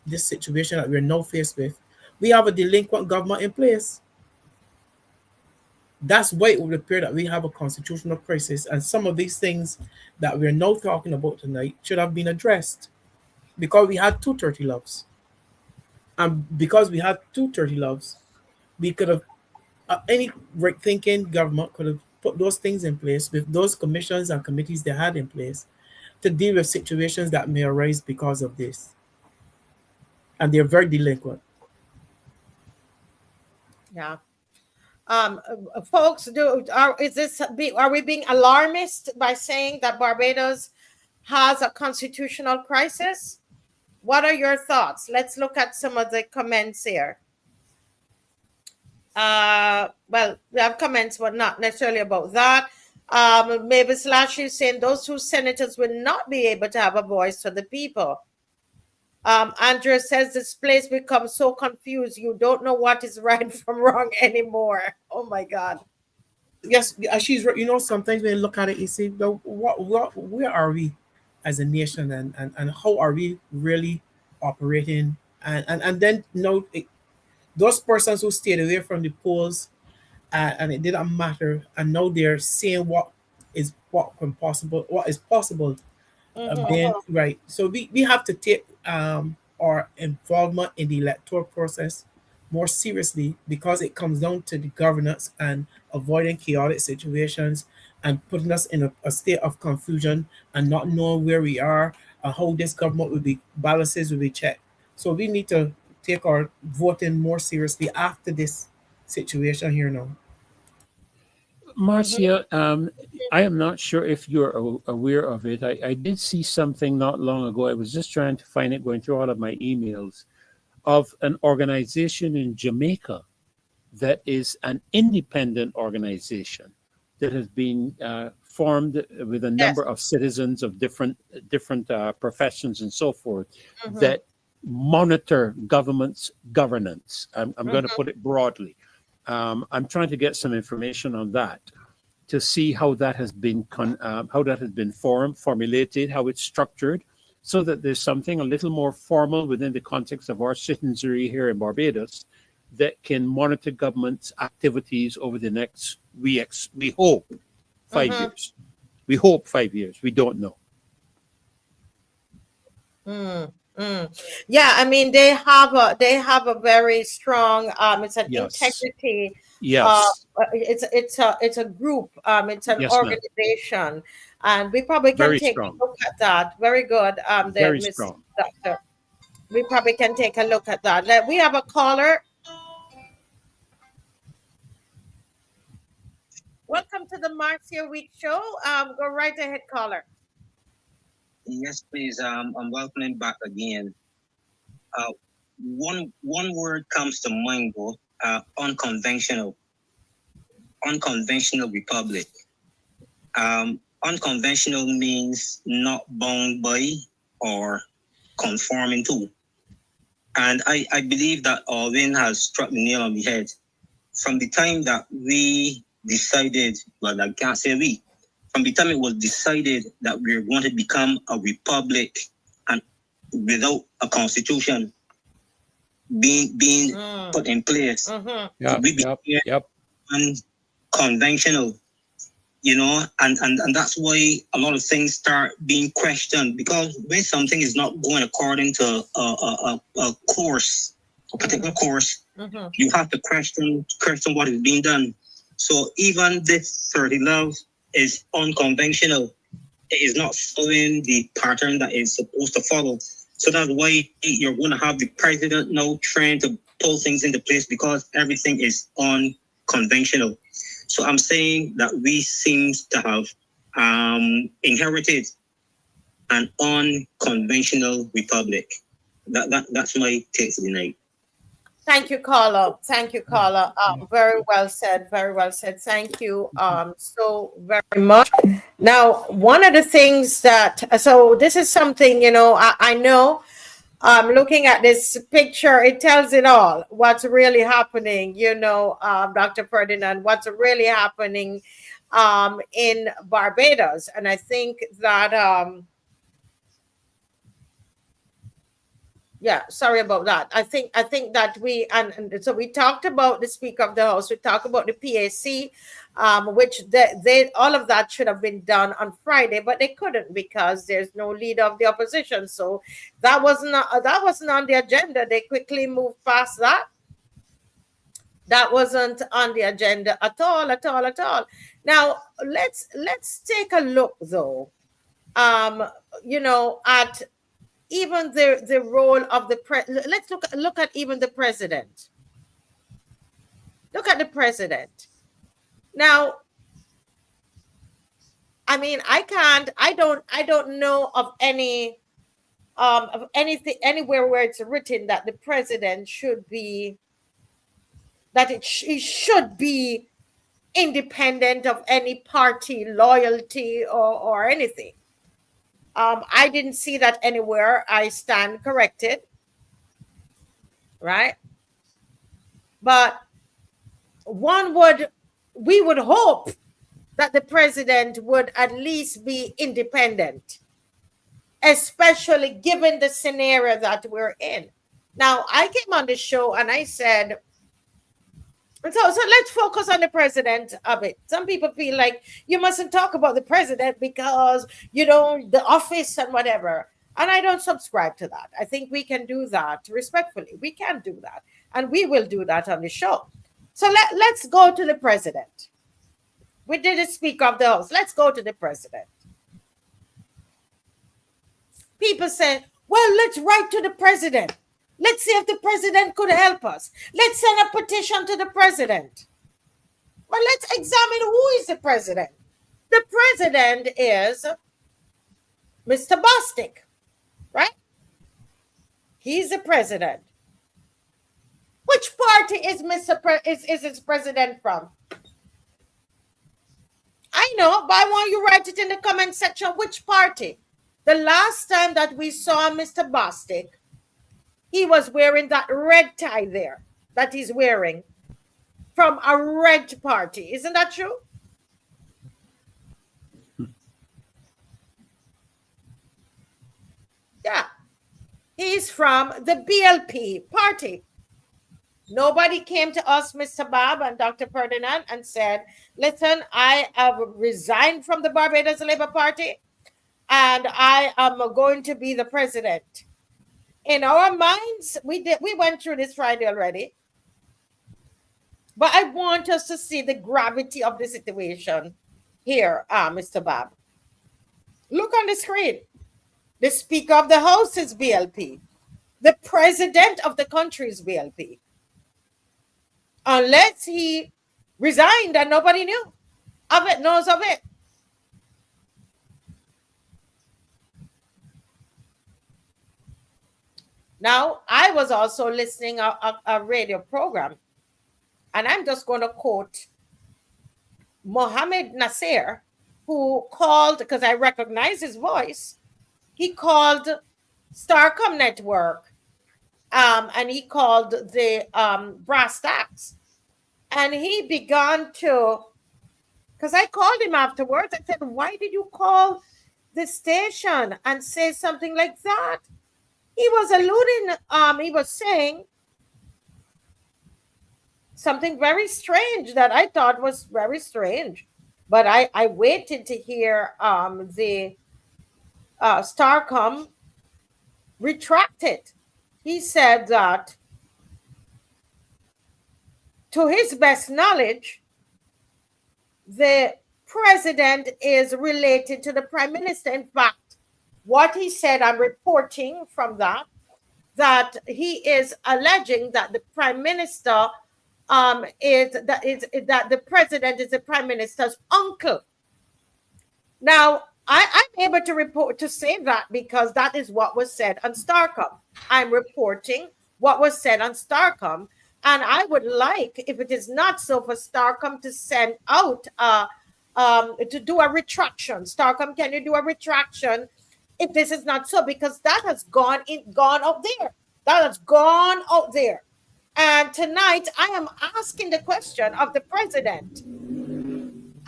this situation that we're now faced with. We have a delinquent government in place. That's why it would appear that we have a constitutional crisis, and some of these things that we're now talking about tonight should have been addressed because we had 230 loves. And because we had 230 loves, we could have, any right-thinking government could have put those things in place with those commissions and committees they had in place to deal with situations that may arise because of this. And they're very delinquent. Yeah. Folks, are we being alarmist by saying that Barbados has a constitutional crisis? What are your thoughts? Let's look at some of the comments here. Well, we have comments, but not necessarily about that. Mavis Lashley is saying those two senators will not be able to have a voice for the people. Andrea says this place becomes so confused. You don't know what is right from wrong anymore. Oh my God. Yes, she's right. Sometimes when you look at it, you see, where are we as a nation and how are we really operating? And then, those persons who stayed away from the polls and it didn't matter. And now they're saying what is possible. Then right, so we have to take our involvement in the electoral process more seriously, because it comes down to the governance and avoiding chaotic situations and putting us in a state of confusion and not knowing where we are and how this government will be balances will be checked. So we need to take our voting more seriously after this situation here now. Marcia, I am not sure if you're aware of it. I did see something not long ago. I was just trying to find it, going through all of my emails, of an organization in Jamaica that is an independent organization that has been formed with a number of citizens of different professions and so forth, that monitor government's governance. I'm going to put it broadly. I'm trying to get some information on that to see how that has been formulated, how it's structured, so that there's something a little more formal within the context of our citizenry here in Barbados that can monitor government's activities over the next, we hope, 5 years. We hope 5 years. We don't know. Yeah, I mean they have a very strong it's an integrity. Yes. It's a group. It's an organization, and we probably can Very take strong. a look at that. Very good. Very Miss strong. Doctor. We probably can take a look at that. We have a caller. Welcome to the Marcia Week Show. Go right ahead, caller. Yes, please. I'm welcoming back again. One word comes to mind, though. Unconventional republic. Unconventional means not bound by or conforming to. And I believe that Alvin has struck the nail on the head. From the time that we decided, well, I can't say we, from the time it was decided that we were going to become a republic and without a constitution being put in place, we became unconventional, and that's why a lot of things start being questioned, because when something is not going according to a course, a particular course, you have to question what is being done. So even this 30 Love is unconventional. It is not following the pattern that it's supposed to follow. So that's why you're going to have the president now trying to pull things into place, because everything is unconventional. So I'm saying that we seem to have inherited an unconventional republic. That's my take for the night. Thank you, caller. Thank you, caller. Very well said. Very well said. Thank you so very much. Now, one of the things so this is something, I know, looking at this picture, it tells it all. What's really happening, Dr. Ferdinand, what's really happening in Barbados. And I think that sorry about that. I think that and so we talked about the Speaker of the House. We talked about the PAC, which they all of that should have been done on Friday, but they couldn't because there's no leader of the opposition. So that wasn't on the agenda. They quickly moved past that. That wasn't on the agenda at all. Now let's take a look though, at even the role of let's look at even the president. Look at the president. Now, I mean, I don't know of anything anywhere where it's written that the president should be, it should be independent of any party loyalty or anything. I didn't see that anywhere. I stand corrected, right? But we would hope that the president would at least be independent, especially given the scenario that we're in. Now, I came on the show and I said, So let's focus on the president of it. Some people feel like you mustn't talk about the president because, the office and whatever. And I don't subscribe to that. I think we can do that respectfully. We can do that. And we will do that on the show. So let's go to the president. We did a speaker of the house. Let's go to the president. People say, well, let's write to the president. Let's see if the president could help us. Let's send a petition to the president. But let's examine who is the president. The president is Mr. Bostic, right? He's the president. Which party is is his president from? I know, but I want you to write it in the comment section. Which party? The last time that we saw Mr. Bostic, he was wearing that red tie there that he's wearing from a red party. Isn't that true? Yeah. He's from the BLP party. Nobody came to us, Mr. Bob and Dr. Ferdinand, and said, listen, I have resigned from the Barbados Labour Party and I am going to be the president. In our minds, we went through this Friday already. But I want us to see the gravity of the situation here, Mr. Bob. Look on the screen. The Speaker of the House is BLP. The President of the country is BLP. Unless he resigned and nobody knows of it. Now, I was also listening a radio program, and I'm just going to quote Mohammed Nasser, who called, because I recognize his voice, he called Starcom Network, and he called the brass tacks. And he began to, because I called him afterwards, I said, why did you call the station and say something like that? He was alluding, he was saying something very strange that I thought was very strange. But I waited to hear the Starcom retract it. He said that, to his best knowledge, the president is related to the prime minister. In fact, what he said, I'm reporting from that he is alleging that the prime minister is that the president is the prime minister's uncle. Now, I'm able to report to say that because that is what was said on Starcom. I'm reporting what was said on Starcom, and I would like, if it is not so, for Starcom to send out to do a retraction. Starcom, can you do a retraction if this is not so? Because that has gone out there. That has gone out there. And tonight I am asking the question of the president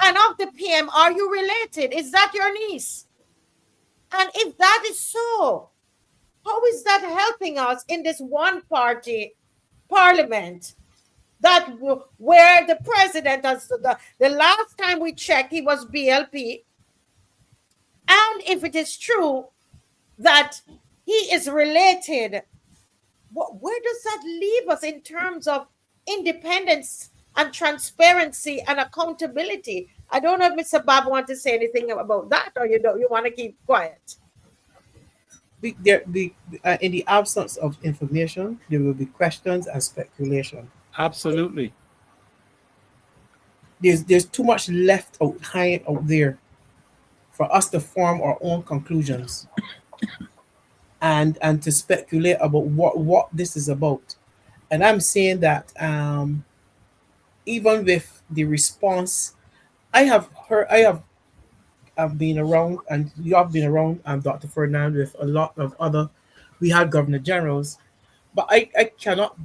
and of the PM, are you related? Is that your niece? And if that is so, how is that helping us in this one party parliament that where the president has the last time we checked, he was BLP. And if it is true that he is related, where does that leave us in terms of independence and transparency and accountability? I don't know if Mr. Bob wants to say anything about that, or you want to keep quiet. In the absence of information, there will be questions and speculation. Absolutely. There's too much left hanging out there for us to form our own conclusions and to speculate about what this is about. And I'm saying that even with the response, I've been around, and you have been around, Dr. Ferdinand, with a lot of other, we had governor generals, but I cannot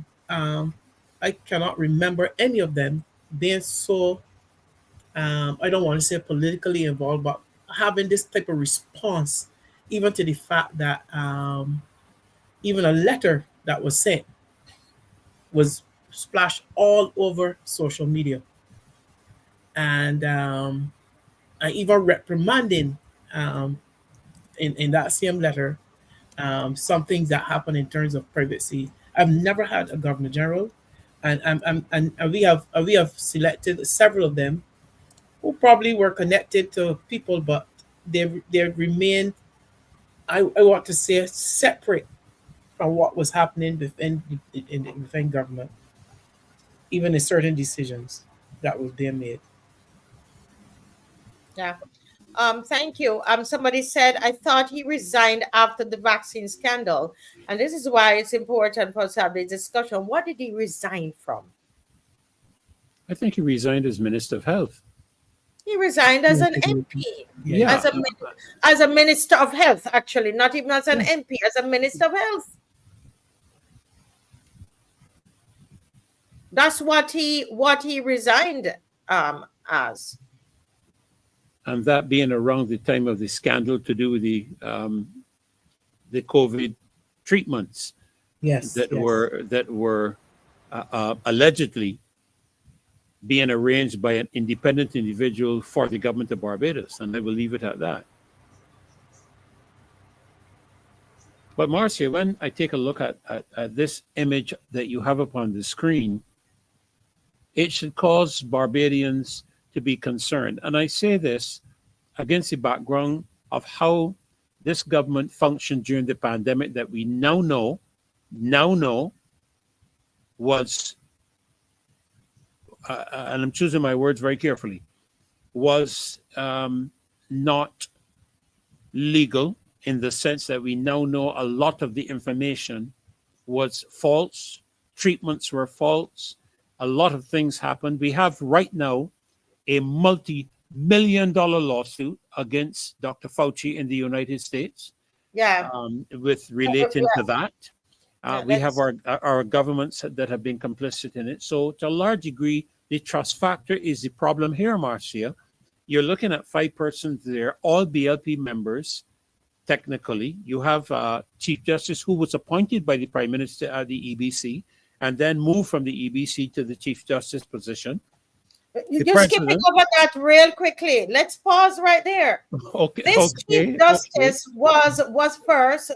remember any of them being so, I don't want to say politically involved, but having this type of response, even to the fact that even a letter that was sent was splashed all over social media. And I even reprimanding in that same letter some things that happen in terms of privacy. I've never had a governor general, and we have selected several of them who probably were connected to people, but they remain, I want to say, separate from what was happening within government, even in certain decisions that was being made. Yeah. Thank you. Somebody said, I thought he resigned after the vaccine scandal. And this is why it's important for us to have the discussion. What did he resign from? I think he resigned as Minister of Health. He resigned as an MP. Yeah. As a Minister of Health, actually, not even as an MP, as a Minister of Health. That's what he resigned as. And that being around the time of the scandal to do with the COVID treatments, that were allegedly being arranged by an independent individual for the government of Barbados, and I will leave it at that. But Marcia, when I take a look at this image that you have up on the screen, it should cause Barbadians to be concerned. And I say this against the background of how this government functioned during the pandemic that we now know was, and I'm choosing my words very carefully, was not legal, in the sense that we now know a lot of the information was false, treatments were false, a lot of things happened. We have right now a multi-million-dollar lawsuit against Dr. Fauci in the United States. Yeah. With relating to that. We have our governments that have been complicit in it. So to a large degree, the trust factor is the problem here, Marcia. You're looking at 5 persons there, all BLP members, technically. You have Chief Justice who was appointed by the Prime Minister at the EBC and then moved from the EBC to the Chief Justice position. You're skipping over that real quickly. Let's pause right there. Okay. This Chief Justice was first.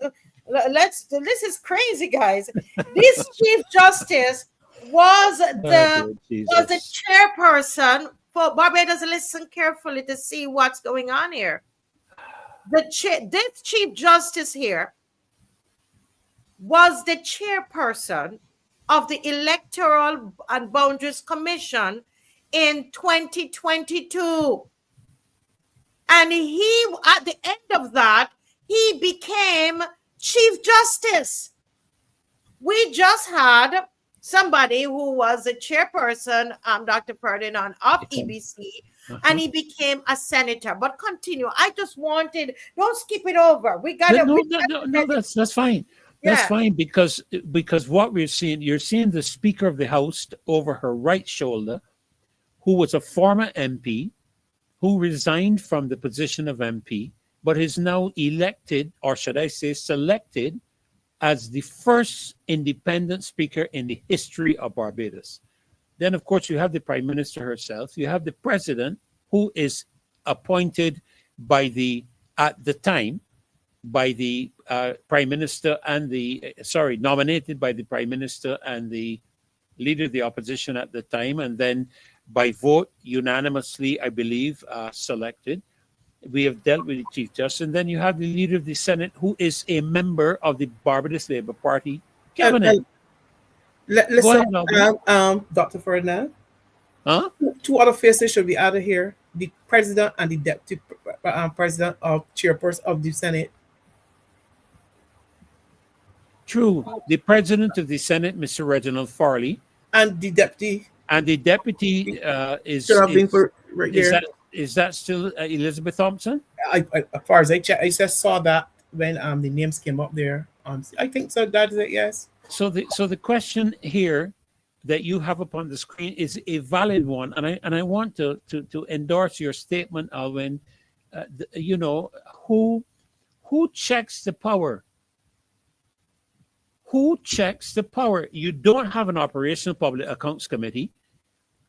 This is crazy, guys. This Chief Justice was the chairperson for Barbados. Listen carefully to see what's going on here. This Chief Justice here was the chairperson of the Electoral and Boundaries Commission in 2022. And he, at the end of that, he became Chief Justice. We just had somebody who was a chairperson, Dr. Ferdinand of EBC, and he became a senator. But continue. I just wanted, don't skip it over. We got to. No, that's fine. That's fine, because what we're seeing, you're seeing the Speaker of the House over her right shoulder, who was a former MP, who resigned from the position of MP, but is now elected, or should I say selected, as the first independent speaker in the history of Barbados. Then, of course, you have the Prime Minister herself. You have the President, who is appointed by at the time, by the Prime Minister and nominated by the Prime Minister and the Leader of the Opposition at the time, and then by vote unanimously, I believe, selected. We have dealt with the Chief Justice, and then you have the Leader of the Senate, who is a member of the Barbados Labour Party cabinet. Listen, Dr. Ferdinand. Huh? 2 other faces should be added here: the President and the Deputy President of Chairperson of the Senate. True. The President of the Senate, Mr. Reginald Farley, and the Deputy. And the Deputy is that still Elizabeth Thompson? As far as I checked, I just saw that when the names came up there. I think so. That is it. Yes. So the question here that you have up on the screen is a valid one, and I want to endorse your statement, Alwyn. Who checks the power? Who checks the power? You don't have an operational public accounts committee,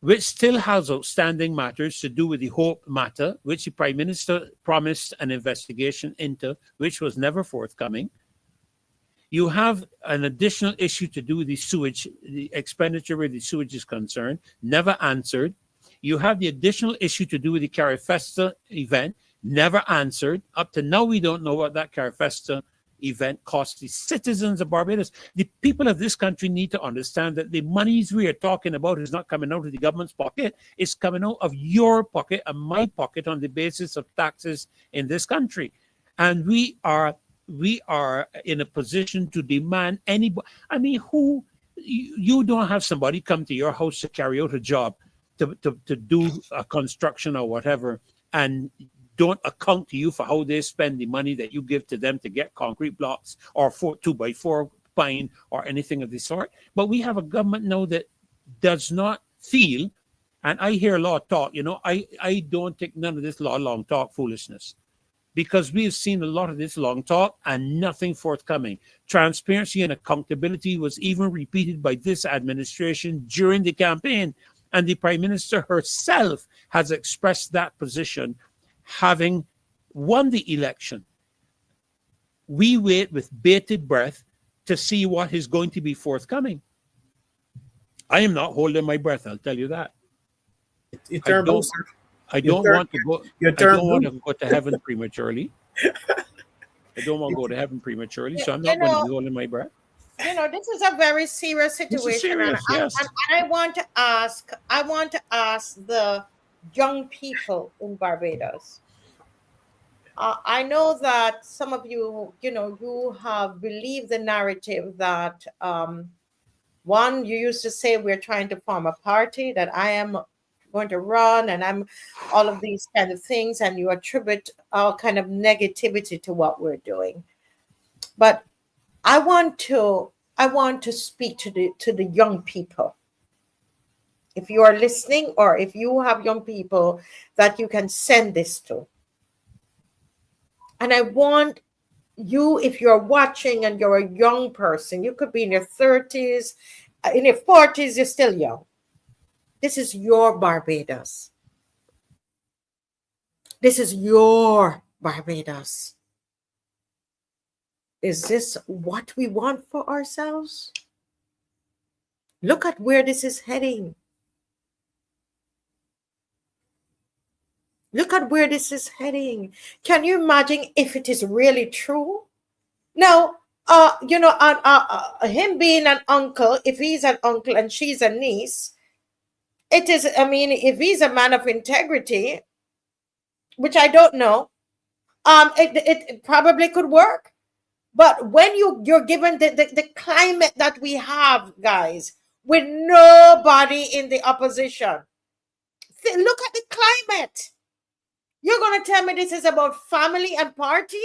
which still has outstanding matters to do with the Hope matter, which the Prime Minister promised an investigation into, which was never forthcoming. You have an additional issue to do with the sewage, the expenditure where the sewage is concerned, never answered. You have the additional issue to do with the Carifesta event, never answered. Up to now, we don't know what that Carifesta event cost the citizens of Barbados. The people of this country need to understand that the monies we are talking about is not coming out of the government's pocket. It's coming out of your pocket and my pocket on the basis of taxes in this country. And we are in a position to demand anybody. I mean, who, you don't have somebody come to your house to carry out a job, to do a construction or whatever, and don't account to you for how they spend the money that you give to them to get concrete blocks or 2x4 pine or anything of the sort. But we have a government now that does not feel, and I hear a lot of talk, I don't take none of this long talk foolishness, because we've seen a lot of this long talk and nothing forthcoming. Transparency and accountability was even repeated by this administration during the campaign, and the Prime Minister herself has expressed that position, having won the election. We wait with bated breath to see what is going to be forthcoming. I am not holding my breath, I'll tell you that. I don't want to go to heaven prematurely. I don't want to go to heaven prematurely, so I'm not going to be holding my breath. This is a very serious situation. Serious, yes. And I want to ask the young people in Barbados. I know that some of you, you have believed the narrative that, one, you used to say we're trying to form a party, that I am going to run, and I'm all of these kind of things, and you attribute all kind of negativity to what we're doing. But I want to speak to the young people. If you are listening, or if you have young people that you can send this to. And I want you, if you're watching and you're a young person, you could be in your 30s, in your 40s, you're still young. This is your Barbados. This is your Barbados. Is this what we want for ourselves? Look at where this is heading. Look at where this is heading. Can you imagine if it is really true? Now, him being an uncle, if he's an uncle and she's a niece, it is, if he's a man of integrity, which I don't know, it probably could work. But when you're given the climate that we have, guys, with nobody in the opposition, look at the climate. You're going to tell me this is about family and party?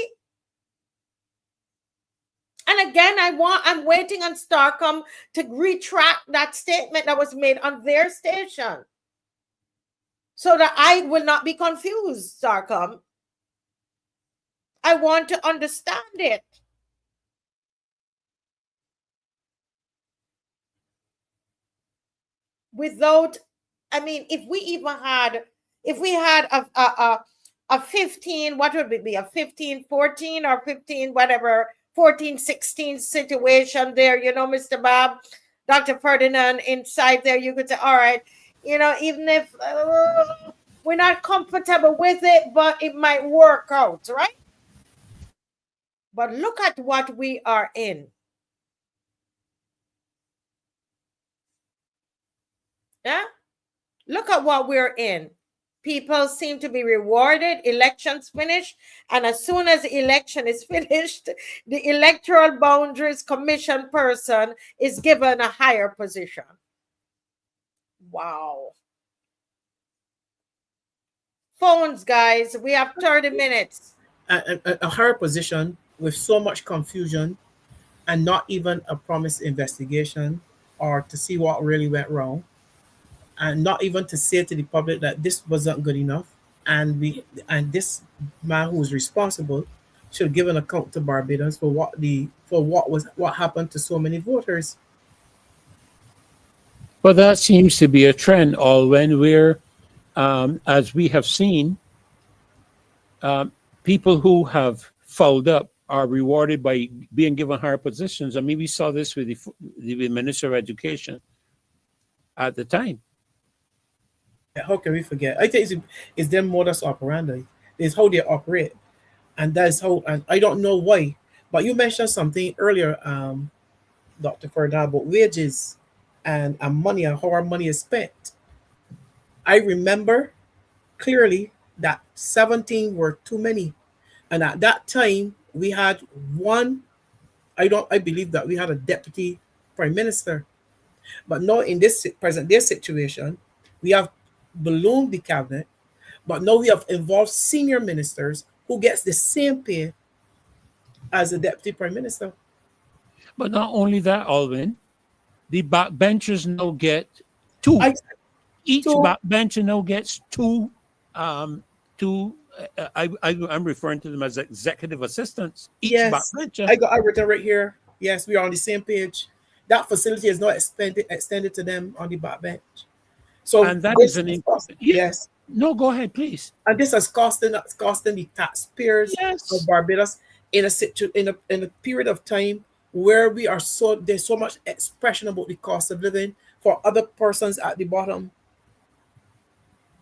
And again, I'm waiting on Starcom to retract that statement that was made on their station, so that I will not be confused, Starcom. I want to understand it. Without, if we had a 15, what would it be? A 15, 14 or 15, whatever, 14, 16 situation there, Mr. Bob, Dr. Ferdinand inside there, you could say, all right, even if we're not comfortable with it, but it might work out, right? But look at what we are in. Yeah? Look at what we're in. People seem to be rewarded. Elections finish. And as soon as the election is finished, the Electoral Boundaries Commission person is given a higher position. Wow. Phones, guys. We have 30 minutes. A higher position with so much confusion and not even a promised investigation or to see what really went wrong. And not even to say to the public that this wasn't good enough, and this man who was responsible should give an account to Barbados for what happened to so many voters. But that seems to be a trend, all when we're, as we have seen, people who have fouled up are rewarded by being given higher positions. I mean, we saw this with the Minister of Education at the time. How can we forget? I think it's their modus operandi. It's how they operate, and that's how. And I don't know why, but you mentioned something earlier, Dr. Ferdinand, about wages and money and how our money is spent. I remember clearly that 17 were too many, and at that time we had one. I believe that we had a deputy prime minister, but now in this present day situation, we have ballooned the cabinet, but now we have involved senior ministers who gets the same pay as the deputy prime minister. But not only that, Alvin, the backbenchers now get two. Each backbencher now gets two. I'm referring to them as executive assistants. Each backbencher. I written right here. Yes, we are on the same page. That facility is not extended to them on the backbench. So and that is an yes. No, go ahead, please. And this has costing the taxpayers of Barbados in a period of time where there's so much expression about the cost of living for other persons at the bottom.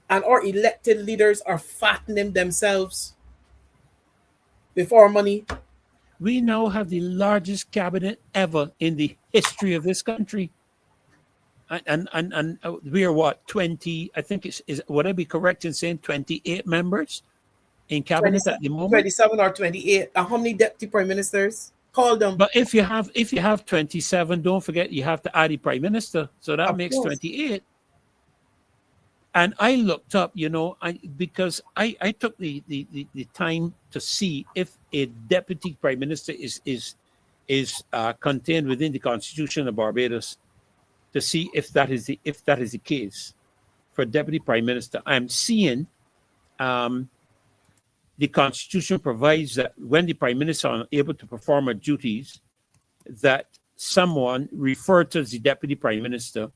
And our elected leaders are fattening themselves before money. We now have the largest cabinet ever in the history of this country. And we are what, 20, I think would I be correct in saying 28 members in cabinet at the moment? 27 or 28. And how many deputy prime ministers? Call them. But if you have 27, don't forget you have to add the prime minister. So that makes 28. And I looked up, because I took the time to see if a deputy prime minister is contained within the Constitution of Barbados, to see if that is the case for deputy prime minister. I'm seeing the Constitution provides that when the prime minister are unable to perform her duties, that someone referred to as the deputy prime minister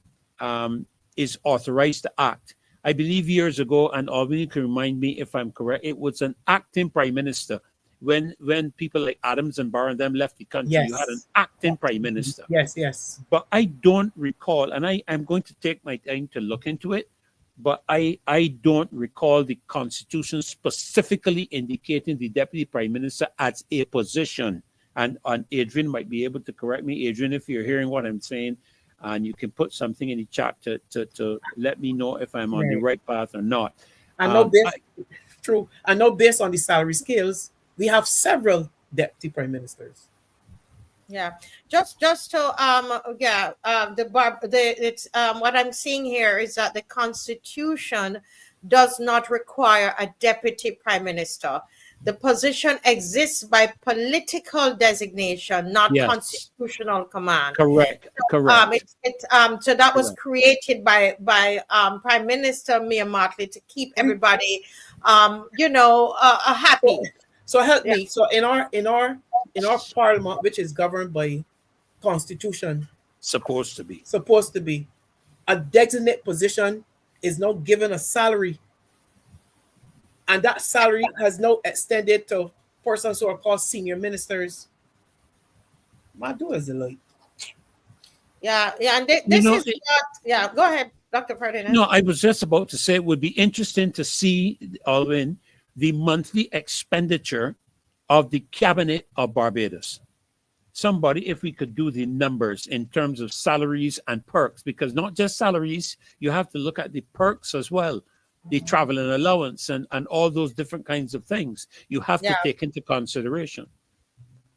is authorized to act. I believe years ago, and Albany can remind me if I'm correct, it was an acting prime minister. When people like Adams and Barr and them left the country, you had an acting prime minister. Yes. But I don't recall, and I'm going to take my time to look into it, but I don't recall the Constitution specifically indicating the deputy prime minister as a position. And Adrian might be able to correct me. Adrian, if you're hearing what I'm saying, and you can put something in the chat to let me know if I'm on the right path or not. I know true. I know based on the salary scales, we have several deputy prime ministers. Yeah, just to what I'm seeing here is that the Constitution does not require a deputy prime minister. The position exists by political designation, not constitutional command. Correct. So that was created by Prime Minister Mia Mottley to keep everybody, happy. So help me. So in our parliament, which is governed by Constitution, supposed to be a designate position is now given a salary, and that salary has now extended to persons who are called senior ministers. My door is delight. And this is not. Go ahead, Dr. Ferdinand. No, I was just about to say it would be interesting to see, Alvin, the monthly expenditure of the cabinet of Barbados. Somebody, if we could do the numbers in terms of salaries and perks, because not just salaries, you have to look at the perks as well, the travel and allowance and all those different kinds of things you have to take into consideration.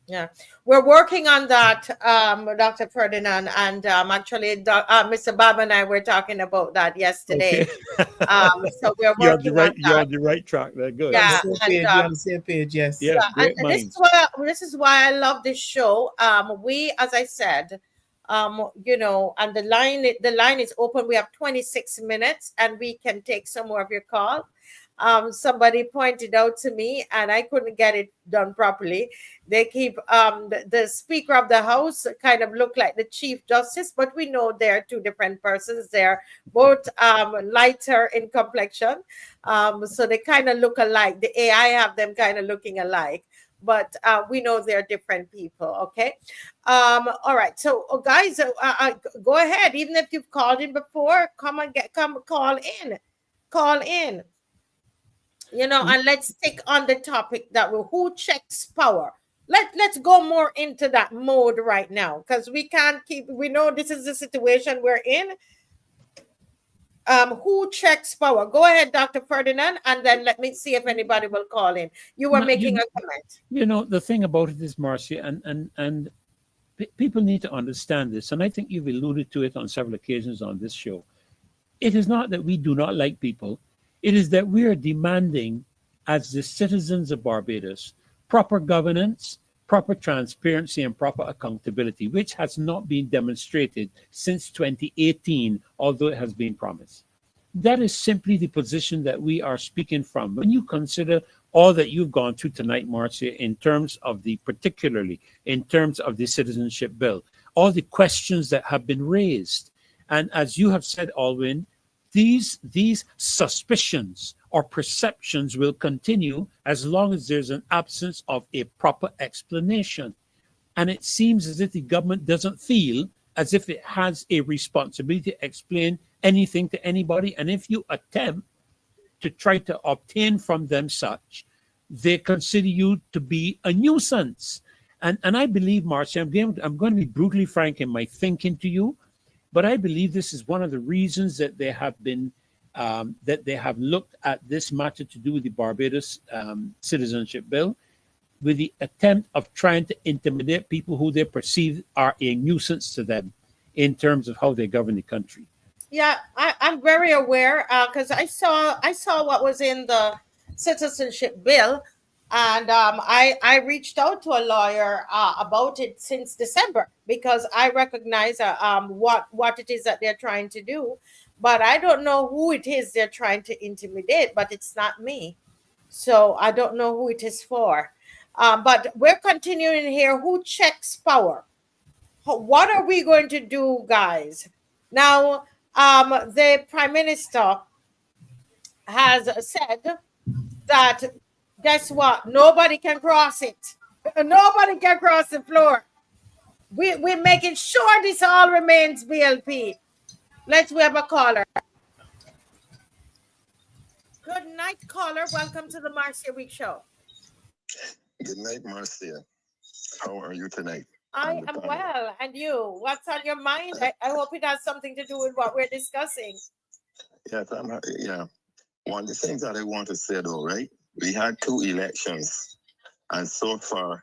Yeah, we're working on that, Dr. Ferdinand, and actually, Mr. Bob and I were talking about that yesterday. Okay. So we're working on that. You're on the right track. There, good. Yeah, you're on the same page. Yes. Yeah, great and minds. this is why I love this show. We, as I said, and the line is open. We have 26 minutes, and we can take some more of your call. Somebody pointed out to me, and I couldn't get it done properly. They keep the Speaker of the House kind of look like the Chief Justice, but we know they're two different persons. They're both lighter in complexion, so they kind of look alike. The AI have them kind of looking alike, but we know they're different people. Okay. All right. So guys, go ahead. Even if you've called in before, come call in. You know, and let's stick on the topic that who checks power. Let's go more into that mode right now, because we can't keep. We know this is the situation we're in. Who checks power? Go ahead, Dr. Ferdinand, and then let me see if anybody will call in. You were making a comment. You know, the thing about it is, Marcia, and people need to understand this, and I think you've alluded to it on several occasions on this show. It is not that we do not like people. It is that we are demanding, as the citizens of Barbados, proper governance, proper transparency, and proper accountability, which has not been demonstrated since 2018, although it has been promised. That is simply the position that we are speaking from. When you consider all that you've gone through tonight, Marcia, particularly in terms of the citizenship bill, all the questions that have been raised, and as you have said, Alwyn, these suspicions or perceptions will continue as long as there's an absence of a proper explanation. And it seems as if the government doesn't feel as if it has a responsibility to explain anything to anybody. And if you attempt to try to obtain from them such, they consider you to be a nuisance. And I believe, Marcia, I'm going to be brutally frank in my thinking to you, but I believe this is one of the reasons that they have been that they have looked at this matter to do with the Barbados citizenship bill with the attempt of trying to intimidate people who they perceive are a nuisance to them in terms of how they govern the country. Yeah, I'm very aware because I saw what was in the citizenship bill, and I reached out to a lawyer about it since December, because I recognize what it is that they're trying to do, but I don't know who it is they're trying to intimidate. But it's not me, so I don't know who it is for. But we're continuing here. Who checks power? What are we going to do, guys? Now, the Prime Minister has said that, guess what? Nobody can cross it. Nobody can cross the floor. We're making sure this all remains BLP. We have a caller. Good night, caller. Welcome to the Marcia Week Show. Good night, Marcia. How are you tonight? I am well. And you? What's on your mind? I hope it has something to do with what we're discussing. Yes, yeah. One of the things that I want to say, though, right? We had 2 elections, and so far,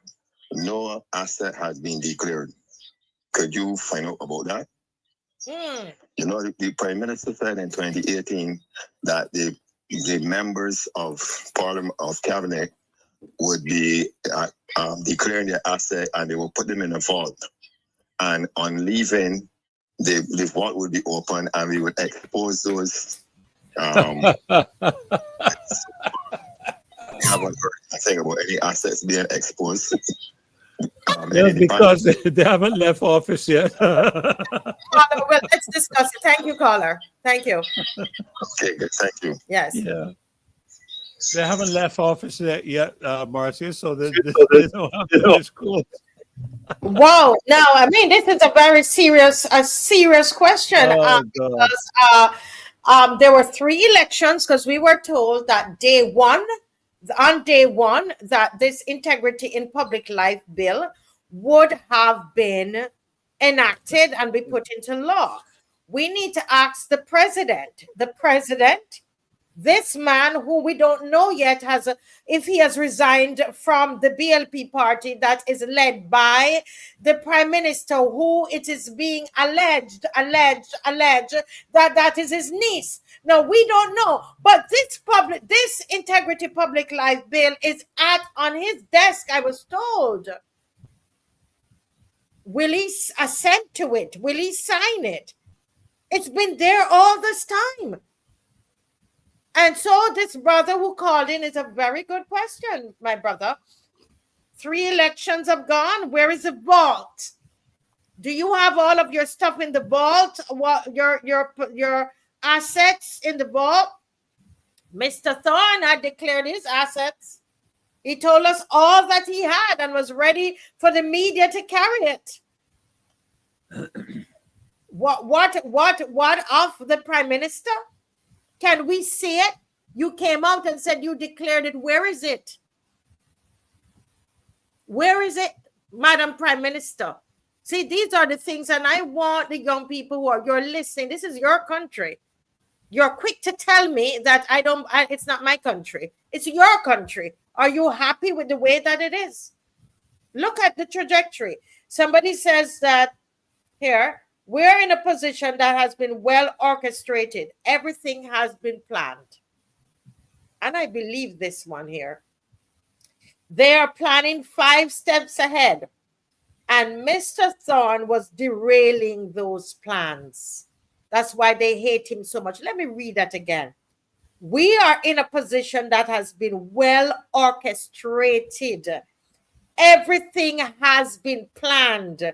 no asset has been declared. Could you find out about that? You know, the Prime Minister said in 2018 that the members of Parliament, of Cabinet, would be declaring their asset, and they will put them in a vault. And on leaving, the vault would be open, and we would expose those. I haven't heard anything about any assets being exposed. Because they haven't left office yet. Well, let's discuss it. Thank you, caller. Thank you. Okay, good. Thank you. Yes. Yeah. They haven't left office yet, Marcia, so they don't have to disclose. Wow. Now, I mean, this is a very serious question. Because there were 3 elections, because we were told that on day one, that this Integrity in Public Life bill would have been enacted and be put into law. We need to ask the president. This man, who we don't know yet if he has resigned from the BLP party that is led by the Prime Minister, who it is being alleged that is his niece. Now, we don't know, but this Integrity Public Life bill is on his desk, I was told. Will he assent to it? Will he sign it? It's been there all this time. And so this brother who called in is a very good question, my brother. 3 elections have gone. Where is the vault? Do you have all of your stuff in the vault? What your assets in the vault? Mr. Thorne had declared his assets. He told us all that he had and was ready for the media to carry it. What of the Prime Minister? Can we see it? You came out and said you declared it. Where is it? Where is it, Madam Prime Minister? See, these are the things, and I want the young people you're listening. This is your country. You're quick to tell me that it's not my country. It's your country. Are you happy with the way that it is? Look at the trajectory. Somebody says that here, we're in a position that has been well orchestrated. Everything has been planned. And I believe this one here. They are planning 5 steps ahead. And Mr. Thorne was derailing those plans. That's why they hate him so much. Let me read that again. We are in a position that has been well orchestrated. Everything has been planned.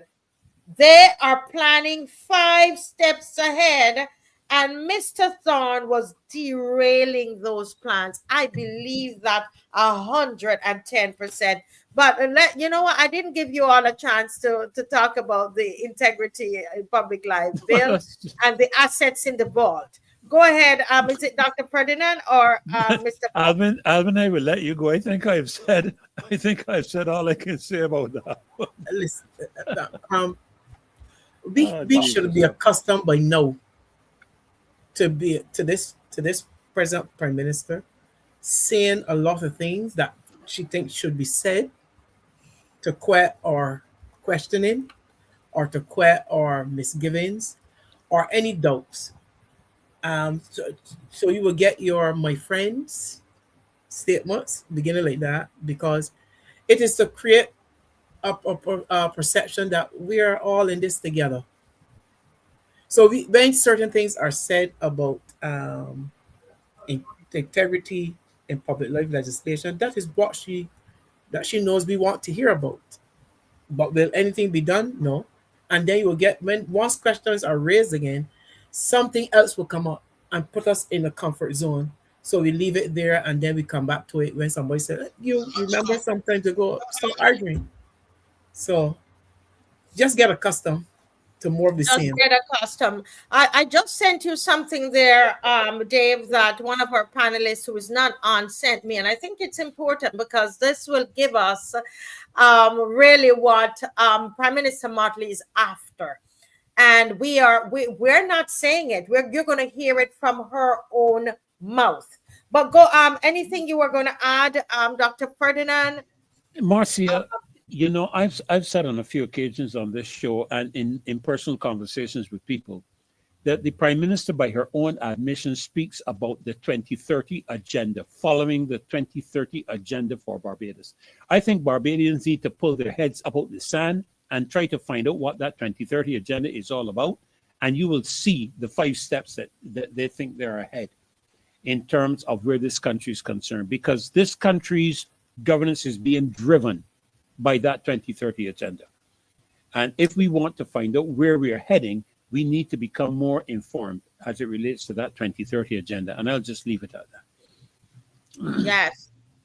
They are planning 5 steps ahead, and Mr. Thorne was derailing those plans. I believe that 110%. But you know what? I didn't give you all a chance to talk about the integrity in public life bill and the assets in the vault. Go ahead. Is it Dr. Ferdinand or Mr. Alvin, I will let you go. I think I've said all I can say about that. Listen, we should be accustomed by now to this present Prime Minister saying a lot of things that she thinks should be said to quell our questioning or to quell our misgivings or any doubts. So you will get your my friends statements beginning like that, because it is to create a perception that we are all in this together. So when certain things are said about integrity in public life legislation, that is what she knows we want to hear about. But will anything be done? No. And then you will get, once questions are raised again, something else will come up and put us in a comfort zone. So we leave it there and then we come back to it when somebody said, you remember some time ago, stop arguing. So just get accustomed to more of the just same. get accustomed. I just sent you something there, Dave, that one of our panelists who is not on sent me. And I think it's important because this will give us really what Prime Minister Motley is after. And we're not saying it. You're going to hear it from her own mouth. But go, anything you were going to add, Dr. Ferdinand? Marcia, you know, I've said on a few occasions on this show and in personal conversations with people that the Prime Minister, by her own admission, speaks about the 2030 agenda, following the 2030 agenda for Barbados. I think Barbadians need to pull their heads up out the sand and try to find out what that 2030 agenda is all about. And you will see the 5 steps that they think they're ahead in terms of where this country is concerned, because this country's governance is being driven by that 2030 agenda. And if we want to find out where we are heading, we need to become more informed as it relates to that 2030 agenda. And I'll just leave it at that.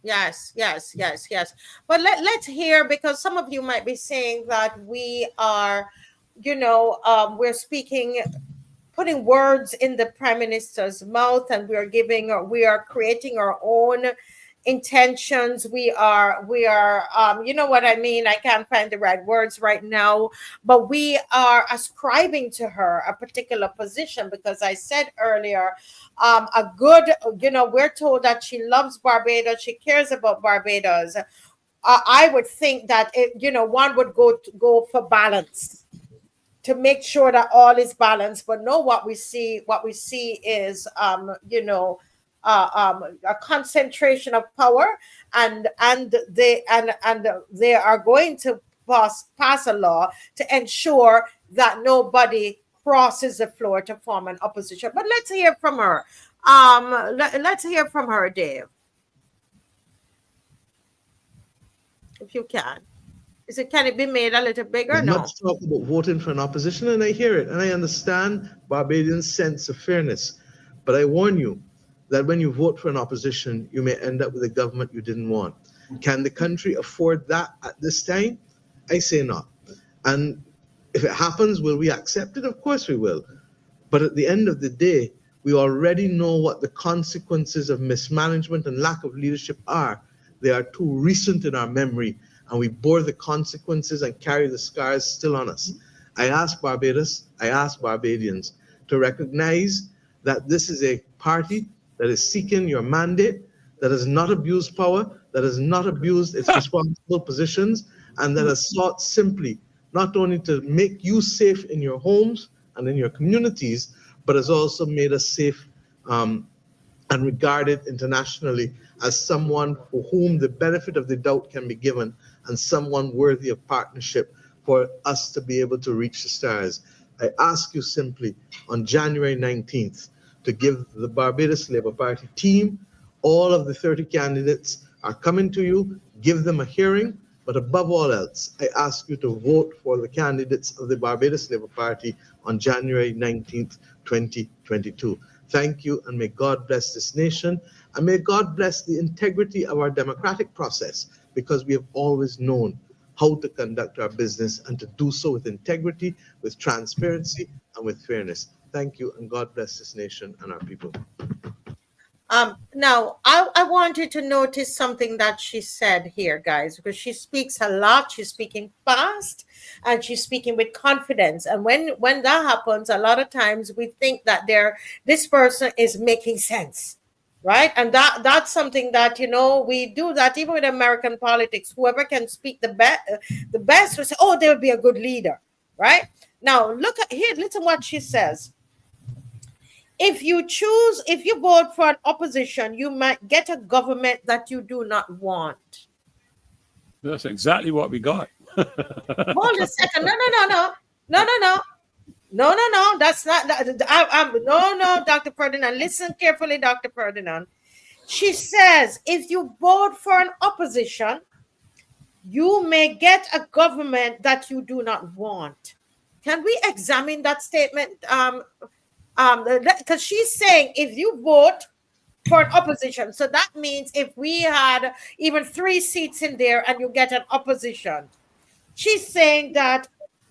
Yes. But let's hear, because some of you might be saying that we are, we're speaking, putting words in the Prime Minister's mouth, and we are creating our own intentions. We are you know what I mean? I can't find the right words right now, but we are ascribing to her a particular position, because I said earlier, we're told that she loves Barbados, she cares about Barbados. I would think that one would go for balance, to make sure that all is balanced. But no, what we see is a concentration of power, and they are going to pass a law to ensure that nobody crosses the floor to form an opposition. But let's hear from her. Let's hear from her, Dave, if you can. Can it be made a little bigger? There's No. much talk about voting for an opposition, and I hear it, and I understand Barbadians' sense of fairness. But I warn you that when you vote for an opposition, you may end up with a government you didn't want. Can the country afford that at this time? I say not. And if it happens, will we accept it? Of course we will. But at the end of the day, we already know what the consequences of mismanagement and lack of leadership are. They are too recent in our memory, and we bore the consequences and carry the scars still on us. I ask Barbados, I ask Barbadians to recognize that this is a party that is seeking your mandate, that has not abused power, that has not abused its responsible positions, and that has sought simply not only to make you safe in your homes and in your communities, but has also made us safe and regarded internationally as someone for whom the benefit of the doubt can be given and someone worthy of partnership for us to be able to reach the stars. I ask you simply on January 19th to give the Barbados Labour Party team, all of the 30 candidates are coming to you, give them a hearing, but above all else, I ask you to vote for the candidates of the Barbados Labour Party on January 19th, 2022. Thank you, and may God bless this nation, and may God bless the integrity of our democratic process, because we have always known how to conduct our business and to do so with integrity, with transparency, and with fairness. Thank you, and God bless this nation and our people. Now, I wanted to notice something that she said here, guys, because she speaks a lot. She's speaking fast, and she's speaking with confidence. And when that happens, a lot of times we think that this person is making sense, right? And that's something that, we do that even with American politics. Whoever can speak the best will say, oh, they will be a good leader, right? Now, look at here. Listen what she says. If you vote for an opposition, you might get a government that you do not want. That's exactly what we got. Hold a second. No. That's not. No, Dr. Ferdinand. Listen carefully, Dr. Ferdinand. She says, if you vote for an opposition, you may get a government that you do not want. Can we examine that statement? Because she's saying if you vote for an opposition, so that means if we had even 3 seats in there and you get an opposition, she's saying that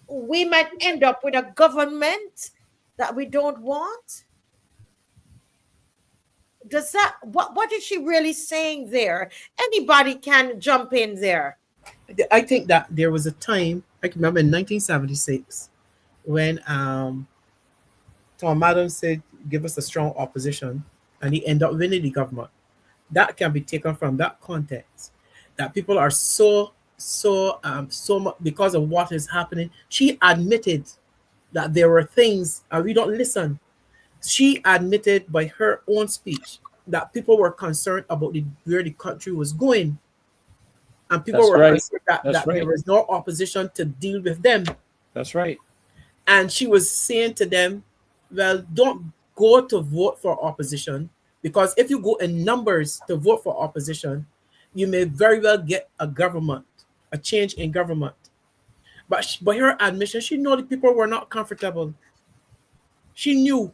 we might end up with a government that we don't want. Does that, what is she really saying there? Anybody can jump in there. I think that there was a time, I can remember in 1976, when Tom Adams said, give us a strong opposition, and he ended up winning the government. That can be taken from that context, that people are so much because of what is happening. She admitted that there were things, and we don't listen. She admitted by her own speech that people were concerned about where the country was going. And people were concerned that there was no opposition to deal with them. That's right. And she was saying to them, well, don't go to vote for opposition, because if you go in numbers to vote for opposition, you may very well get a change in government. But by her admission, she knew the people were not comfortable. She knew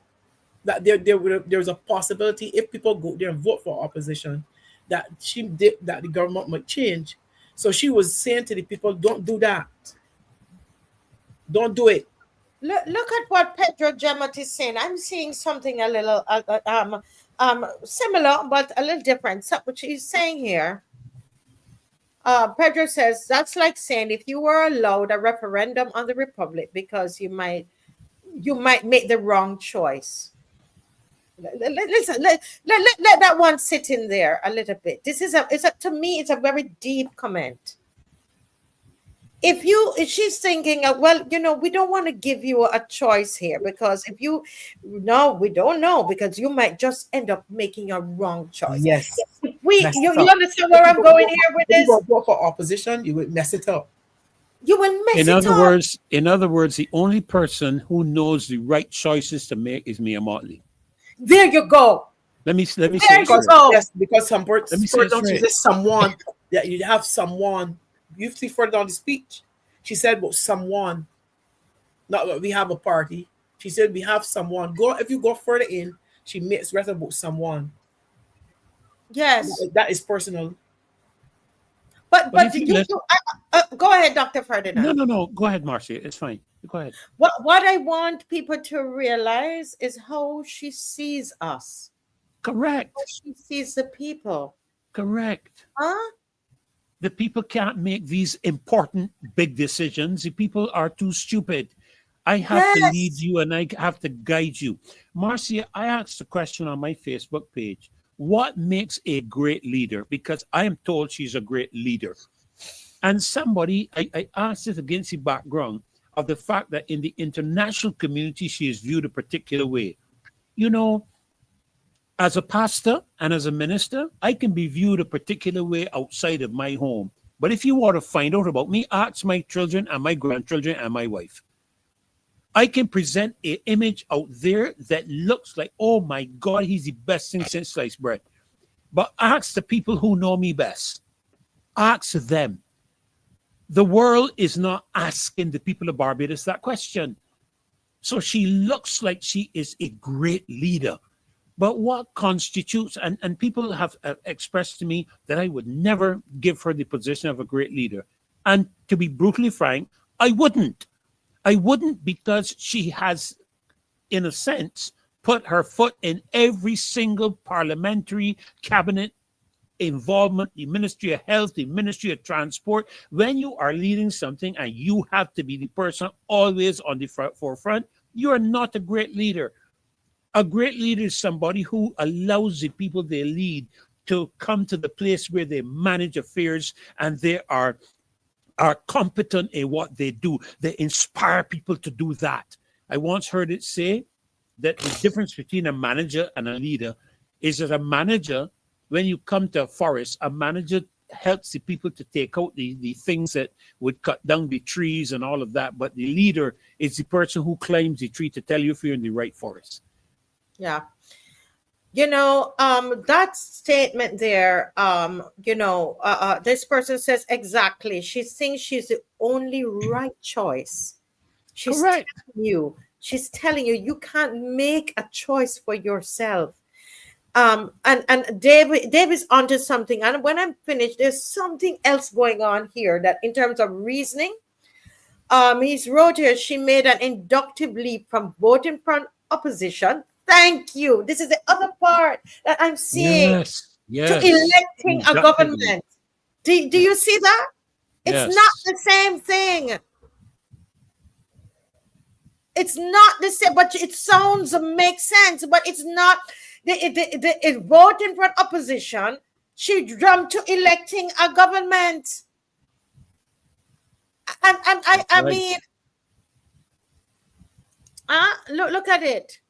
that there was a possibility if people go there and vote for opposition, that the government might change. So she was saying to the people, don't do that. Don't do it. Look at what Pedro Gemot is saying. I'm seeing something a little similar, but a little different. So what she's saying here, Pedro says, that's like saying if you were allowed a referendum on the Republic because you might make the wrong choice. Listen, let that one sit in there a little bit. To me, it's a very deep comment. If she's thinking, well, we don't want to give you a choice here, because we don't know, because you might just end up making a wrong choice. Yes. You understand where I'm going here with this? If you vote for opposition, you would mess it up. You will mess in it other up. words, the only person who knows the right choices to make is Mia Motley. There you go. Let me say There it you straight. go. Yes, because some Let me say it person she straight. says someone that you have someone. You see further down the speech, she said about someone, not that we have a party. She said we have someone. Go if you go further in, she makes reference about someone. Yes. That is personal. But But if you you, let you go ahead, Dr. Ferdinand. no, go ahead, Marcia. It's fine. Go ahead. What I want people to realize is how she sees us, how Correct. she sees the people. Correct. Huh? The people can't make these important big decisions. The people are too stupid. I have to lead Yes. you and I have to guide you. Marcia, I asked a question on my Facebook page. What makes a great leader? Because I am told she's a great leader. And somebody, I asked it against the background of the fact that in the international community, she is viewed a particular way. You know, as a pastor and as a minister, I can be viewed a particular way outside of my home. But if you want to find out about me, ask my children and my grandchildren and my wife. I can present an image out there that looks like, oh my God, he's the best thing since sliced bread. But ask the people who know me best. Ask them. The world is not asking the people of Barbados that question. So she looks like she is a great leader. But what constitutes, and people have expressed to me that I would never give her the position of a great leader. And to be brutally frank, I wouldn't. I wouldn't because she has, in a sense, put her foot in every single parliamentary cabinet involvement, the Ministry of Health, the Ministry of Transport. When you are leading something and you have to be the person always on the forefront, you are not a great leader. A great leader is somebody who allows the people they lead to come to the place where they manage affairs and they are competent in what they do. They inspire people to do that. I once heard it say that the difference between a manager and a leader is that a manager, when you come to a forest, a manager helps the people to take out the things that would cut down the trees and all of that. But the leader is the person who climbs the tree to tell you if you're in the right forest. Yeah. That statement there, this person says exactly. She thinks she's the only right choice. Correct. She's telling you, you can't make a choice for yourself. And Dave is onto something. And when I'm finished, there's something else going on here that in terms of reasoning, he's wrote here, she made an inductive leap from voting for opposition. Thank you. This is the other part that I'm seeing. Yes. To electing a government. Do you see that? It's not the same thing. It's not the same, but it sounds makes sense, but it's not. The voting for opposition, she jumped to electing a government. And I mean, look at it.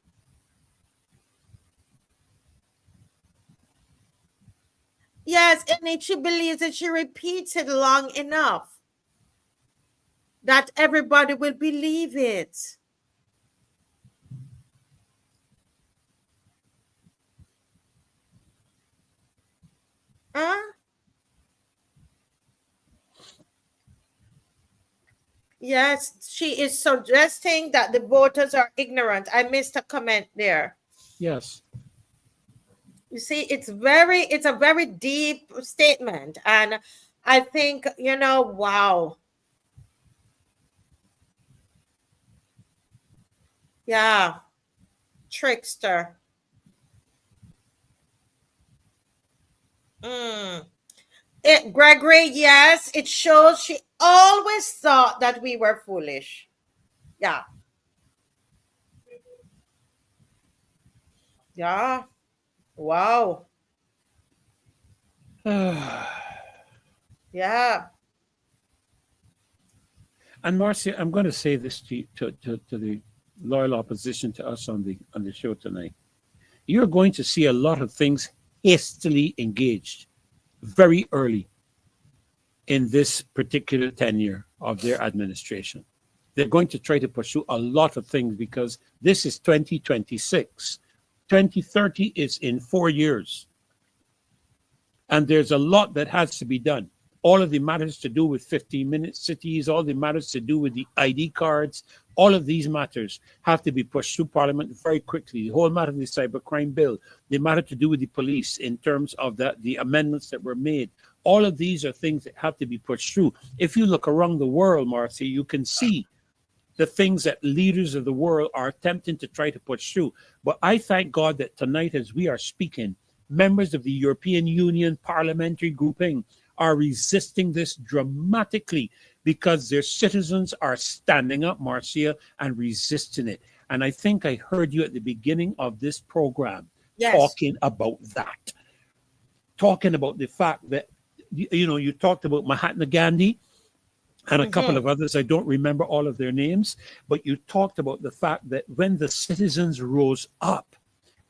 Yes, and she believes that she repeats it long enough that everybody will believe it. Yes, she is suggesting that the voters are ignorant. I missed a comment there. Yes. You see, it's a very deep statement. And I think, wow. Yeah. Trickster. Gregory, yes, it shows she always thought that we were foolish. Yeah. Yeah. Wow. Yeah. And Marcia, I'm going to say this to the loyal opposition to us on the show tonight. You're going to see a lot of things hastily engaged very early in this particular tenure of their administration. They're going to try to pursue a lot of things because this is 2026. 2030 is in 4 years. And there's a lot that has to be done. All of the matters to do with 15-minute cities, all the matters to do with the ID cards, all of these matters have to be pushed through Parliament very quickly. The whole matter of the cybercrime bill, the matter to do with the police in terms of the amendments that were made, all of these are things that have to be pushed through. If you look around the world, Marcia, you can see the things that leaders of the world are attempting to try to push through. But I thank God that tonight, as we are speaking, members of the European Union parliamentary grouping are resisting this dramatically because their citizens are standing up, Marcia, and resisting it. And I think I heard you at the beginning of this program talking about that, talking about the fact that, you know, you talked about Mahatma Gandhi and a couple of others. I don't remember all of their names, but you talked about the fact that when the citizens rose up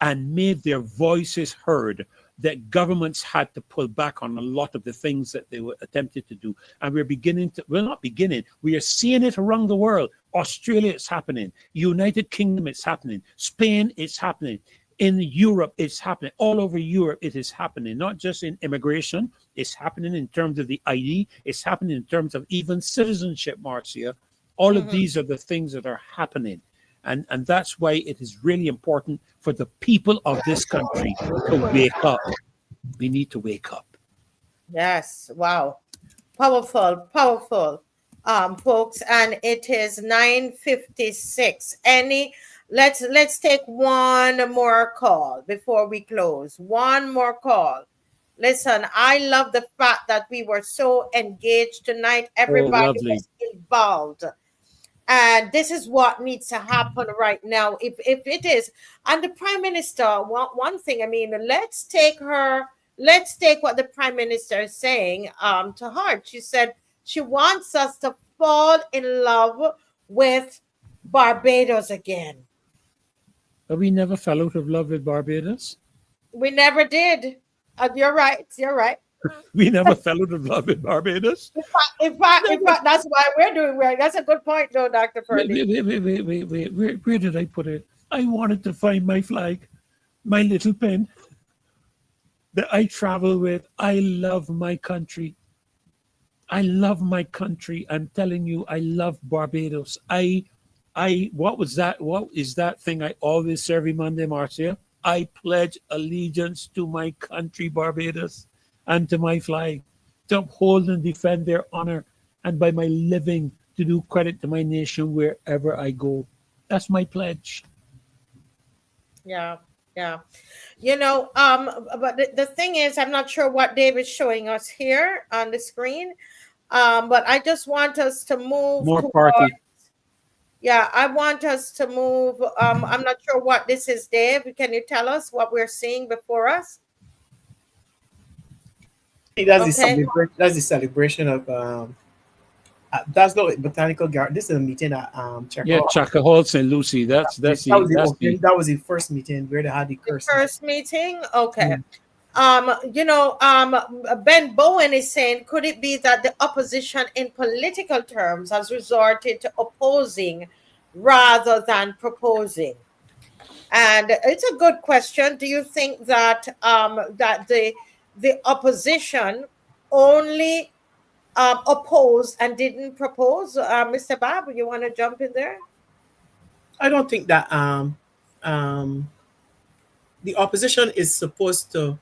and made their voices heard, that governments had to pull back on a lot of the things that they were attempted to do. And we're beginning to, well, not beginning, we are seeing it around the world. Australia, it's happening. United Kingdom, it's happening. Spain, it's happening. In Europe, it's happening. All over Europe, it is happening. Not just in immigration, it's happening in terms of the ID. It's happening in terms of even citizenship, Marcia. All of these are the things that are happening. And that's why it is really important for the people of this country to wake up. We need to wake up. Yes. Wow. Powerful, powerful, folks. And it is 9:56. Let's take one more call before we close. One more call. Listen, I love the fact that we were so engaged tonight. Everybody was involved. And this is what needs to happen right now. If it is, and the Prime Minister, one thing, I mean, let's take what the Prime Minister is saying to heart. She said she wants us to fall in love with Barbados again. But we never fell out of love with Barbados. We never did. You're right. You're right. We never fell out of love with Barbados. In fact, that's why we're doing well. That's a good point, though, Dr. Ferdy. Wait. Where did I put it? I wanted to find my flag, my little pen that I travel with. I love my country. I love my country. I'm telling you, I love Barbados. What was that? What is that thing I always say every Monday, Marcia? I pledge allegiance to my country, Barbados, and to my flag, to uphold and defend their honor, and by my living to do credit to my nation wherever I go. That's my pledge. Yeah. You know, but the thing is, I'm not sure what David's showing us here on the screen, but I just want us to move more party. Yeah, I want us to move. I'm not sure what this is, Dave. Can you tell us what we're seeing before us? That's the celebration of that's not botanical garden. This is a meeting at Chaka Hall, St. Lucie. That was the first meeting where they had the curse. First meeting, okay. You know, Ben Bowen is saying, could it be that the opposition in political terms has resorted to opposing rather than proposing? And it's a good question. Do you think that that the opposition only opposed and didn't propose? Mr. Bab, you want to jump in there? I don't think that the opposition is supposed to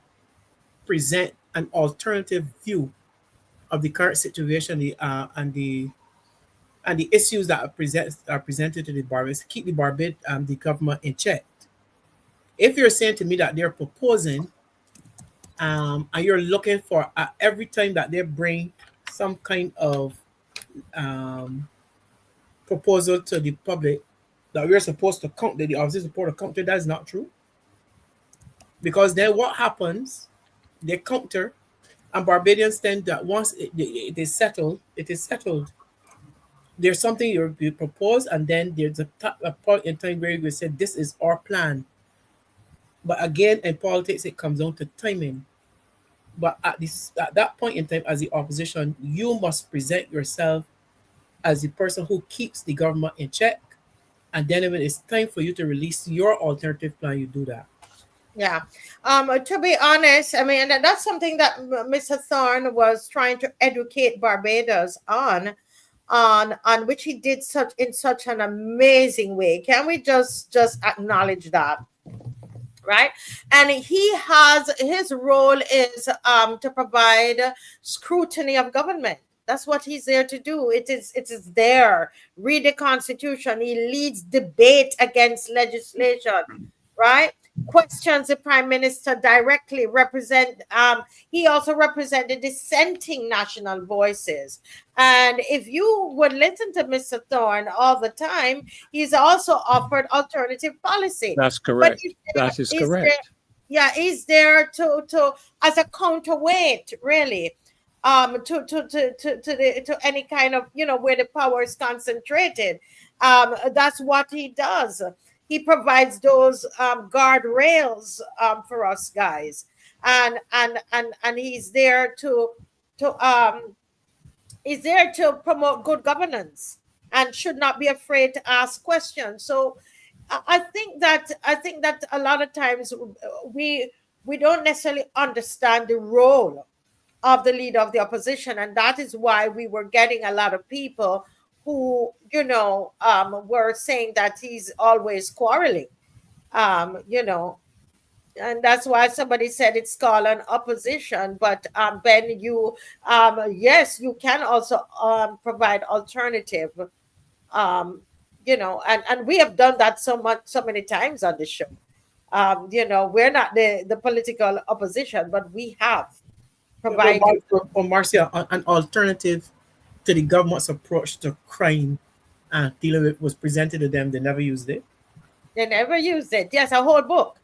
present an alternative view of the current situation and the issues that are presented to the Barbados, keep the government in check. If you're saying to me that they're proposing and you're looking for every time that they bring some kind of proposal to the public that we're supposed to count, that the opposition is supposed to counter, that is not true. Because then what happens, they counter, and Barbadians tend that once it is settled, it is settled. There's something you propose, and then there's a point in time where you say, this is our plan. But again, in politics, it comes down to timing. But at that point in time, as the opposition, you must present yourself as the person who keeps the government in check. And then when it's time for you to release your alternative plan, you do that. Yeah. To be honest, I mean, and that's something that Mr. Thorne was trying to educate Barbados on which he did such in such an amazing way. Can we just acknowledge that? Right. And he has, his role is to provide scrutiny of government. That's what he's there to do. It is there. Read the constitution. He leads debate against legislation, right? Questions the prime minister directly. He also represented dissenting national voices. And if you would listen to Mr. Thorne all the time, he's also offered alternative policy. That's But correct. That is he's there, correct. yeah, he's there to as a counterweight, really, to any kind of, where the power is concentrated. That's what he does. He provides those guardrails for us guys, and he's there to promote good governance and should not be afraid to ask questions. So I think that a lot of times we don't necessarily understand the role of the leader of the opposition, and that is why we were getting a lot of people who were saying that he's always quarreling, and that's why somebody said it's called an opposition. But Ben, yes, you can also provide alternative, and we have done that so many times on the show. We're not the political opposition, but we have provided. For Marcia, an alternative to the government's approach to crime and dealing with was presented to them. They never used it. They never used it. Yes, a whole book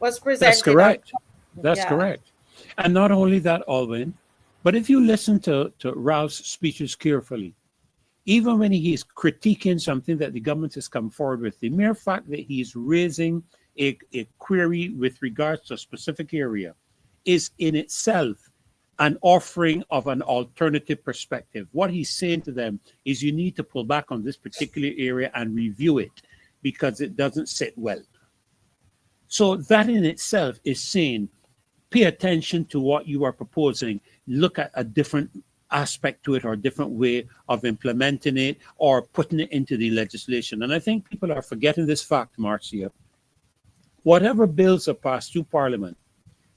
was presented. That's correct. That's Yeah. correct. And not only that, Alwyn, but if you listen to Ralph's speeches carefully, even when he's critiquing something that the government has come forward with, the mere fact that he's raising a query with regards to a specific area is in itself an offering of an alternative perspective. What he's saying to them is you need to pull back on this particular area and review it because it doesn't sit well. So that in itself is saying, pay attention to what you are proposing. Look at a different aspect to it or a different way of implementing it or putting it into the legislation. And I think people are forgetting this fact, Marcia. Whatever bills are passed through Parliament,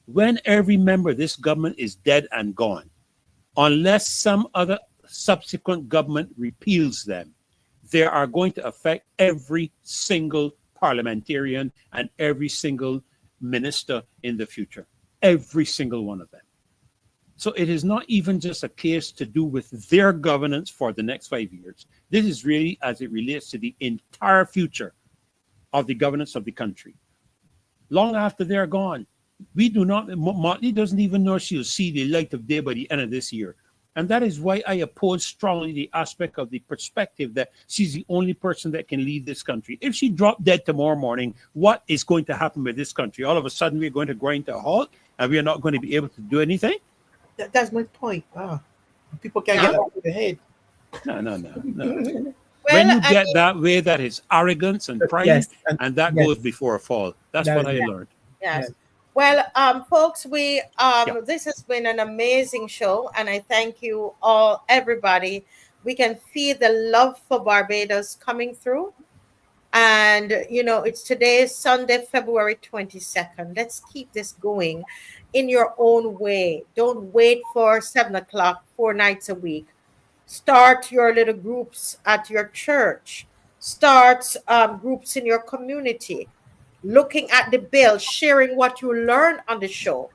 when every member of this government is dead and gone, unless some other subsequent government repeals them, they are going to affect every single parliamentarian and every single minister in the future. Every single one of them. So it is not even just a case to do with their governance for the next 5 years. This is really as it relates to the entire future of the governance of the country. Long after they're gone, we do not, Motley doesn't even know she'll see the light of day by the end of this year. And that is why I oppose strongly the aspect of the perspective that she's the only person that can lead this country. If she dropped dead tomorrow morning, what is going to happen with this country? All of a sudden, we're going to grind to a halt and we are not going to be able to do anything? That's my point. People can't get out of the head. No. Well, When you get that way, that is arrogance and pride, Yes, and that yes. goes before a fall. That's That what I is- learned. Yes. Yeah. Well, folks, we Yeah. this has been an amazing show, and I thank you all, everybody. We can feel the love for Barbados coming through, and it's today, Sunday, February 22nd. Let's keep this going in your own way. Don't wait for 7 o'clock 4 nights a week. Start your little groups at your church. Start groups in your community. Looking at the bill, sharing what you learned on the show.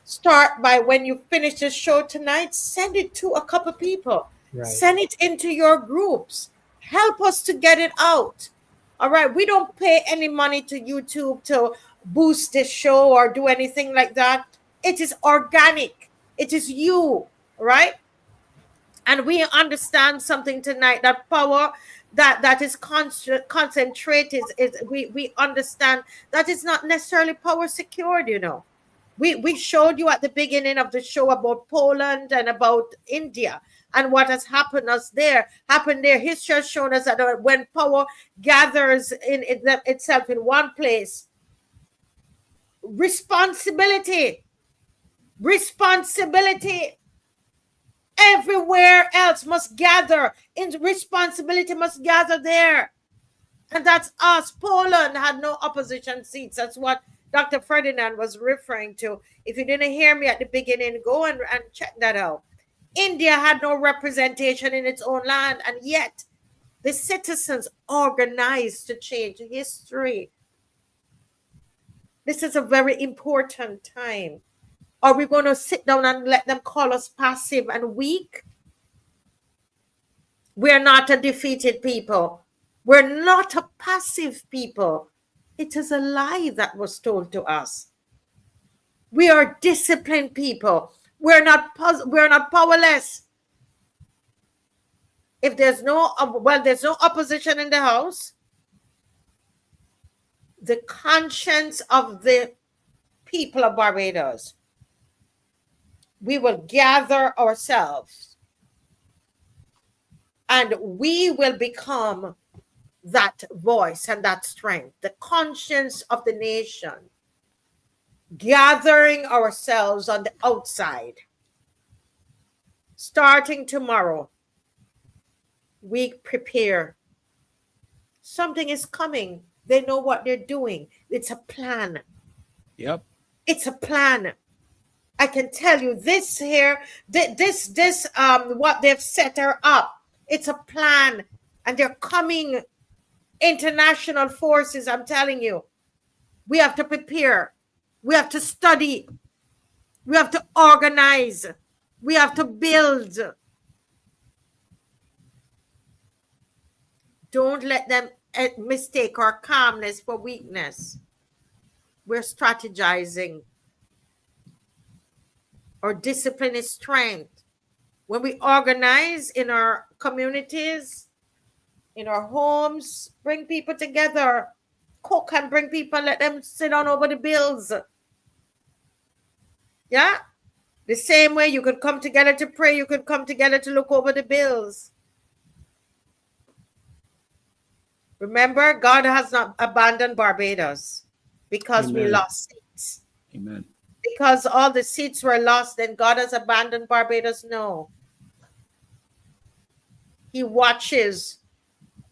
Start by, when you finish the show tonight, send it to a couple people. Right. Send it into your groups. Help us to get it out. All right. We don't pay any money to YouTube to boost this show or do anything like that. It is organic. It is you, right? And we understand something tonight, that power that is concentrated is we understand that it's not necessarily power secured. We showed you at the beginning of the show about Poland and about India and what has happened there. History has shown us that when power gathers in itself in one place, responsibility. Responsibility. Everywhere else must gather. In responsibility must gather there. And that's us. Poland had no opposition seats. That's what Dr. Ferdinand was referring to. If you didn't hear me at the beginning, go and check that out. India had no representation in its own land, and yet the citizens organized to change history. This is a very important time. Are we going to sit down and let them call us passive and weak? We're not a defeated people. We're not a passive people. It is a lie that was told to us. We are disciplined people. We're not powerless. If there's no opposition in the House, the conscience of the people of Barbados, we will gather ourselves and we will become that voice and that strength, the conscience of the nation, gathering ourselves on the outside. Starting tomorrow, we prepare. Something is coming. They know what they're doing. It's a plan. Yep. It's a plan. I can tell you this here, what they've set her up. It's a plan. And they're coming. International forces, I'm telling you. We have to prepare. We have to study. We have to organize. We have to build. Don't let them mistake our calmness for weakness. We're strategizing. Our discipline is strength. When we organize in our communities, in our homes, bring people together, cook and bring people, let them sit down over the bills. Yeah? The same way you could come together to pray, you could come together to look over the bills. Remember, God has not abandoned Barbados because we lost seats. Amen. Because all the seats were lost, then God has abandoned Barbados? No. He watches.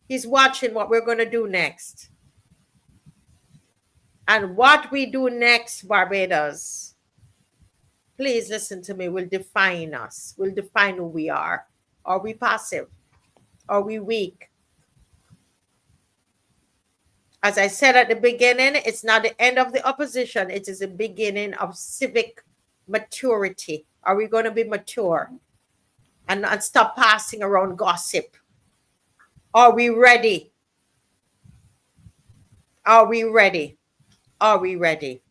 He's watching what we're going to do next. And what we do next, Barbados, please listen to me, will define us, will define who we are. Are we passive? Are we weak? As I said at the beginning, it's not the end of the opposition. It is the beginning of civic maturity. Are we going to be mature and stop passing around gossip? Are we ready? Are we ready? Are we ready?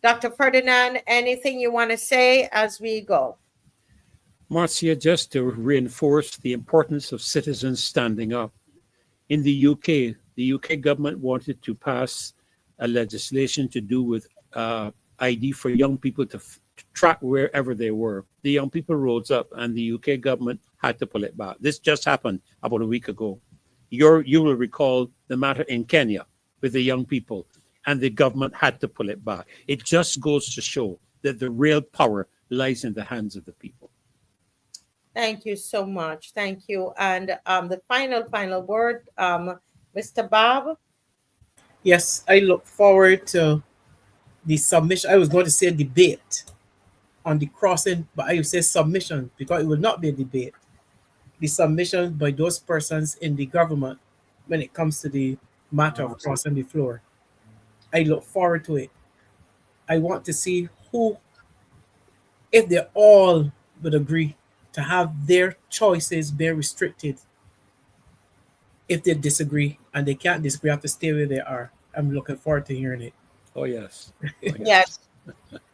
Dr. Ferdinand, anything you want to say as we go? Marcia, just to reinforce the importance of citizens standing up. In the UK government wanted to pass a legislation to do with ID for young people to track wherever they were. The young people rose up and the UK government had to pull it back. This just happened about a week ago. You will recall the matter in Kenya with the young people, and the government had to pull it back. It just goes to show that the real power lies in the hands of the people. Thank you so much. Thank you. And the final word, Mr. Bob. Yes, I look forward to the submission. I was going to say debate on the crossing, but I will say submission because it will not be a debate. The submission by those persons in the government when it comes to the matter of crossing the floor. I look forward to it. I want to see who, if they all would agree to have their choices be restricted. If they disagree and they can't disagree, have to stay where they are. I'm looking forward to hearing it. Oh, yes. Yes.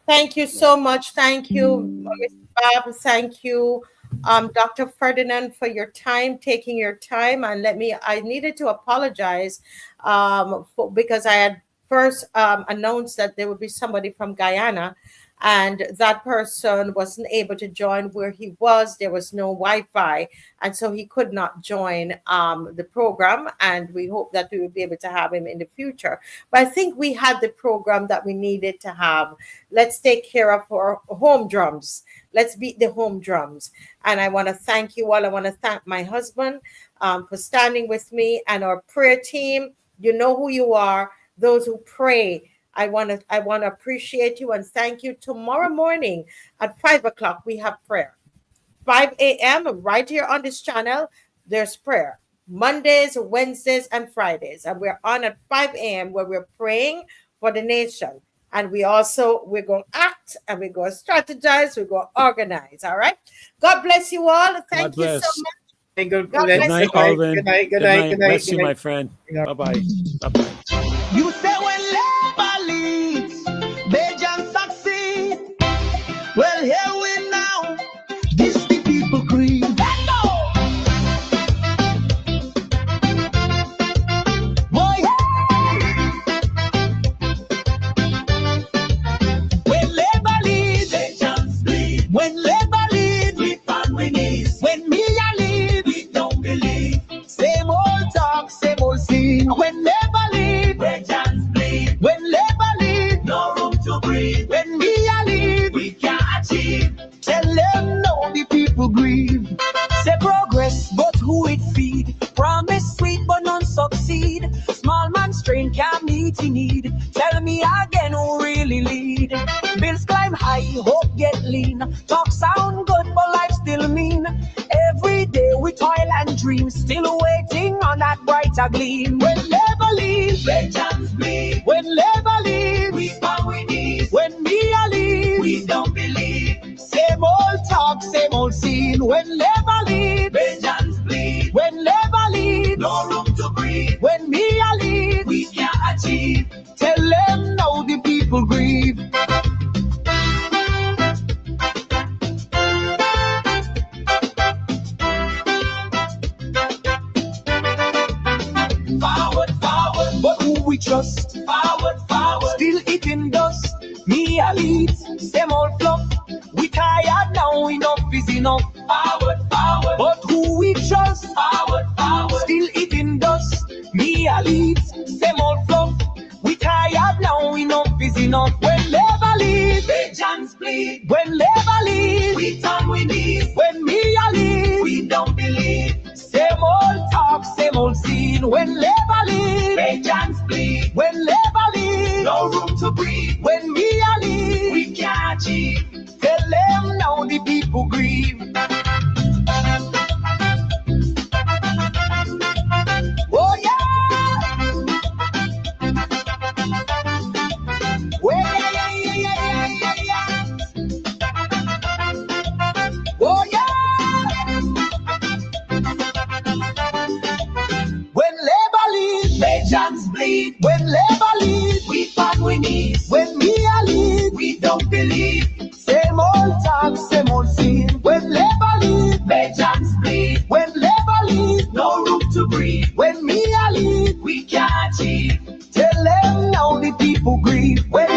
Thank you so much. Thank you, Mr. Bob. Thank you, Dr. Ferdinand, for your time, taking your time. And I needed to apologize because I had first announced that there would be somebody from Guyana, and that person wasn't able to join where he was. There was no Wi-Fi, and so he could not join the program, and we hope that we will be able to have him in the future. But I think we had the program that we needed to have. Let's take care of our home drums. Let's beat the home drums. And I want to thank you all. I want to thank my husband for standing with me, and our prayer team. You know who you are, those who pray. I want to appreciate you and thank you. Tomorrow morning at 5 o'clock, we have prayer. 5 a.m. right here on this channel, there's prayer. Mondays, Wednesdays, and Fridays. And we're on at 5 a.m. where we're praying for the nation. And we're going to act, and we're going to strategize, we're going to organize. All right. God bless you all. Thank you so much. Good night, Alvin. Good night. Good night. Bless you, my friend. Bye-bye. Bye-bye. You say when labor leads, they just succeed. Well, here we now. This the people creed. Boy, when labor leads, they just bleed. When labor leads, we find we need. When me a lead, we don't believe. Same old talk, same old scene. When labor lead, they just bleed. When labor lead, no room to breathe. When me a lead, we can't achieve. Tell them no, the people grieve. Say progress, but who it feed? Promise sweet, but none succeed. Small man strain can't meet in need. Tell me again who really lead. Bills climb high, hope get lean. Talk sound good, but life still mean. Every day we toil and dream, still waiting on that brighter gleam. When labor leaves, vengeance bleed. When labor leaves, we found we need. When me a leave, we don't believe. Same old talk, same old scene. When labor leaves, vengeance bleed. When labor leaves, no room to breathe. When me a leave, we can't achieve. Tell them now the people grieve. Forward, forward, but who we trust? Forward, forward, still eating dust. Me a lead, same old fluff. We tired now, enough is enough. Forward, forward, but who we trust? Forward, forward, still eating dust. Me a lead, same old fluff. We tired now, enough is enough. When labor leaves, vengeance bleed. When labor leaves, we turn we need. When me a leave, we don't believe. Same old talk, same old scene. When labor leaves, vengeance bleed. When labor leaves, no room to breathe. When me a leave, we can't achieve. Tell them now the people grieve. Oh yeah. Well, yeah. Oh yeah. When labor leaves, vengeance bleed. When labor leaves, we find we need. When me a lead, we don't believe. Same old talk, same old scene. When labor leaves, vengeance bleed. When labor leaves, no room to breathe. When me a lead, we can't achieve. Tell them now the people grieve. When